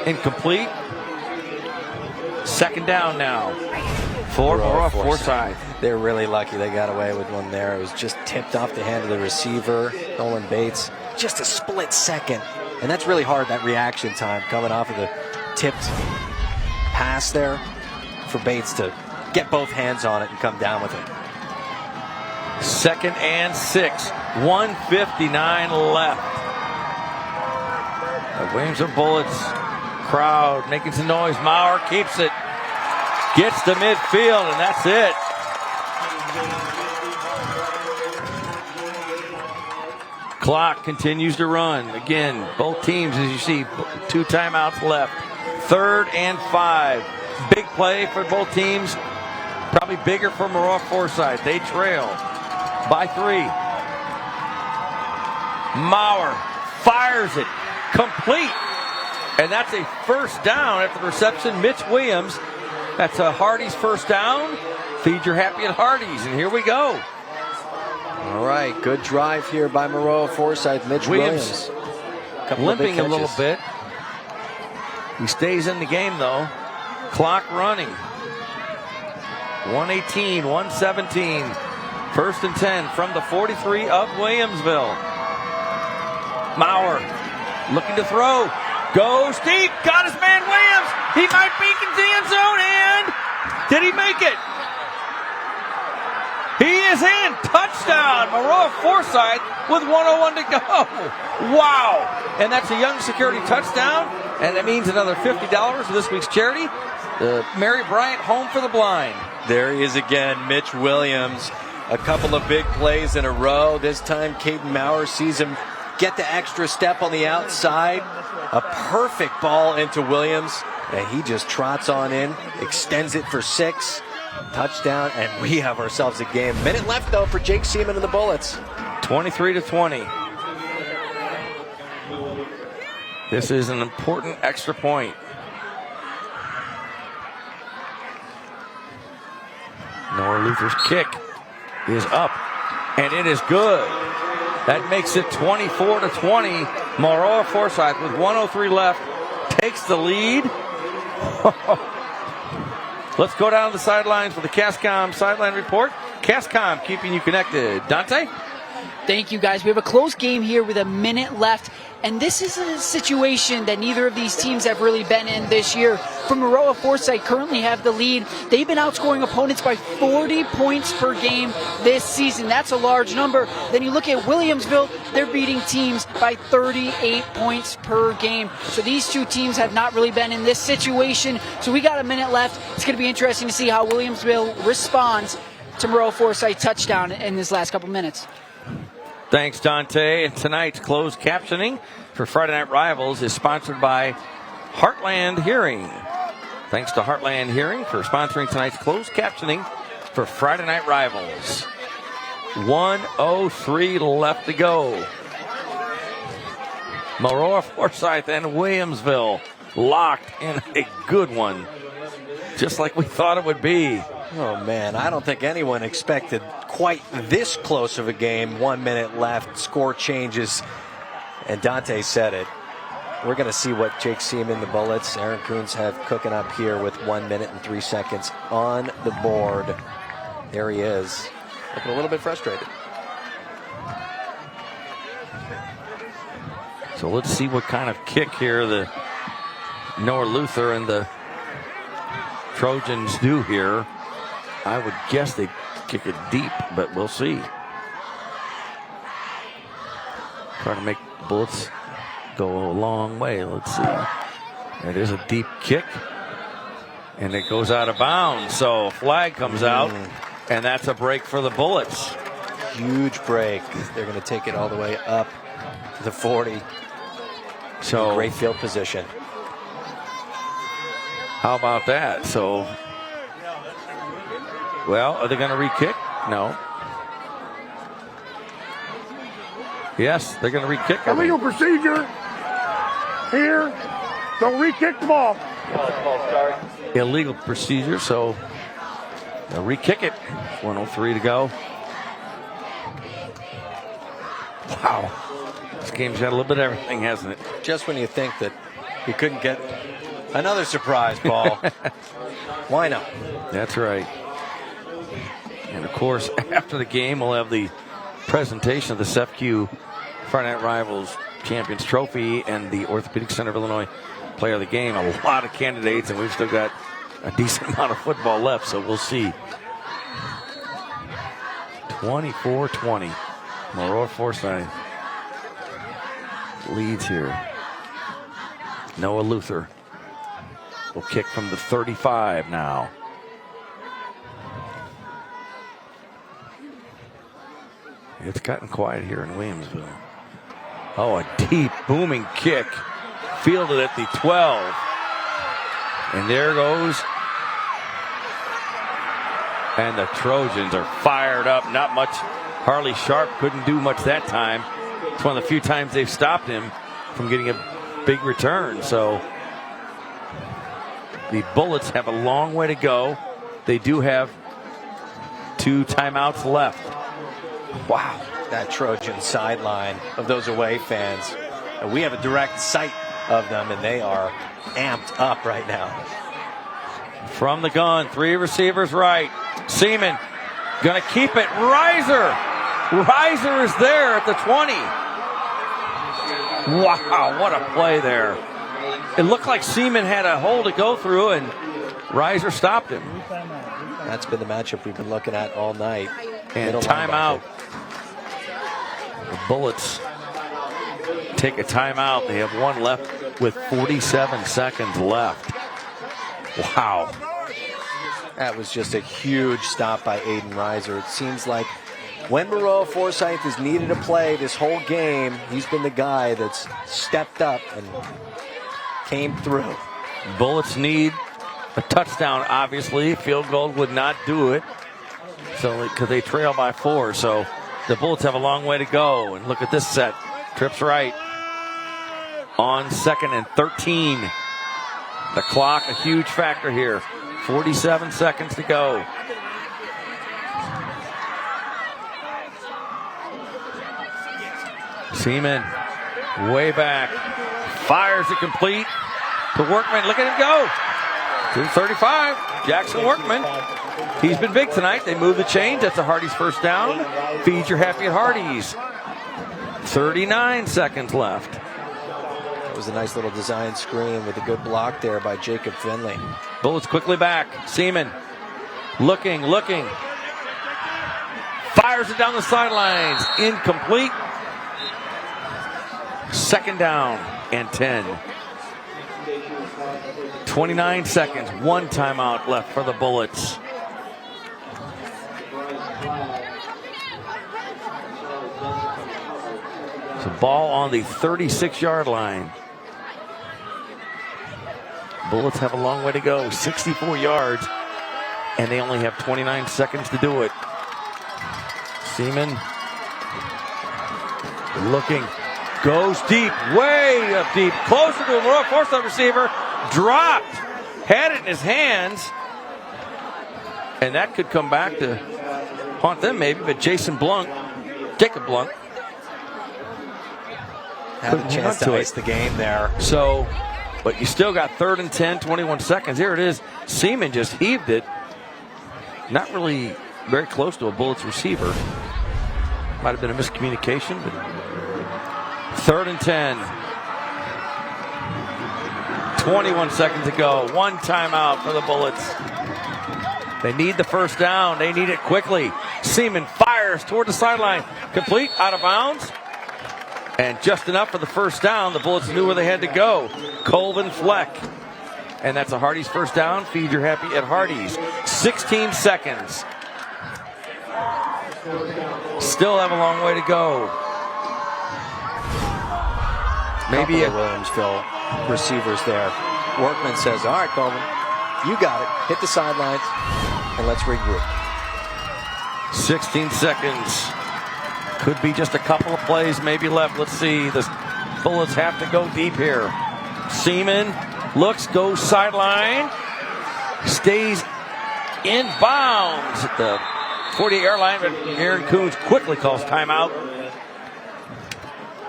Incomplete. 2nd down now for Maroa-Forsyth. They're really lucky they got away with one there. It was just tipped off the hand of the receiver, Nolan Bates. Just a split second. And that's really hard, that reaction time coming off of the tipped pass there for Bates to get both hands on it and come down with it. 2nd and 6. 1:59 left. The Williamsville Bullets crowd making some noise. Maurer keeps it. Gets to midfield, and that's it. Clock continues to run. Again, both teams, as you see, 2 timeouts left. 3rd and 5. Big play for both teams. Probably bigger for Maroa-Forsyth. They trail by 3. Maurer fires it. Complete. And that's a first down after the reception. Mitch Williams. That's a Hardee's first down. Feed your happy at Hardee's. And here we go. All right, good drive here by Maroa-Forsyth. Mitch Williams. Limping a little bit. He stays in the game, though. Clock running. 1:18, 1:17. 1st and 10 from the 43 of Williamsville. Maurer looking to throw. Goes deep. Got his man Williams. He might be in the end zone. And did he make it? He is in. Touchdown. Maroa-Forsyth with 1:01 to go. Wow. And that's a Young Security touchdown. And that means another $50 for this week's charity. The Mary Bryant Home for the Blind. There he is again, Mitch Williams. A couple of big plays in a row. This time, Caden Maurer sees him get the extra step on the outside. A perfect ball into Williams. And he just trots on in, extends it for 6. Touchdown, and we have ourselves a game. Minute left, though, for Jake Seaman and the Bullets. 23-20. This is an important extra point. Noah Luther's kick is up, and it is good. That makes it 24-20. Maroa-Forsyth with 1:03 left takes the lead. Let's go down to the sidelines for the Cascom sideline report. Cascom keeping you connected. Dante? Thank you, guys. We have a close game here with a minute left, and this is a situation that neither of these teams have really been in this year. From Maroa-Forsyth currently have the lead. They've been outscoring opponents by 40 points per game this season. That's a large number. Then you look at Williamsville, they're beating teams by 38 points per game. So these two teams have not really been in this situation. So we got a minute left. It's going to be interesting to see how Williamsville responds to Maroa-Forsyth touchdown in this last couple minutes. Thanks, Dante. And tonight's closed captioning for Friday Night Rivals is sponsored by Heartland Hearing. Thanks to Heartland Hearing for sponsoring tonight's closed captioning for Friday Night Rivals. 1:03 left to go. Maroa-Forsyth and Williamsville locked in a good one, just like we thought it would be. Oh, man, I don't think anyone expected quite this close of a game. 1 minute left, score changes, and Dante said it. We're going to see what Jake Seaman, the Bullets, Aaron Coons have cooking up here with 1 minute and 3 seconds on the board. There he is, looking a little bit frustrated. So let's see what kind of kick here the Noah Luther and the Trojans do here. I would guess they kick it deep, but we'll see. Try to make Bullets go a long way. Let's see. It is a deep kick, and it goes out of bounds. So flag comes out, and that's a break for the Bullets. Huge break. They're going to take it all the way up to the 40. So great field position. How about that? So, well, are they going to re-kick? No. Yes, they're going to re-kick. Illegal procedure here. They'll re-kick the ball. Illegal procedure, so they'll re-kick it. 1:03 to go. Wow. This game's got a little bit of everything, hasn't it? Just when you think that you couldn't get another surprise, Paul. Why not? That's right. And of course, after the game, we'll have the presentation of the SEFQ Friday Night Rivals Champions Trophy and the Orthopedic Center of Illinois Player of the Game. A lot of candidates, and we've still got a decent amount of football left, so we'll see. 24-20. Maroa-Forsyth leads here. Noah Luther will kick from the 35 now. It's gotten quiet here in Williamsville. Oh, a deep, booming kick. Fielded at the 12. And there goes. And the Trojans are fired up. Not much. Harley Sharp couldn't do much that time. It's one of the few times they've stopped him from getting a big return. So the Bullets have a long way to go. They do have 2 timeouts left. Wow, that Trojan sideline of those away fans. And we have a direct sight of them, and they are amped up right now. From the gun, 3 receivers right. Seaman gonna keep it. Riser is there at the 20. Wow, what a play there. It looked like Seaman had a hole to go through, and Riser stopped him. That's been the matchup we've been looking at all night. And timeout. The Bullets take a timeout. They have 1 left with 47 seconds left. Wow. That was just a huge stop by Aiden Riser. It seems like when Maroa-Forsyth has needed a play this whole game, he's been the guy that's stepped up and came through. Bullets need a touchdown, obviously. Field goal would not do it. So, because they trail by 4. So the Bullets have a long way to go. And look at this set. Trips right. On 2nd and 13. The clock, a huge factor here. 47 seconds to go. Seaman, way back. Fires it complete to Workman. Look at him go. To the 35. Jackson Workman. He's been big tonight. They move the chains. That's a Hardee's first down. Feed your happy at Hardee's. 39 seconds left. That was a nice little design screen with a good block there by Jacob Finley. Bullets quickly back. Seaman looking. Fires it down the sidelines. Incomplete. 2nd down and 10. 29 seconds. 1 timeout left for the Bullets. Ball on the 36-yard line. Bullets have a long way to go, 64 yards, and they only have 29 seconds to do it. Seaman looking, goes deep, way up deep, closer to a Maroa-Forsyth receiver, dropped, had it in his hands, and that could come back to haunt them maybe, but Jacob Blunt, had a chance to ice the game there. So, but you still got 3rd and 10, 21 seconds. Here it is. Seaman just heaved it. Not really very close to a Bullets receiver. Might have been a miscommunication, but 3rd and 10. 21 seconds to go. One timeout for the Bullets. They need the first down. They need it quickly. Seaman fires toward the sideline. Complete, out of bounds. And just enough for the first down. The Bullets knew where they had to go. Colvin Fleck. And that's a Hardee's first down. Feed your happy at Hardee's. 16 seconds. Still have a long way to go. Maybe a Williamsville receivers there. Workman says, all right, Colvin, you got it. Hit the sidelines, and let's regroup. 16 seconds. Could be just a couple of plays maybe left. Let's see. The Bullets have to go deep here. Seaman looks, goes sideline. Stays in bounds at the 48-yard line, but Aaron Coons quickly calls timeout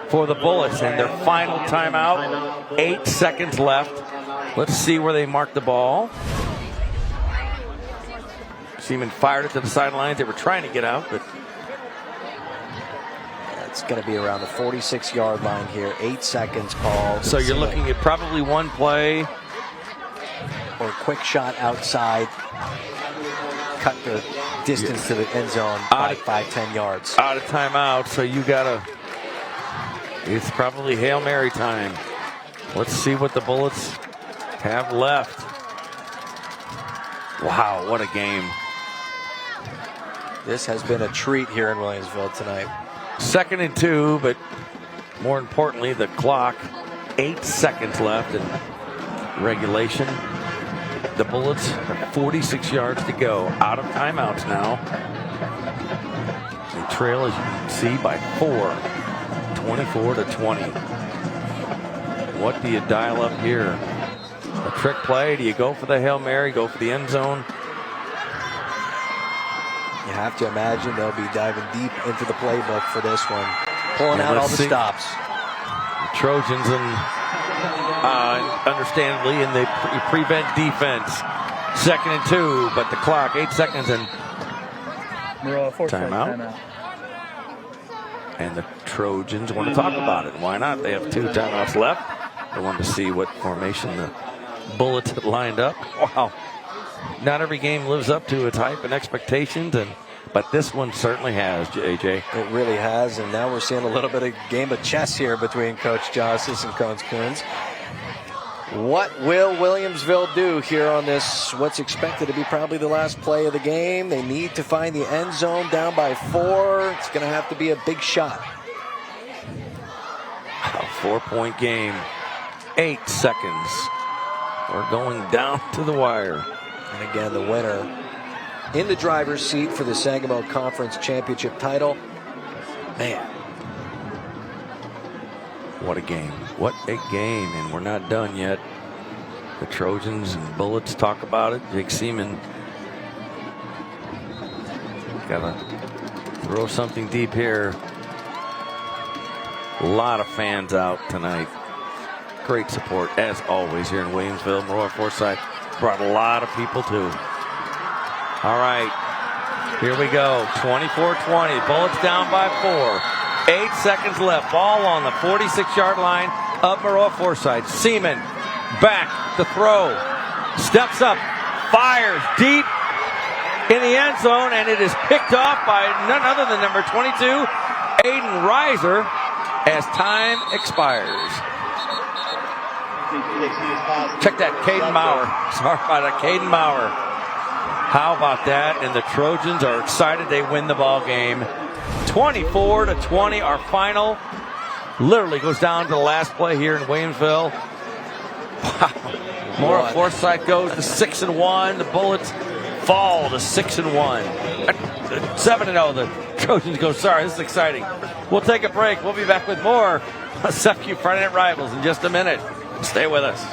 for the Bullets, and their final timeout, 8 seconds left. Let's see where they mark the ball. Seaman fired it to the sidelines. They were trying to get out, but it's going to be around the 46-yard line here. 8 seconds called. So you're looking at probably one play. Or a quick shot outside. Cut the distance to the end zone by 5-10 yards. Out of timeout, so you got to... It's probably Hail Mary time. Let's see what the Bullets have left. Wow, what a game. This has been a treat here in Williamsville tonight. 2nd and 2, but more importantly, the clock, 8 seconds left in regulation. The Bullets have 46 yards to go. Out of timeouts now. They trail, as you can see, by 4. 24-20. What do you dial up here? A trick play? Do you go for the Hail Mary? Go for the end zone? You have to imagine they'll be diving deep into the playbook for this one. Pulling out all the stops. The Trojans, and understandably, in the prevent defense. 2nd and 2, but the clock, 8 seconds, and timeout. And the Trojans want to talk about it. Why not? They have 2 timeouts left. They want to see what formation the Bullets had lined up. Wow. Not every game lives up to its hype and expectations, but this one certainly has, AJ. It really has, and now we're seeing a little bit of game of chess here between Coach Johnson and Coach Coons. What will Williamsville do here on this, what's expected to be probably the last play of the game? They need to find the end zone, down by 4. It's going to have to be a big shot. A 4-point game. 8 seconds. We're going down to the wire. And again, the winner in the driver's seat for the Sangamo Conference Championship title. Man. What a game. What a game. And we're not done yet. The Trojans and Bullets talk about it. Jake Seaman got to throw something deep here. A lot of fans out tonight. Great support, as always, here in Williamsville. Maroa-Forsyth brought a lot of people, too. All right. Here we go. 24-20. Bullets down by 4. 8 seconds left. Ball on the 46-yard line of Maroa-Forsyth. Seaman back to throw. Steps up. Fires deep in the end zone, and it is picked off by none other than number 22, Aiden Reiser, as time expires. Check that, Caden Maurer. Sorry about that, Caden Maurer. How about that? And the Trojans are excited. They win the ball game. 24-20, our final literally goes down to the last play here in Williamsville. Wow. Maroa-Forsyth goes to 6-1. The Bullets fall to 6-1. 7-0. The Trojans go. Sorry, this is exciting. We'll take a break. We'll be back with more SFQ Friday Night Rivals in just a minute. Stay with us.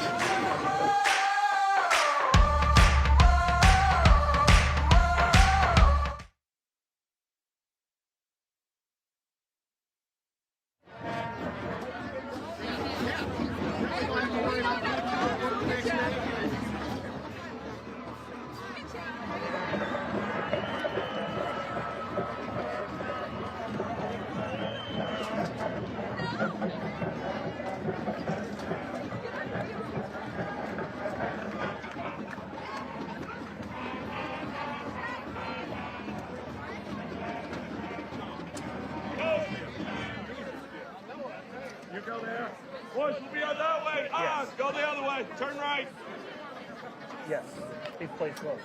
You go there. Boys, we'll be on that way. Yes. Go the other way. Turn right. Yes. He plays close.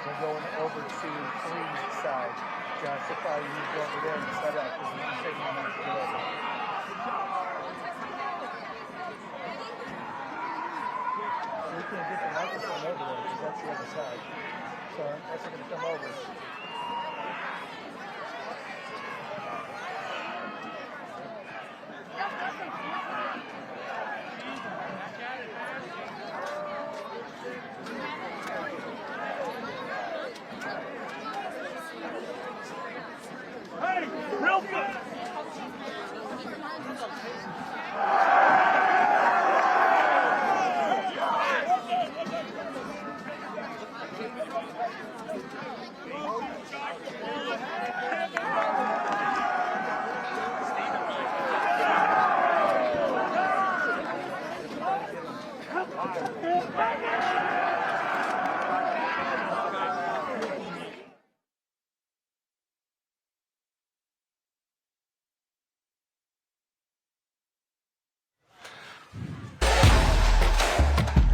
We're going over to Green's side. Josh, so far you need to go over there and set up because we can take a minute to get over. We can't get the microphone over there because that's the other side. So that's going to come over. Hey, real good.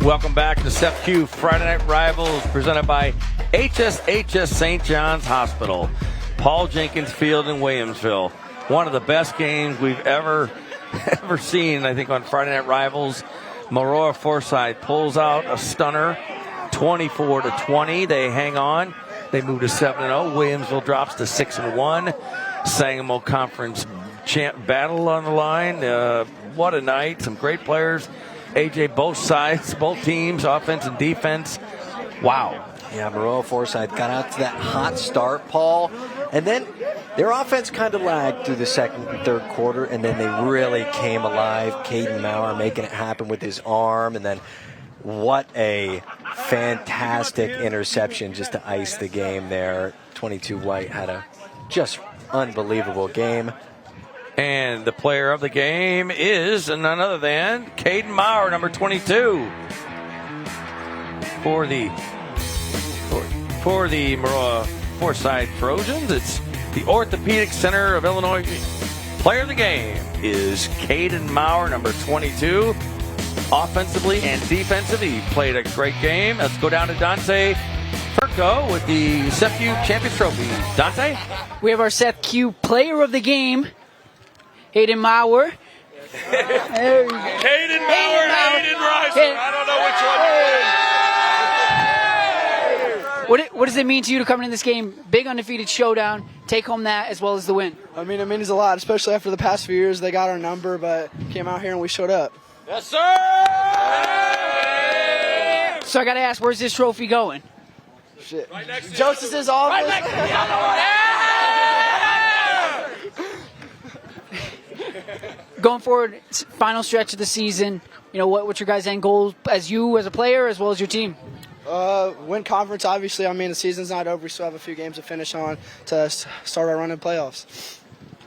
Welcome back to SFQ Friday Night Rivals, presented by HSHS St. John's Hospital. Paul Jenkins Field in Williamsville. One of the best games we've ever seen, I think, on Friday Night Rivals. Maroa-Forsyth pulls out a stunner, 24-20. They hang on. They move to 7-0. Williamsville drops to 6-1. Sangamo Conference champ battle on the line. What a night. Some great players. AJ, both sides, both teams, offense and defense. Wow. Yeah, Maroa-Forsyth got out to that hot start, Paul. And then their offense kind of lagged through the second and third quarter, and then they really came alive. Caden Maurer making it happen with his arm, and then what a fantastic interception just to ice the game there. 22 White had a just unbelievable game. And the player of the game is none other than Caden Maurer, number 22. For the Maroa-Forsyth Trojans, it's the Orthopedic Center of Illinois. Player of the game is Caden Maurer, number 22. Offensively and defensively, he played a great game. Let's go down to Dante Perko with the SFQ Champions Trophy. Dante? We have our Seth Q Player of the Game, Caden Maurer. Caden Maurer and Aiden Riser. I don't know which one. What does it mean to you to come in this game, big undefeated showdown, take home that as well as the win? I mean, it means a lot, especially after the past few years. They got our number, but came out here and we showed up. Yes, sir! So I got to ask, where's this trophy going? Shit. Right next to Joseph's office. Right next to the other one. Going forward, final stretch of the season, you know, what's your guys' end goal as you as a player as well as your team? Win conference, obviously. I mean, the season's not over. We still have a few games to finish on to start our run in playoffs.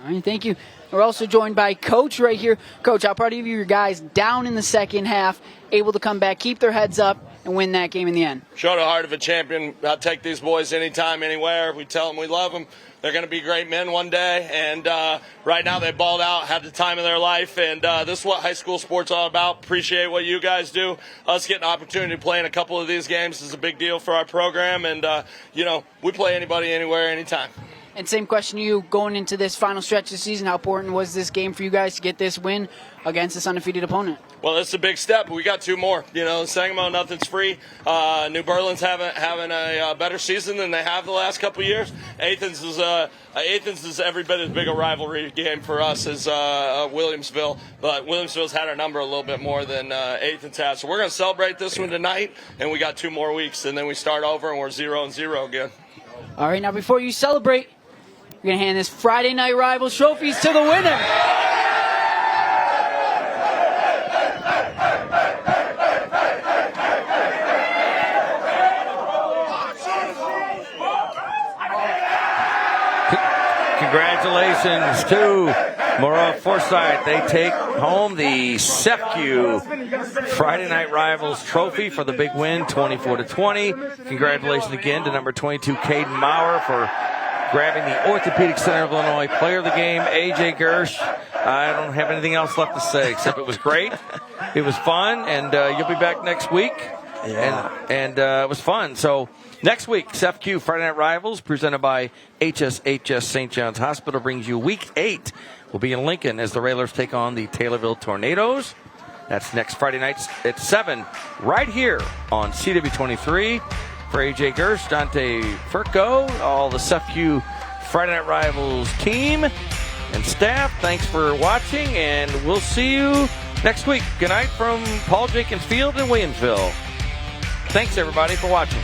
All right, thank you. We're also joined by Coach right here. Coach, how proud of you, your guys down in the second half, able to come back, keep their heads up, and win that game in the end. Show the heart of a champion. I'll take these boys anytime, anywhere. We tell them we love them. they're going to be great men one day. And right now they balled out, had the time of their life. And this is what high school sports all about. Appreciate what you guys do. Us getting an opportunity to play in a couple of these games is a big deal for our program. And, we play anybody, anywhere, anytime. And same question to you, going into this final stretch of the season, how important was this game for you guys to get this win against this undefeated opponent? Well, it's a big step. We got 2 more. Sangamo, nothing's free. New Berlin's having a better season than they have the last couple of years. Athens is every bit as big a rivalry game for us as Williamsville, but Williamsville's had our number a little bit more than Athens has. So we're going to celebrate this one tonight, and we got 2 more weeks, and then we start over, and we're 0-0 again. All right, now before you celebrate, we're going to hand this Friday Night Rivals trophies to the winner. Congratulations to Maroa-Forsyth. They take home the SEFCU Friday Night Rivals trophy for the big win, 24-20. Congratulations again to number 22, Caden Maurer, for grabbing the Orthopedic Center of Illinois Player of the Game. AJ Gersh, I don't have anything else left to say except it was great. It was fun, and you'll be back next week. Yeah. And it was fun. So next week, SEFCU Friday Night Rivals, presented by HSHS St. John's Hospital, brings you Week 8. We'll be in Lincoln as the Railers take on the Taylorville Tornadoes. That's next Friday night at 7, right here on CW23. For AJ Gersh, Dante Furco, all the SEFCU Friday Night Rivals team and staff, thanks for watching, and we'll see you next week. Good night from Paul Jenkins Field in Williamsville. Thanks, everybody, for watching.